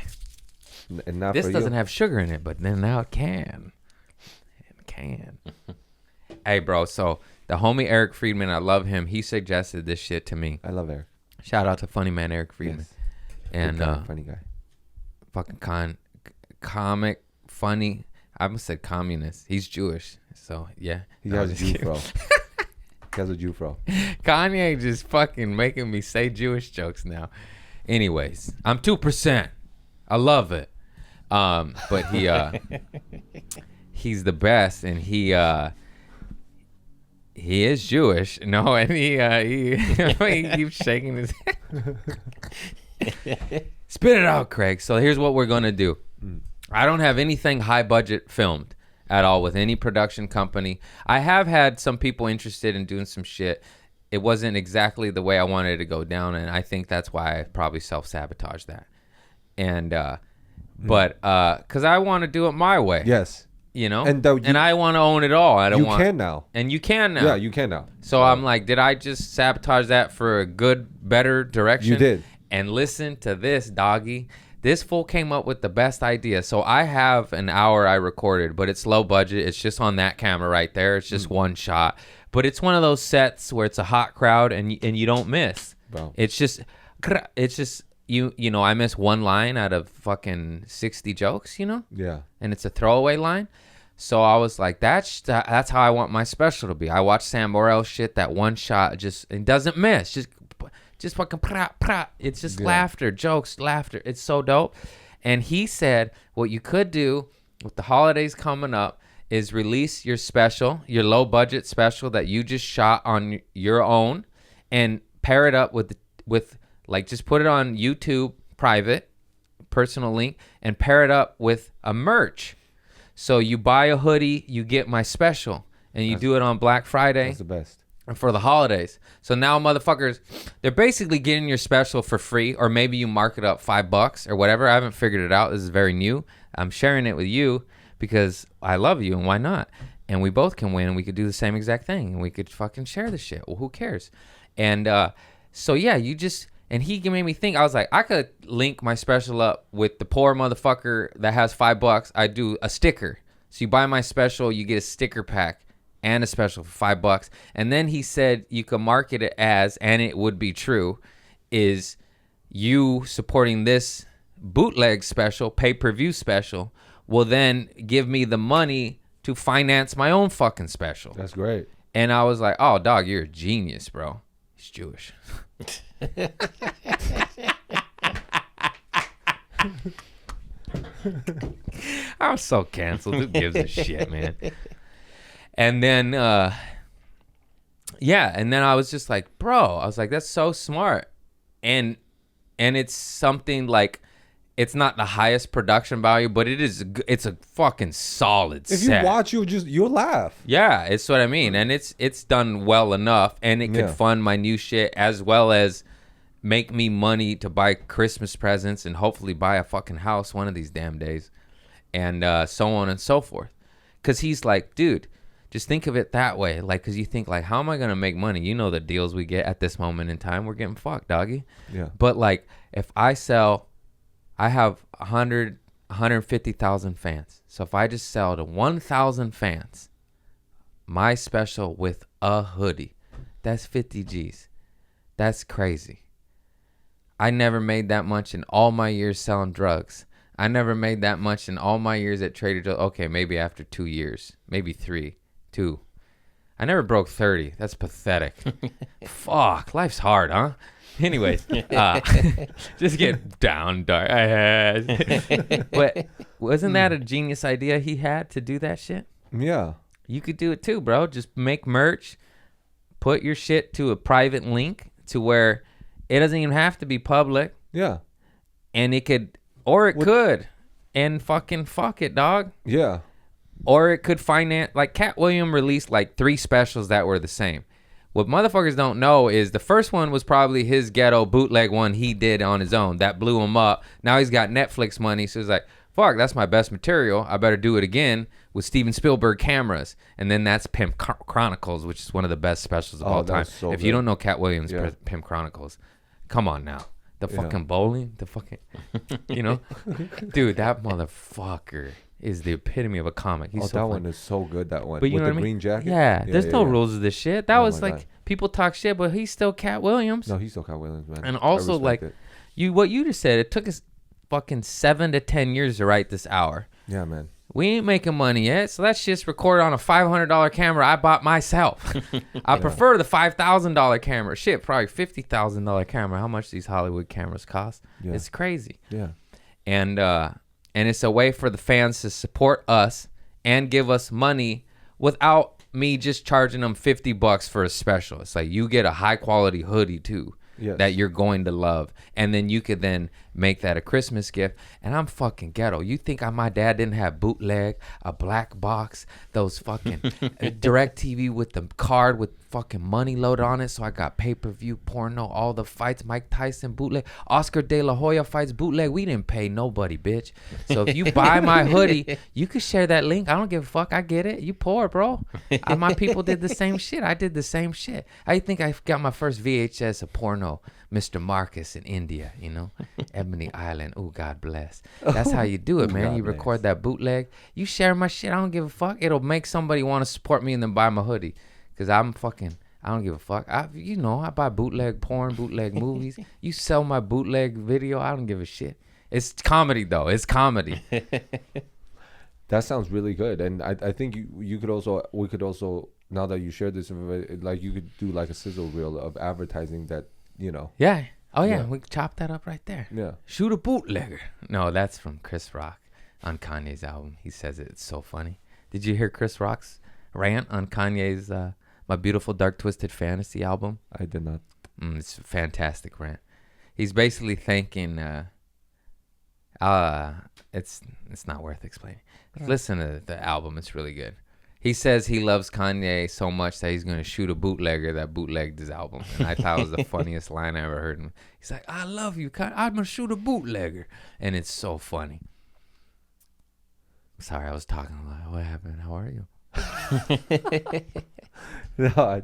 And not This for doesn't you. have sugar in it, but then now it can. It can. Hey, bro. So the homie Eric Friedman, I love him. He suggested this shit to me. I love Eric. Shout out to funny man Eric Friedman. Yes. And funny guy. fucking comic, funny. I almost said communist. He's Jewish, so yeah. He No, has a just Jew kidding. fro. He has a Jew fro. Kanye just fucking making me say Jewish jokes now. Anyways, I'm 2%. I love it. But he's the best, and he is Jewish. No, and he keeps shaking his head. Spit it out, Craig. So here's what we're gonna do. I don't have anything high budget filmed at all with any production company. I have had some people interested in doing some shit. It wasn't exactly the way I wanted it to go down, and I think that's why I probably self-sabotaged that. And but because I want to do it my way. Yes. You know, And I want to own it all. I don't You want. can now. And you can now. Yeah, you can now. So I'm like, did I just sabotage that for a good, better direction? You did. And listen to this, doggy. This fool came up with the best idea. So I have an hour I recorded, but it's low budget. It's just on that camera right there. It's just one shot. But it's one of those sets where it's a hot crowd and you don't miss. Bro. It's just you know, I miss one line out of fucking 60 jokes, you know? Yeah. And it's a throwaway line. So I was like, that's how I want my special to be. I watch Sam Morril shit, that one shot, just it doesn't miss. Just fucking pra. It's just laughter, jokes, laughter. It's so dope. And he said what you could do with the holidays coming up is release your special, your low budget special that you just shot on your own, and pair it up with like just put it on YouTube private, personal link, and pair it up with a merch. So you buy a hoodie, you get my special, and you do it on Black Friday. That's the best. For the holidays. So now motherfuckers, they're basically getting your special for free, or maybe you mark it up $5 or whatever. I haven't figured it out. This is very new. I'm sharing it with you because I love you, and why not? And we both can win, and we could do the same exact thing, and we could fucking share the shit. Well, who cares? And so yeah, and he made me think. I was like, I could link my special up with the poor motherfucker that has $5. I do a sticker. So you buy my special, you get a sticker pack and a special for $5. And then he said you could market it as, and it would be true, is you supporting this bootleg special, pay-per-view special, will then give me the money to finance my own fucking special. That's great. And I was like, oh, dog, you're a genius, bro. He's Jewish. I'm so canceled. Who gives a shit, man? And then, and then I was just like, bro, I was like, that's so smart. And it's something like, it's not the highest production value, but it's a fucking solid set. If you watch, you'll laugh. Yeah, it's what I mean. And it's done well enough, and it could fund my new shit as well as make me money to buy Christmas presents and hopefully buy a fucking house one of these damn days, and so on and so forth. Because he's like, dude, just think of it that way. Like, because you think, like, how am I going to make money? You know the deals we get at this moment in time. We're getting fucked, doggy. Yeah. But, like, if I have 150,000 fans. So if I just sell to 1,000 fans my special with a hoodie, that's 50 G's. That's crazy. I never made that much in all my years selling drugs. I never made that much in all my years at Trader Joe's. Okay, maybe after 2 years. Maybe 3. 2. I never broke 30. That's pathetic. Fuck, life's hard, huh? Anyways, just get down dark. But wasn't that a genius idea he had to do that shit? Yeah. You could do it too, bro. Just make merch, put your shit to a private link to where it doesn't even have to be public. Yeah. And it could, or it could, and fucking fuck it, dog. Yeah. Or it could finance, like Cat Williams released like 3 specials that were the same. What motherfuckers don't know is the first one was probably his ghetto bootleg one he did on his own. That blew him up. Now he's got Netflix money, so he's like, fuck, that's my best material. I better do it again with Steven Spielberg cameras. And then that's Pimp Chronicles, which is one of the best specials of all time. So if good. you don't know Cat Williams' Yeah. Pimp Chronicles, come on now. The fucking bowling, the fucking, you know? Dude, that motherfucker is the epitome of a comic. He's so that funny. one is so good, that one. But you with know the what I mean? green jacket? Yeah, there's no yeah. rules of this shit. That Oh was my like, God. people talk shit, but he's still Cat Williams. No, he's still Cat Williams, man. And I also, respect like, it. what you just said, it took us fucking 7 to 10 years to write this hour. Yeah, man. We ain't making money yet, so that shit's recorded on a $500 camera I bought myself. I prefer the $5,000 camera. Shit, probably $50,000 camera. How much these Hollywood cameras cost? Yeah. It's crazy. Yeah. And it's a way for the fans to support us and give us money without me just charging them $50 for a special. It's like you get a high quality hoodie too. Yes. that you're going to love, and then you could then make that a Christmas gift. And I'm fucking ghetto. You think my dad didn't have bootleg, a black box, those fucking direct TV with the card with fucking money loaded on it, so I got pay-per-view porno, all the fights, Mike Tyson bootleg, Oscar De La Hoya fights bootleg. We didn't pay nobody, bitch. So if you buy my hoodie, you can share that link. I don't give a fuck. I get it. You poor, bro. My people did the same shit. I did the same shit. I think I got my first VHS of porno, Mr. Marcus in India, you know, Ebony Island. Oh, God bless. That's how you do it, man. God You bless. record that bootleg. You share my shit. I don't give a fuck. It'll make somebody want to support me and then buy my hoodie. Because I don't give a fuck. I buy bootleg porn, bootleg movies. You sell my bootleg video, I don't give a shit. It's comedy, though. It's comedy. That sounds really good, and I think we could also now that you shared this, like you could do like a sizzle reel of advertising that, you know. Yeah. Oh, yeah. Yeah. We chop that up right there. Yeah. Shoot a bootlegger. No, that's from Chris Rock on Kanye's album. He says it. It's so funny. Did you hear Chris Rock's rant on Kanye's My Beautiful Dark Twisted Fantasy album? I did not. It's a fantastic rant. He's basically thinking, it's not worth explaining. Listen to the album. It's really good. He says he loves Kanye so much that he's going to shoot a bootlegger that bootlegged his album. And I thought it was the funniest line I ever heard him. He's like, I love you, Kanye. I'm going to shoot a bootlegger. And it's so funny. Sorry, I was talking a lot. What happened? How are you? No,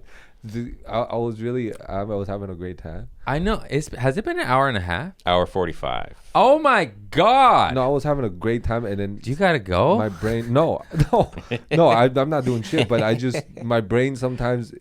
I was having a great time. I know. Has it been an hour and a half? Hour 45. Oh, my God. No, I was having a great time, and then You got to go? my brain. No, I'm not doing shit. But my brain sometimes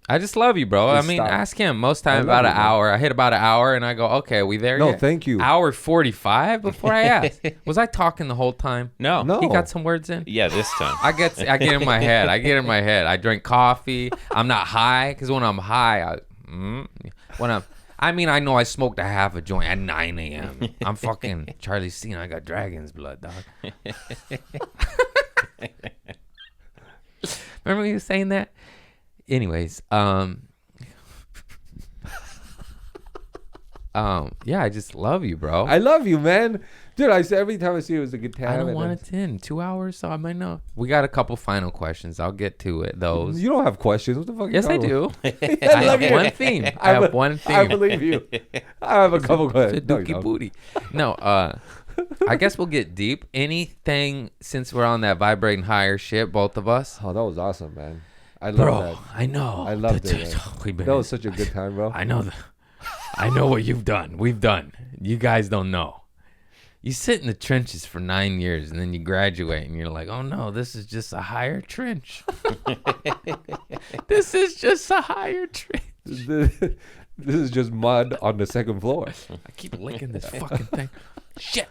I just love you, bro. I mean, Stop. ask him. Most time love about you, an man. hour. I hit about an hour, and I go, okay, we there No, yet? thank you. Hour 45 before I asked. Was I talking the whole time? No. No. He got some words in? Yeah, this time. I get in my head. I drink coffee. I'm not high, because when I'm high, I know I smoked a half a joint at 9 a.m. I'm fucking Charlie Sheen. I got dragon's blood, dog. Remember you saying that? Anyways, yeah, I just love you, bro. I love you, man. Dude, I say every time I see you, it was a good time. I don't and want it to end 2 hours, so I might know. We got a couple final questions. I'll get to it. Those. You don't have questions. What the fuck? Yes, I do. do. I have one theme. I have one theme. I believe you. I have a couple It's a questions. No, you dookie don't. booty. No, I guess we'll get deep. Anything, since we're on that vibrating higher shit, both of us. Oh, that was awesome, man. I love Bro, that. I know. I loved it, man. We've been That was such a good time, bro. I know. I know what you've done. We've done. You guys don't know. You sit in the trenches for 9 years, and then you graduate, and you're like, oh, no, this is just a higher trench. This is just a higher trench. This is just mud on the second floor. I keep licking this fucking thing. Shit.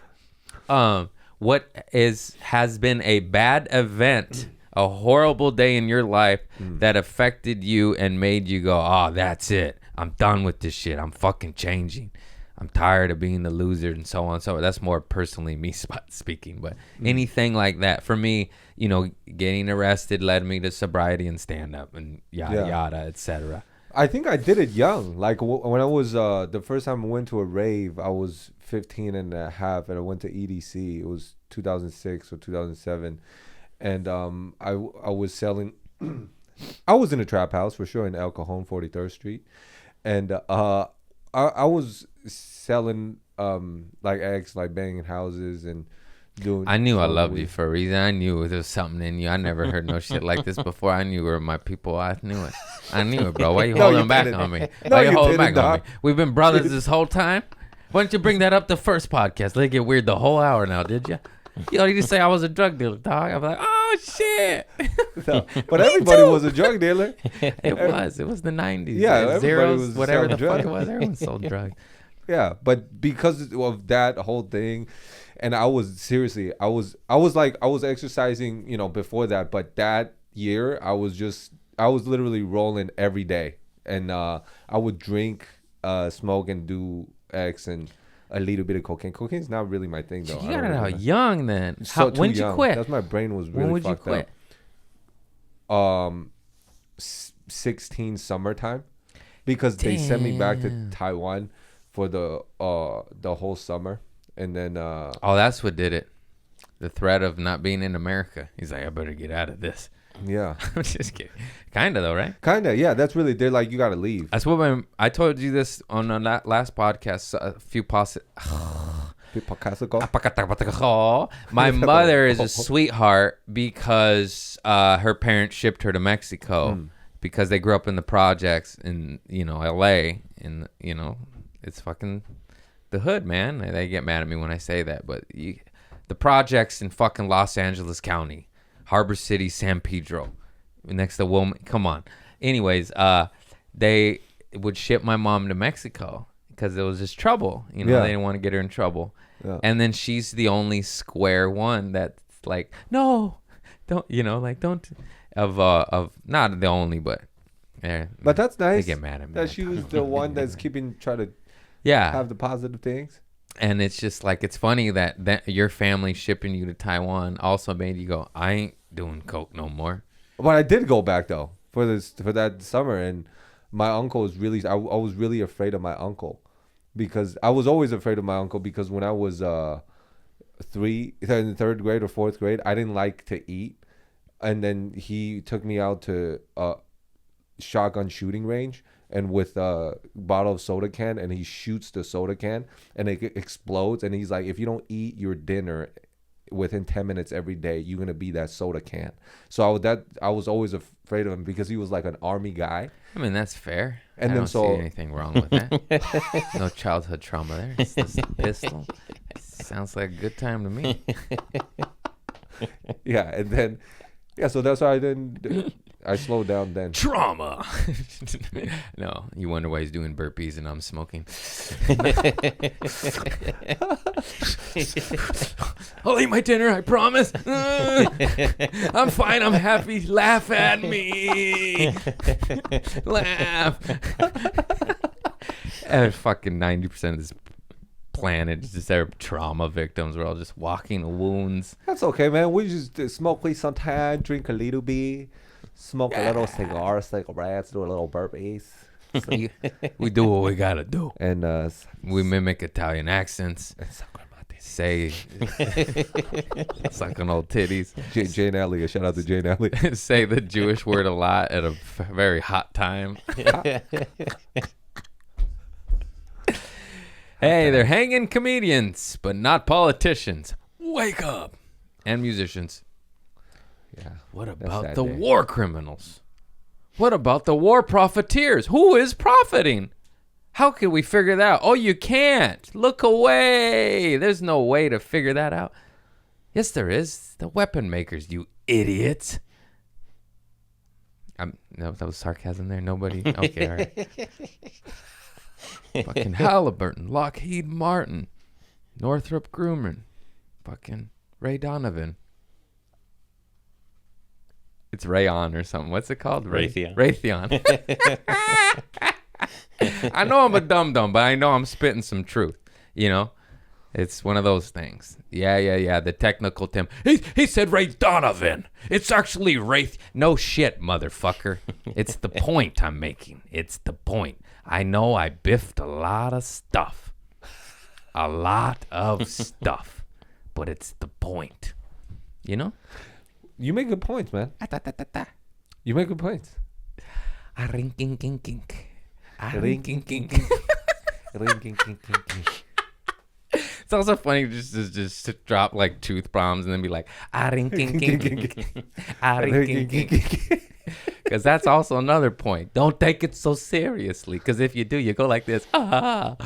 What has been a bad event, a horrible day in your life that affected you and made you go, oh, that's it. I'm done with this shit. I'm fucking changing. I'm tired of being the loser and so on. So that's more personally me speaking, but anything like that for me, getting arrested led me to sobriety and stand up and yada, yada, etc. I think I did it young. Like when I was, the first time I went to a rave, I was 15 and a half, and I went to EDC. It was 2006 or 2007. And I was selling, I was in a trap house for sure in El Cajon, 43rd Street. And I was selling like eggs, like banging houses and doing. I knew I loved you for a reason. I knew there was something in you. I never heard no shit like this before. I knew you were my people. I knew it. I knew it, bro. Why you No, holding you back didn't. on me? No, Why you you holding didn't, back on me? dog. We've been brothers this whole time. Why didn't you bring that up the first podcast? Let it get weird the whole hour now, did you? You just say I was a drug dealer, dog. I'm like, oh shit. No, but everybody was a drug dealer. It was the 90s. Yeah, everybody zeros, was whatever the selling fuck it drugs. was. Everyone sold drugs. Yeah, but because of that whole thing, and I was seriously, I was exercising, before that, but that year I was literally rolling every day, and I would drink, smoke, and do X and a little bit of cocaine. Cocaine's not really my thing though. You got it out young then. So too When did you young. quit? That's my brain was really When would you fucked quit? up. 16 summertime. because they sent me back to Damn. Taiwan for the whole summer, and then Oh, that's what did it. The threat of not being in America. He's like, I better get out of this. yeah, I'm just kidding. Kind of though, right? kind of, yeah. That's really, they're like, you gotta leave. That's what I told you this on the last podcast. A few My mother is a sweetheart because her parents shipped her to Mexico because they grew up in the projects in LA, and it's fucking the hood, man. They get mad at me when I say that, but the projects in fucking Los Angeles County, Harbor City, San Pedro, next to Wilmington. Come on. Anyways, they would ship my mom to Mexico because it was just trouble. They didn't want to get her in trouble. Yeah. And then she's the only square one that's like, no, don't, don't, of not the only, but But that's nice. They get mad at me. that she was the one that's trying to Yeah. have the positive things. And it's just like, it's funny that your family shipping you to Taiwan also made you go, I ain't doing coke no more. But I did go back though for that summer, and my uncle was really. I was really afraid of my uncle, because I was always afraid of my uncle, because when I was in third grade or fourth grade, I didn't like to eat, and then he took me out to a shotgun shooting range, and with a bottle of soda can, and he shoots the soda can and it explodes, and he's like, if you don't eat your dinner within 10 minutes every day, you're gonna be that soda can. So I was always afraid of him, because he was like an army guy. I mean, that's fair. And I then don't see anything wrong with that. No childhood trauma there. It's just a pistol. Sounds like a good time to me. Yeah, and then so that's why I slowed down then. Trauma. No, you wonder why he's doing burpees and I'm smoking. I'll eat my dinner, I promise. I'm fine, I'm happy. Laugh at me. Laugh. And fucking 90% of this planet is just their trauma victims. We're all just walking wounds. That's okay, man. We just smoke weed sometime, drink a little bit, smoke a little cigarettes, do a little burpees. So we do what we gotta do. And We mimic Italian accents. Say, sucking old titties. Jane Elliott. Shout out to Jane Elliott. Say the Jewish word a lot at a very hot time. Hey, they're hanging comedians, but not politicians. Wake up. And musicians. Yeah. What That's about that the day. war criminals? What about the war profiteers? Who is profiting? How can we figure that out? Oh, you can't. Look away. There's no way to figure that out. Yes, there is. The weapon makers, you idiots. No, that was sarcasm there. Nobody. Okay, all right. Fucking Halliburton, Lockheed Martin, Northrop Grumman, fucking Ray Donovan. It's Rayon or something. What's it called? Raytheon. Raytheon. I know I'm a dum-dum, but I know I'm spitting some truth. It's one of those things. Yeah. The technical Tim. He said Ray Donovan. It's actually Wraith. No shit, motherfucker. It's the point I'm making. It's the point. I know I biffed a lot of stuff. A lot of stuff. But it's the point. You make good points, man. You make good points. It's also funny just to drop like tooth bombs and then be like, because that's also another point. Don't take it so seriously, because if you do, you go like this, and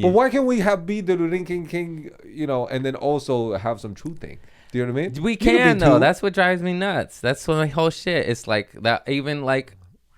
But why can't we be the Rinking King, and then also have some truth thing? Do you know what I mean? We You can be though. two. That's what drives me nuts. That's my whole shit. It's like that. Even like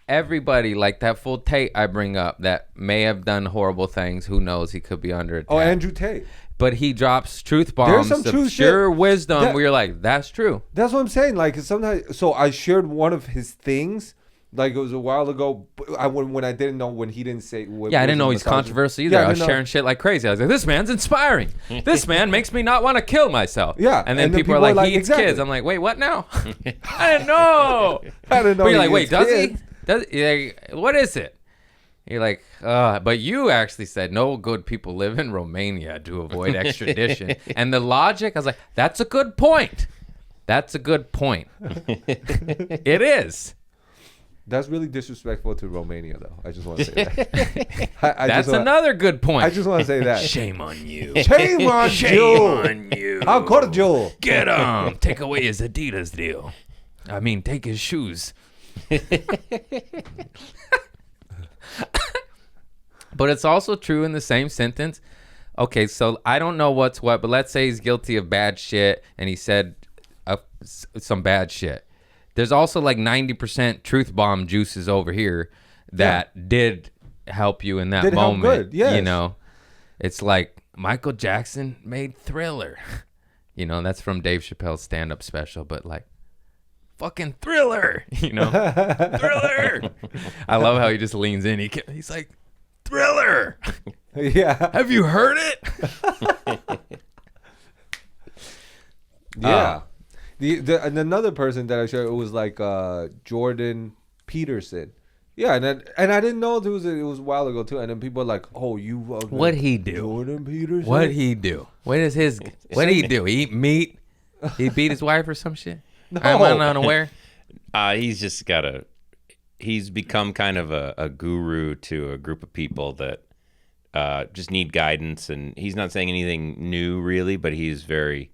everybody, like that full Tate I bring up that may have done horrible things. Who knows? He could be under attack. Oh, Andrew Tate. But he drops truth bombs some of true pure shit. wisdom That- where you're like, that's true. That's what I'm saying. Like sometimes, so I shared one of his things. Like it was a while ago. When I didn't know, when he didn't say. Yeah, I didn't know he's controversial either. Yeah, I was sharing shit like crazy. I was like, this man's inspiring. This man makes me not want to kill myself. Yeah, And then people are like, he eats kids. I'm like, wait, what now? I didn't know. I didn't know. But you're he like, wait, eats does kids. he? What is it? You're like, but you actually said no good people live in Romania to avoid extradition. And the logic, I was like, that's a good point. That's a good point. It is. That's really disrespectful to Romania, though. I just want to say that. That's another good point. I just want to say that. Shame on you. Shame on Shame you. on you. How cordial. Get him. Take away his Adidas deal. I mean, take his shoes. But it's also true in the same sentence. Okay, so I don't know what's what, but let's say he's guilty of bad shit and he said some bad shit. There's also like 90% truth bomb juices over here that did help you in that Did help moment. good, yes. You know, it's like Michael Jackson made Thriller. You know, that's from Dave Chappelle's stand-up special, but like, fucking Thriller, you know, Thriller. I love how he just leans in. He's like, Thriller. Yeah. Have you heard it? Yeah. And another person that I showed, it was like Jordan Peterson. Yeah, and I didn't know it was a while ago too. And then people are like, "Oh, you What'd he do? Jordan Peterson? What'd he do? What'd he do? He eat meat? He beat his wife or some shit? No. I'm unaware. He's just he's become kind of a guru to a group of people that just need guidance. And he's not saying anything new really, but he's very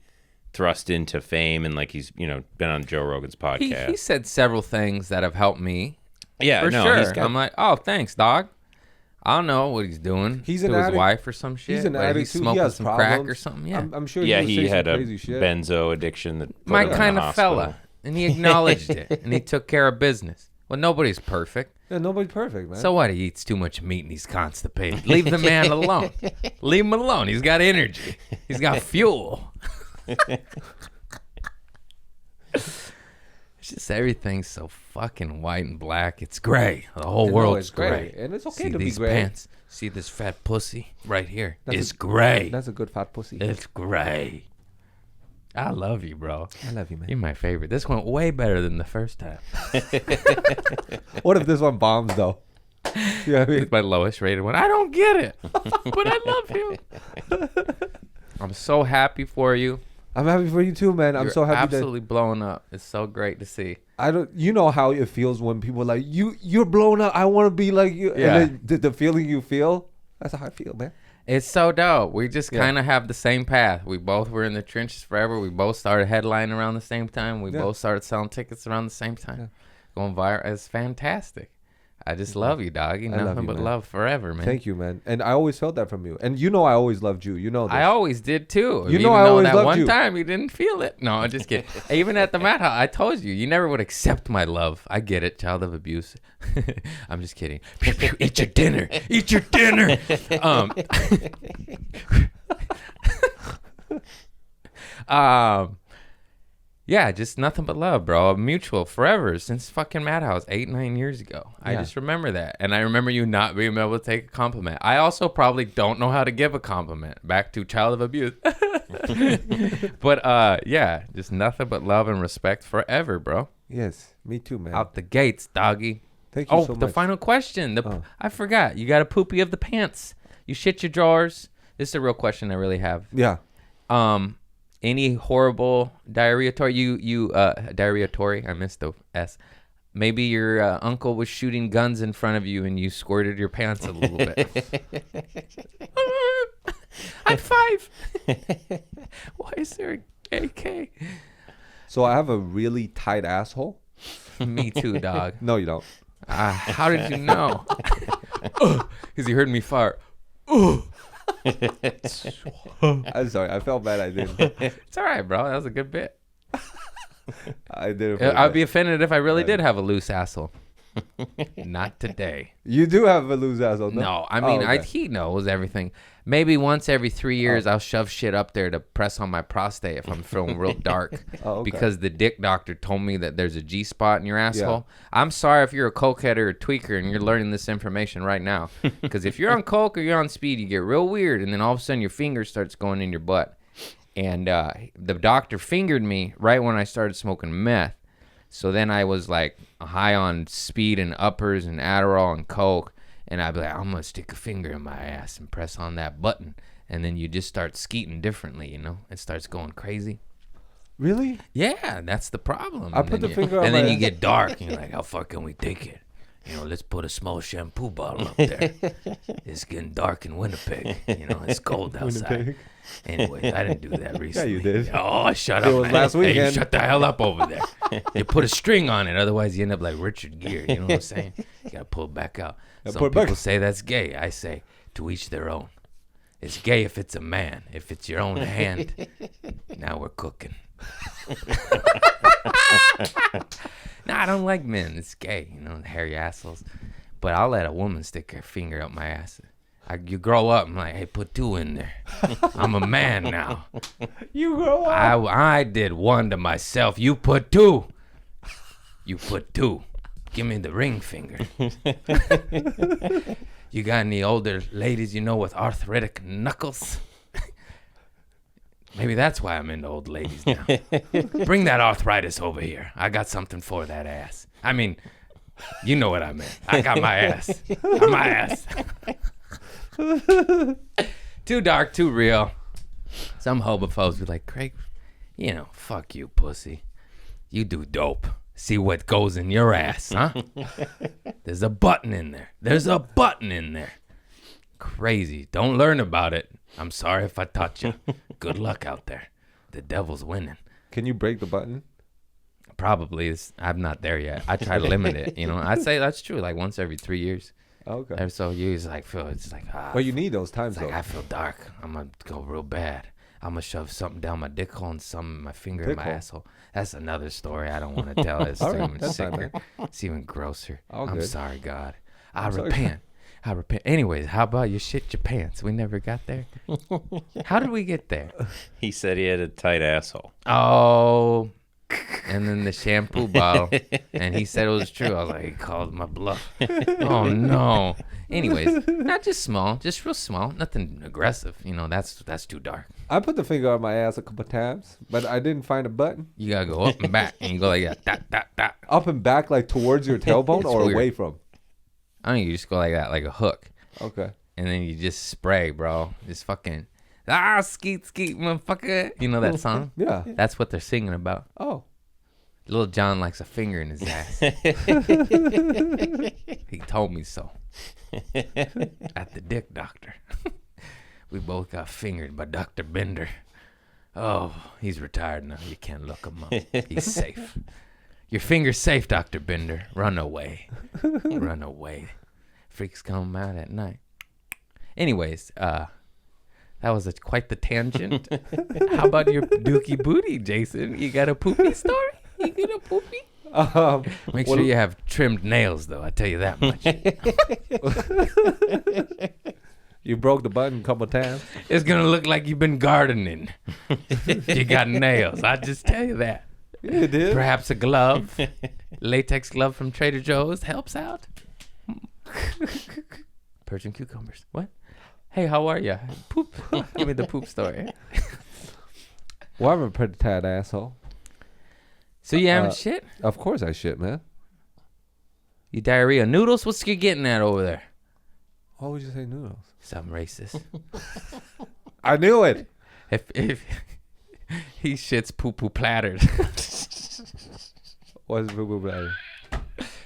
thrust into fame, and like he's been on Joe Rogan's podcast. He said several things that have helped me. Yeah, for no, sure. he's I'm like, oh, thanks, dog. I don't know what he's doing. He's to an his addict. wife or some shit. He's an but addict he's too. He smoking has some problems. crack or something. Yeah, I'm sure yeah, he'll he say some had a crazy shit. benzo addiction that put my him in kind the of hospital. fella, and he acknowledged it, and he took care of business. Well, nobody's perfect. Yeah, nobody's perfect, man. So what? He eats too much meat and he's constipated. Leave the man alone. Leave him alone. He's got energy. He's got fuel. It's just everything's so fucking white and black. It's gray. The whole No, world's it's gray. gray. And it's okay See to be these gray. pants? See this fat pussy right here? That's It's a- gray. That's a good fat pussy. It's gray. I love you, bro. I love you, You're man. my favorite. This went way better than the first time. What if this one bombs though? Yeah, I mean, It's my lowest rated one. I don't get it, but I love you. I'm so happy for you. I'm happy for you too, man. I'm You're so happy absolutely blowing up. It's so great to see. I don't. You know how it feels when people are like you're blowing up. I want to be like you. Yeah. And then the feeling you feel. That's how I feel, man. It's so dope. We just Yeah. kind of have the same path. We both were in the trenches forever. We both started headlining around the same time. We Yeah. both started selling tickets around the same time. Yeah. Going viral. It's fantastic. I just love you, doggy. I love Nothing you, but man. love forever, man. Thank you, man. And I always felt that from you. And I always loved you. You know this. I always did too. You Even know I though always that loved one you. time you didn't feel it. No, I'm just kidding. Even at the madhouse, I told you, you never would accept my love. I get it, child of abuse. I'm just kidding. Pew, pew, eat your dinner. Eat your dinner. Yeah, just nothing but love, bro. Mutual forever since fucking Madhouse 8-9 years ago. I Yeah. just remember that. And I remember you not being able to take a compliment. I also probably don't know how to give a compliment. Back to child of abuse. But yeah, just nothing but love and respect forever, bro. Yes, me too, man. Out the gates, doggy. Thank you Oh, so the much. final question. Oh. I forgot. You got a poopy of the pants. You shit your drawers. This is a real question I really have. Yeah. Any horrible diarrhea tory? Diarrhea tory? I missed the S. Maybe your uncle was shooting guns in front of you and you squirted your pants a little bit. High five. Why is there a AK? So I have a really tight asshole. Me too, dog. No, you don't. How did you know? Because you heard me fire. I'm sorry. I felt bad. I didn't. It's all right, bro. That was a good bit. I didn't. feel I'd bad. be offended if I really did have a loose asshole. Not today. You do have a loose asshole. No, I mean, okay. he knows everything. Maybe once every 3 years, I'll shove shit up there to press on my prostate if I'm feeling real dark. Oh, okay. Because the dick doctor told me that there's a G spot in your asshole. I'm sorry if you're a cokehead or a tweaker and you're learning this information right now. Because if you're on coke or you're on speed, you get real weird, and then all of a sudden your finger starts going in your butt. And the doctor fingered me right when I started smoking meth. So then I was like high on speed and uppers and Adderall and coke. And I'd be like, I'm gonna stick a finger in my ass and press on that button, and then you just start skeeting differently, you know. It starts going crazy. Really? Yeah, that's the problem. I put the finger on and then my you ass. get dark, and you're like, how far can we take it? You know, let's put a small shampoo bottle up there. It's getting dark in Winnipeg. You know, it's cold outside. Winnipeg. Anyways, I didn't do that recently. you did. Oh, shut up. was man. last Hey, you weekend. shut the hell up over there. You put a string on it, otherwise you end up like Richard Gere. You know what I'm saying? You gotta pull it back out. Yeah, Some pull it back. people say that's gay. I say to each their own. It's gay if it's a man. If it's your own hand, now we're cooking. Nah, I don't like men. It's gay, you know, hairy assholes. But I'll let a woman stick her finger up my ass. You grow up, I'm like, hey, put 2 in there. I'm a man now. You grow up. I did 1 to myself. You put 2. You put 2. Give me the ring finger. You got any older ladies you know with arthritic knuckles? Maybe that's why I'm into old ladies now. Bring that arthritis over here. I got something for that ass. I mean, you know what I meant. I got my ass. My ass. Too dark, too real. Some homophobes be like, Craig, you know, fuck you, pussy. You do dope. See what goes in your ass, huh? There's a button in there. There's a button in there. Crazy. Don't learn about it. I'm sorry if I taught you. Good luck out there. The devil's winning. Can you break the button? Probably. I'm not there yet. I try to limit it. You know, I'd say that's true. Like once every 3 years. Okay. Every so years, like feel it's like But you need those times it's like though. I feel dark. I'm gonna go real bad. I'm gonna shove something down my dick hole and some in my finger in Dick my hole. asshole. That's another story. I don't want to tell. It's All right, even that's fine, sicker. It's even grosser. All I'm good. sorry, God. I sorry. repent. I repent. Anyways, how about you shit your pants? We never got there. How did we get there? He said he had a tight asshole. Oh, and then the shampoo bottle, and he said it was true. I was like, he called my bluff. Oh no. Anyways, not just small, just real small, nothing aggressive. You know, that's too dark. I put the finger on my ass a couple times, but I didn't find a button. You gotta go up and back, and you go like that, dot, dot, dot. Up and back, like towards your tailbone It's or weird. away from? I mean, you just go like that, like a hook, Okay. and then you just spray, bro. Just fucking skeet skeet, motherfucker. You know that song? Yeah. That's what they're singing about. Oh. Little John likes a finger in his ass. He told me so. At the dick doctor. We both got fingered by Dr. Bender. Oh, he's retired now. You can't look him up. He's safe. Your finger's safe, Dr. Bender. Run away. Run away. Freaks come out at night. Anyways, that was quite the tangent. How about your dookie booty, Jason? You got a poopy story? You get a poopy? Make sure you have trimmed nails, though. I tell you that much. You broke the button a couple times. It's gonna look like you've been gardening. You got nails. I just tell you that. Yeah, you did. Perhaps a glove, latex glove from Trader Joe's helps out. Persian cucumbers. What? Hey, how are you? Poop. Give me the poop story. Well, I'm a pretty tight asshole. So you having shit? Of course I shit, man. You diarrhea. Noodles? What's you getting at over there? Why would you say noodles? Something racist. I knew it. If he shits poo-poo platters. What's boo boo bladder?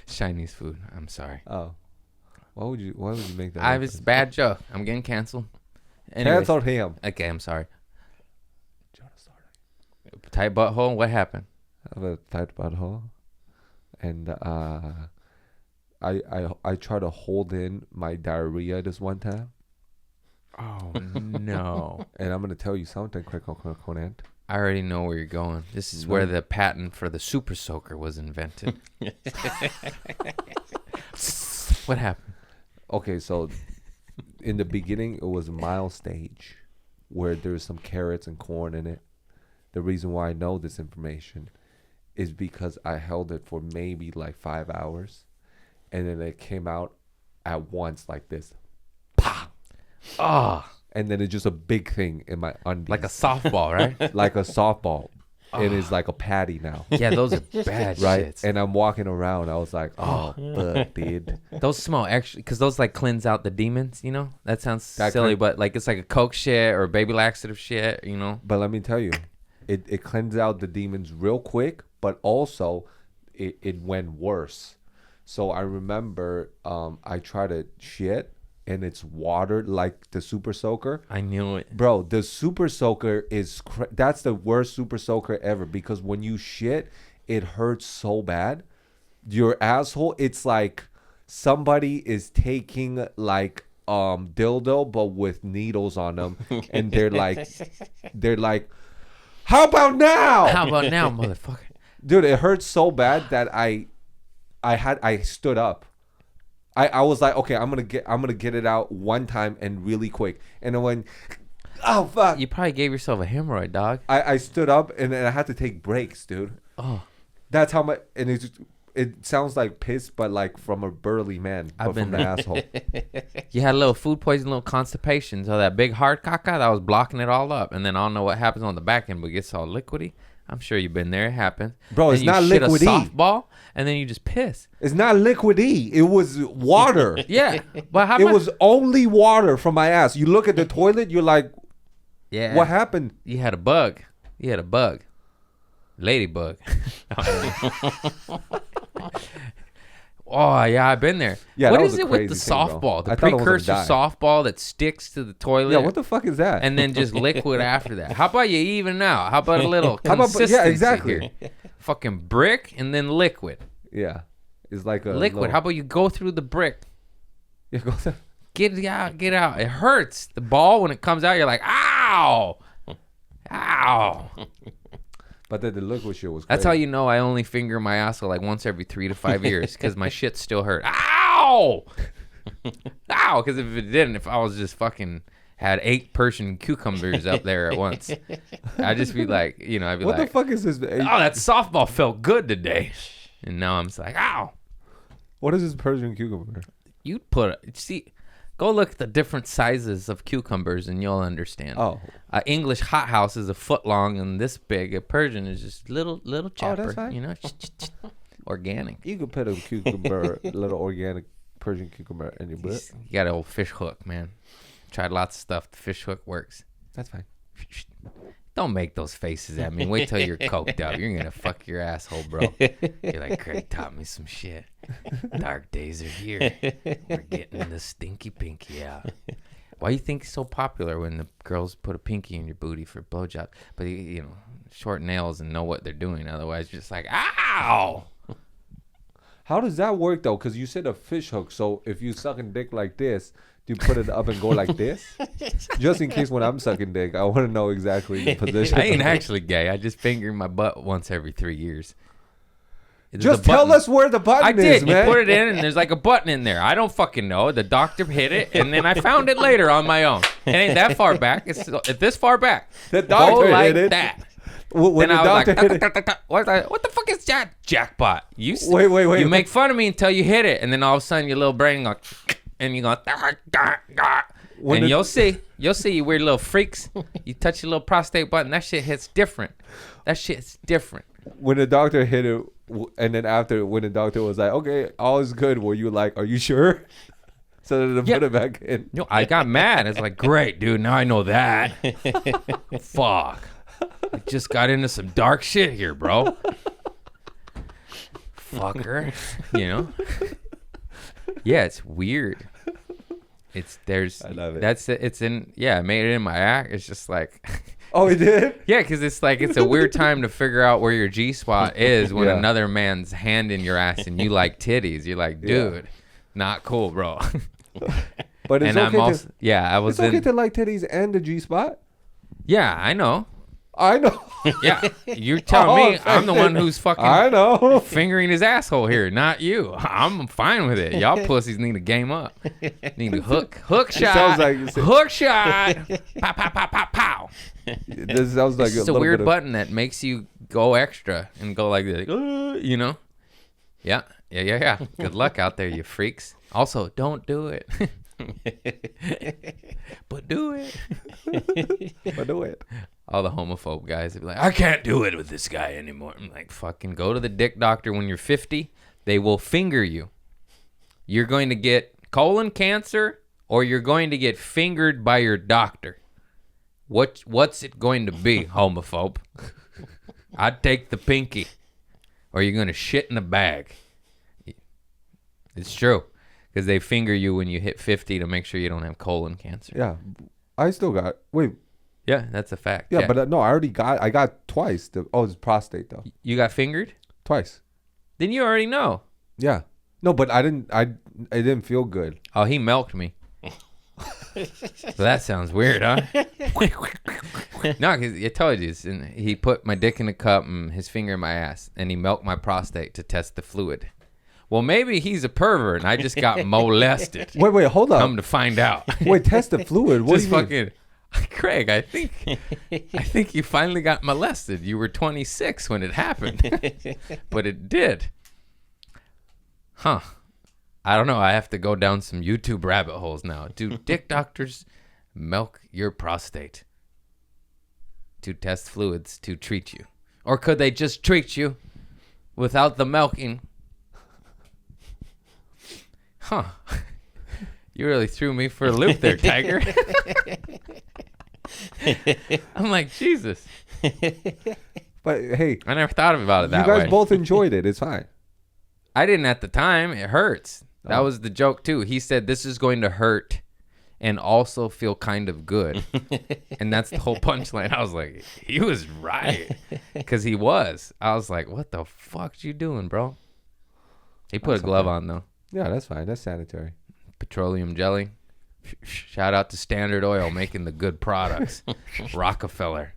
Chinese food. I'm sorry. Oh. Why would you make that? I was bad joke. I'm getting canceled. Anyways. Canceled him. Okay, I'm sorry. Tight butthole. What happened? I have a tight butthole, and I try to hold in my diarrhea this one time, Oh no! and I'm gonna tell you something, Craig Conant. I already know where you're going. This is where the patent for the super soaker was invented. What happened? Okay, so in the beginning, it was a mild stage where there's some carrots and corn in it. The reason why I know this information is because I held it for maybe like 5 hours, and then it came out at once like this. Pah! Oh, And then it's just a big thing in my undies. like a softball, right? like a softball. and it's like a patty now. Yeah, those are bad Right, shits. and I'm walking around. I was like, "Oh, fuck, dude." Those smell extra because those like cleanse out the demons. You know, that sounds That silly, kind- but like it's like a coke shit or baby laxative shit. You know, But let me tell you, it cleansed out the demons real quick, but also it went worse. So I remember I tried to shit, and it's water like the super soaker. I knew it. Bro, the super soaker is that's the worst super soaker ever, because when you shit, it hurts so bad. Your asshole, it's like somebody is taking like dildo but with needles on them, and they're like, how about now? How about now, motherfucker? Dude, it hurts so bad that I stood up. I was like, okay, I'm gonna get it out one time and really quick. And then when, oh fuck, You probably gave yourself a hemorrhoid, dog. I stood up, and then I had to take breaks, dude. Oh, That's how much. And it sounds like piss, but like from a burly man, but I've been from the there. asshole. you had a little food poisoning, a little constipation. So that big hard caca that was blocking it all up. And then I don't know what happens on the back end, but it gets all liquidy. I'm sure you've been there. It happens. Bro, Then it's you not shit a liquidy. softball, and then you just piss. It's not liquidy. It was water. Yeah, but how It about was only water from my ass. You look at the toilet, you're like, yeah? what happened? You had a bug. You had a bug. Ladybug. Oh yeah, I've been there. Yeah, What that is was a it with the crazy thing, bro. softball? The I thought I was gonna precursor die. softball that sticks to the toilet. Yeah, what the fuck is that? and then just liquid after that. How about you even out? How about a little How about- consistency? yeah, exactly. Here? Fucking brick and then liquid. Yeah, it's like a Liquid. little- How about you go through the brick? Yeah, go there. Get it out. Get out. It hurts. The ball when it comes out, you're like, ow, ow. But then the liquid shit was. That's crazy. how you know I only finger my asshole like once every 3 to 5 years because my shit still hurt. Ow! Ow! Because if it didn't, if I was just fucking had 8 Persian cucumbers up there at once, I'd just be like, you know, I'd be What like, the fuck is this? oh, that softball felt good today. And now I'm just like, ow. What is this Persian cucumber? You'd see, go look at the different sizes of cucumbers and you'll understand. Oh, English hothouse is a foot long and this big. A Persian is just little chopper, fine. you know, organic. you could put a cucumber, a little organic Persian cucumber in your butt. You got an old fish hook, man. Tried lots of stuff. The fish hook works. That's fine. Don't make those faces at me. Wait till you're coked up. You're gonna fuck your asshole, bro. You're like, Craig taught me some shit. Dark days are here. We're getting the stinky pinky out. Why you think it's so popular when the girls put a pinky in your booty for blowjob? But you know, short nails and know what they're doing. Otherwise, you're just like, ow. How does that work though? Because you said a fish hook. So if you sucking dick like this, do you put it up and go like this? Just in case when I'm sucking dick, I want to know exactly the position. I ain't actually gay. I just finger my butt once every 3 years. There's Just a tell button. us where the button I is, did. man. You put it in, and there's like a button in there. I don't fucking know. The doctor hit it, and then I found it later on my own. It ain't that far back. It's this far back. The Go doctor like hit it. that. When Then the I was doctor like, hit it. what the fuck is that jackpot? You Wait. You make fun of me until you hit it, and then all of a sudden your little brain goes, and you go, When and the- you'll see, you weird little freaks. You touch your little prostate button, that shit hits different. That shit's different. When the doctor hit it, and then after, when the doctor was like, okay, all is good, were you like, are you sure? So then to Yeah. put it back in. No, I got mad. It's like, great, dude. Now I know that. Fuck. I just got into some dark shit here, bro. Fucker. You know? Yeah, it's weird. I love it. I made it in my act. It's just like, Oh, it did? yeah, because it's like, it's a weird time to figure out where your G spot is when Yeah. another man's hand in your ass and you like titties. You're like, dude, not cool, bro. But it's And okay I'm also, to, yeah, I was it's okay in, to like titties and the G spot. yeah, I know. I know. Yeah, you're telling me I'm the one who's fucking I know. fingering his asshole here, not you. I'm fine with it. Y'all pussies need to game up. Need to hook shot. sounds like- hook shot. Pow, pow, pow, pow, pow. This sounds like It's just a little weird bit of- button that makes you go extra and go like this, you know? Yeah. Good luck out there, you freaks. Also, don't do it. But do it. But do it. All the homophobe guys would be like, I can't do it with this guy anymore. I'm like, fucking go to the dick doctor when you're 50. They will finger you. You're going to get colon cancer or you're going to get fingered by your doctor. What's it going to be, homophobe? I'd take the pinky. Or you're going to shit in a bag. It's true. Because they finger you when you hit 50 to make sure you don't have colon cancer. Yeah. I still got, wait. Yeah, that's a fact. Yeah, but no, I got twice. It's prostate though. You got fingered? Twice. Then you already know. Yeah. No, but I didn't feel good. Oh, he milked me. So that sounds weird, huh? No, because I told you, he put my dick in a cup and his finger in my ass, and he milked my prostate to test the fluid. Well, maybe he's a pervert, and I just got molested. Wait, hold up. Come to find out. Wait, test the fluid. What Just do you mean? fucking, Craig, I think you finally got molested. You were 26 when it happened, but it did. Huh. I don't know. I have to go down some YouTube rabbit holes now. Do dick doctors milk your prostate to test fluids to treat you? Or could they just treat you without the milking? Huh. You really threw me for a loop there, Tiger. I'm like, Jesus. But hey, I never thought about it that you guys way. both enjoyed it. It's fine. I didn't at the time. It hurts. That was the joke, too. He said, this is going to hurt and also feel kind of good. And that's the whole punchline. I was like, he was right. Because he was. I was like, what the fuck you doing, bro? He put a glove on, though. Yeah, that's fine. That's sanitary. Petroleum jelly. Shout out to Standard Oil making the good products. Rockefeller.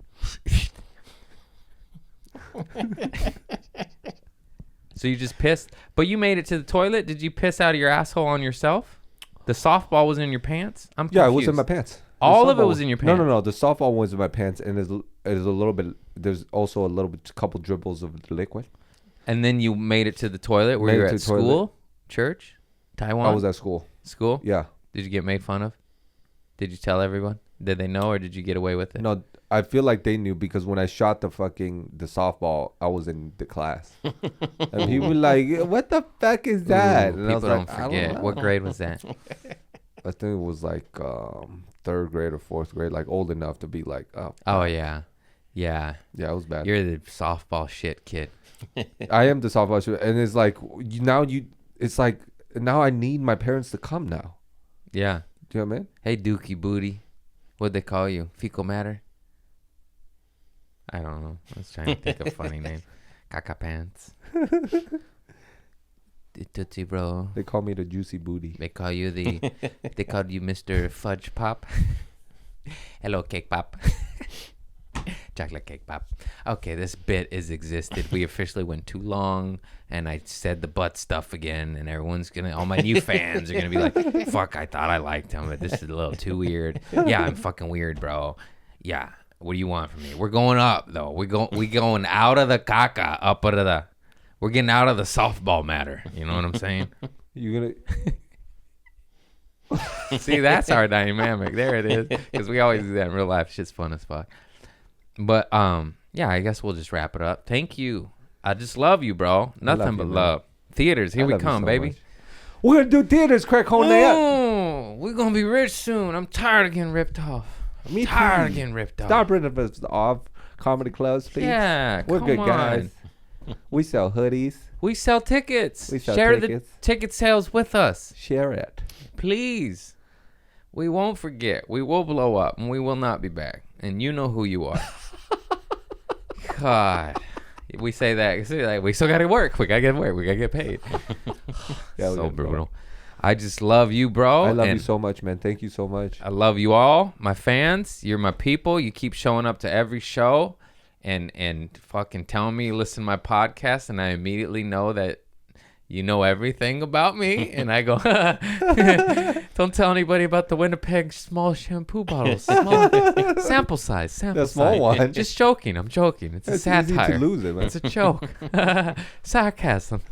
So you just pissed, but you made it to the toilet. Did you piss out of your asshole on yourself? The softball was in your pants? I'm confused. Yeah, it was in my pants. All of it was in your pants? No. The softball was in my pants, and it is a little bit. There's also a little bit, couple dribbles of the liquid. And then you made it to the toilet. Were you at school, church, Taiwan? I was at school. School? Yeah. Did you get made fun of? Did you tell everyone? Did they know, or did you get away with it? No, I feel like they knew because when I shot the softball, I was in the class. And he was like, "What the fuck is that?" Ooh, and I was people like, don't forget. What grade was that? I think it was like third grade or fourth grade, like old enough to be like, Oh, yeah. Yeah. Yeah, it was bad. You're the softball shit kid. I am the softball shit. And it's like, it's like, now I need my parents to come now. Yeah. Do you know what I mean? Hey, Dookie Booty. What'd they call you? Fecal matter? I don't know. I was trying to think of a funny name. Caca Pants. Tootsie Bro. They call me the juicy booty. They call you they called you Mr. Fudge Pop. Hello, Cake Pop. Chocolate Cake Pop. Okay, this bit is existed. We officially went too long, and I said the butt stuff again, and all my new fans are gonna be like, fuck, I thought I liked him, but this is a little too weird. Yeah, I'm fucking weird, bro. Yeah, what do you want from me? We're going up, though. We going out of the caca, up out of the... We're getting out of the softball matter. You know what I'm saying? You're gonna... See, that's our dynamic. There it is. Because we always do that in real life. Shit's fun as fuck. But, yeah, I guess we'll just wrap it up. Thank you. I just love you, bro. Nothing but love. Theaters, here we come, baby. Much. We're going to do theaters, Craig Honea. Oh, we're going to be rich soon. I'm tired of getting ripped off. Me too. Tired of getting ripped off. Stop ripping us off comedy clubs, please. Yeah, we're come good on. guys. We sell hoodies. We sell tickets. We sell Share tickets. the ticket sales with us. Share it. Please. We won't forget. We will blow up, and we will not be back. And you know who you are. God. We say that. We still got to work. We got to get work. We got to get paid. Yeah, so brutal. I just love you, bro. I love you so much, man. Thank you so much. I love you all. My fans. You're my people. You keep showing up to every show and fucking telling me you listen to my podcast, and I immediately know that you know everything about me. And I go, don't tell anybody about the Winnipeg small shampoo bottles. Small, sample size. The small one. Just joking. I'm joking. It's a satire. Easy to lose it, man. It's a joke. Sarcasm.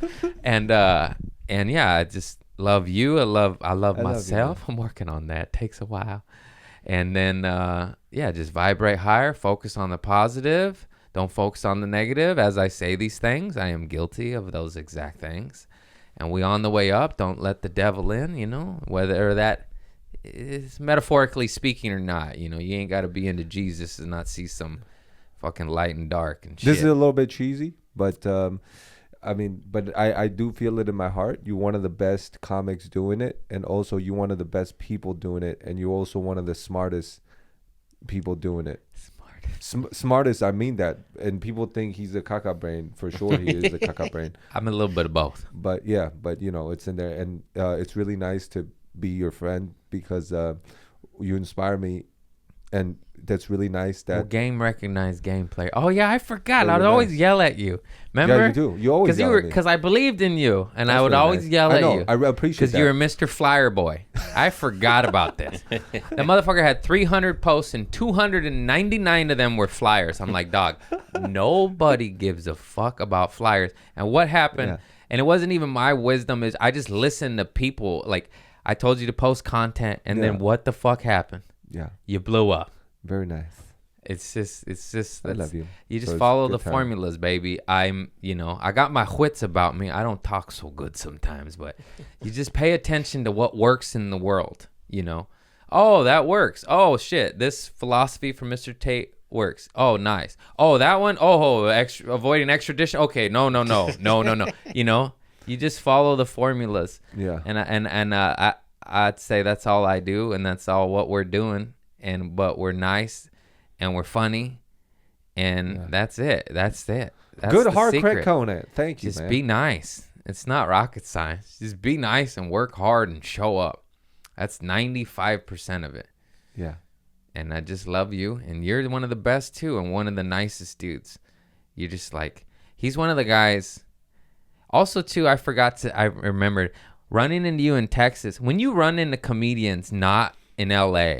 And yeah, I just love you. I love myself. I'm working on that. Takes a while. And then, just vibrate higher. Focus on the positive. Don't focus on the negative. As I say these things, I am guilty of those exact things. And we on the way up. Don't let the devil in, whether that is metaphorically speaking or not. You ain't got to be into Jesus and not see some fucking light and dark and shit. This is a little bit cheesy, but I do feel it in my heart. You're one of the best comics doing it, and also you're one of the best people doing it, and you're also one of the smartest people doing it. Smartest, I mean that. And people think he's a caca brain. For sure he is a caca brain. I'm a little bit of both. But it's in there. And it's really nice to be your friend because you inspire me. And that's really nice that game recognized game player. Oh yeah, I forgot. Really I would always nice. yell at you. Remember? Yeah, you do. You always yell at me. Because I believed in you, and That's I would really always nice. yell I at know. you. I appreciate Because that. you're a Mr. Flyer boy. I forgot about this. That motherfucker had 300 posts, and 299 of them were flyers. I'm like, dog, nobody gives a fuck about flyers. And what happened? Yeah. And it wasn't even my wisdom. Is I just listened to people. Like I told you to post content, and then what the fuck happened? Yeah. You blew up. Very nice. It's just I love you. You just So it's follow a the good time. formulas, baby. I got my wits about me. I don't talk so good sometimes, but you just pay attention to what works in the world, Oh, that works. Oh, shit. This philosophy from Mr. Tate works. Oh, nice. Oh, that one. Oh, avoiding extradition. Okay, no. You just follow the formulas. Yeah. And I'd say that's all I do, and that's all what we're doing. But we're nice. And we're funny, and that's it. That's Good the hard secret. crack Conan. Thank you, Just man. be nice. It's not rocket science. Just be nice and work hard and show up. That's 95% of it. Yeah. And I just love you, and you're one of the best too, and one of the nicest dudes. You're just like, he's one of the guys. Also too, I remembered running into you in Texas. When you run into comedians not in LA,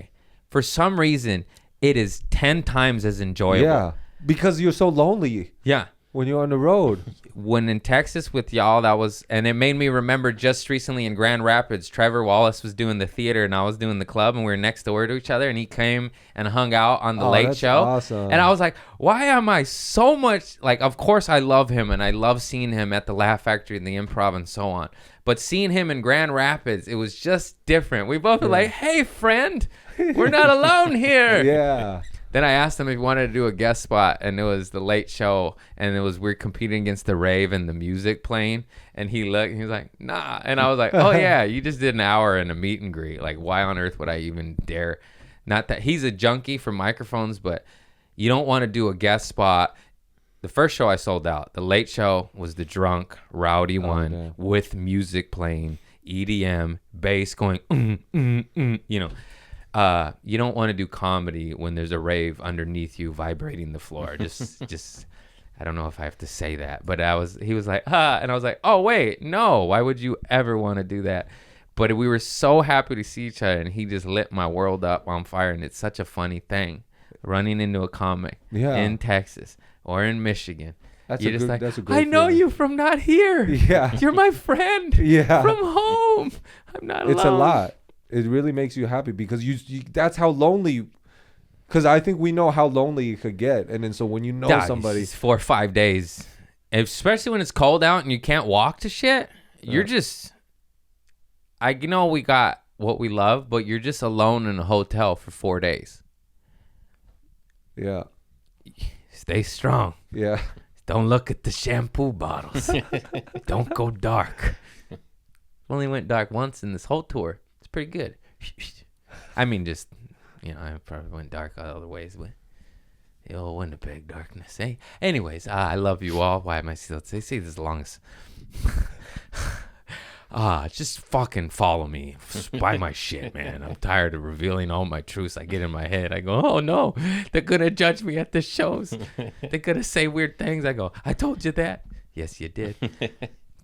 for some reason, it is 10 times as enjoyable. Yeah. Because you're so lonely Yeah. when you're on the road. When in Texas with y'all, and it made me remember just recently in Grand Rapids, Trevor Wallace was doing the theater and I was doing the club, and we were next door to each other, and he came and hung out on the Late that's Show. awesome. And I was like, why am I so much like, of course I love him and I love seeing him at the Laugh Factory and the Improv and so on. But seeing him in Grand Rapids, it was just different. We both were like, hey, friend, we're not alone here. Yeah. Then I asked him if he wanted to do a guest spot, and it was the Late Show, and we're competing against the rave and the music playing, and he looked, and he was like, nah, and I was like, oh yeah, you just did an hour in a meet and greet. Like, why on earth would I even dare? Not that he's a junkie for microphones, but you don't want to do a guest spot. The first show I sold out. The Late Show was the drunk, rowdy one okay. with music playing, EDM, bass going, you don't want to do comedy when there's a rave underneath you vibrating the floor. Just, I don't know if I have to say that, but he was like, and I was like, oh wait, no, why would you ever want to do that? But we were so happy to see each other, and he just lit my world up on fire, and it's such a funny thing, running into a comic in Texas or in Michigan. That's You're just like, that's a great I know feeling. you from not here. Yeah. You're my friend. Yeah. From home. I'm not alone. It's a lot. It really makes you happy because you that's how lonely. Because I think we know how lonely you could get, and then so when you know somebody, it's 4 or 5 days, especially when it's cold out and you can't walk to shit, you're just. We got what we love, but you're just alone in a hotel for 4 days. yeah, Stay strong. yeah, Don't look at the shampoo bottles. Don't go dark. Only went dark once in this whole tour. It's pretty good. I mean, just, I probably went dark other ways, but the old Winnipeg darkness, eh? Anyways, I love you all. Why am I still? They say this is the longest. Just fucking follow me. Buy my shit, man. I'm tired of revealing all my truths. I get in my head. I go, oh no, they're gonna judge me at the shows. They're gonna say weird things. I go, I told you that. Yes, you did.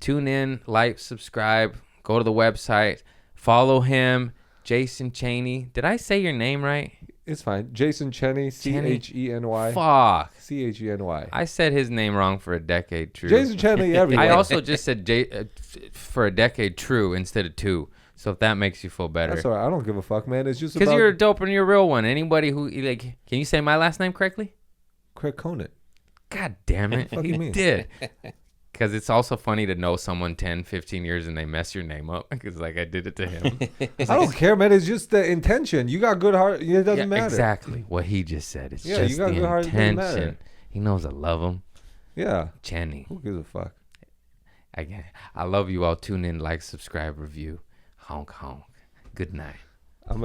Tune in, like, subscribe, go to the website, follow him, Jason Cheney. Did I say your name right? it's fine. Jason Cheny, Cheny. Fuck. Cheny. I said his name wrong for a decade. True. Jason Cheny everywhere. I also just said for a decade true instead of two. So if that makes you feel better. That's all right. I don't give a fuck, man. It's just Because about you're a dope and you're a real one. Anybody who, like, can you say my last name correctly? Craig Conant. God damn it. What do you mean? Did. Because it's also funny to know someone 10, 15 years and they mess your name up. Because, like, I did it to him. I don't care, man. It's just the intention. You got good heart. It doesn't Yeah, matter. exactly. What he just said. It's Yeah, just you got the good heart, it doesn't matter. intention. He knows I love him. Yeah. Cheney. Who gives a fuck? I love you all. Tune in, like, subscribe, review. Honk, honk. Good night. I'm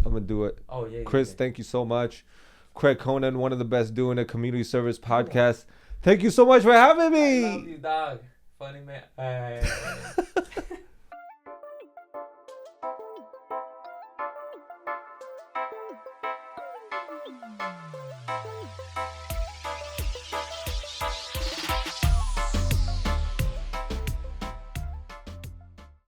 gonna do it. Oh, yeah. Chris, thank you so much. Craig Conant, one of the best doing a community service podcast. Thank you so much for having me. I love you, dog. Funny man.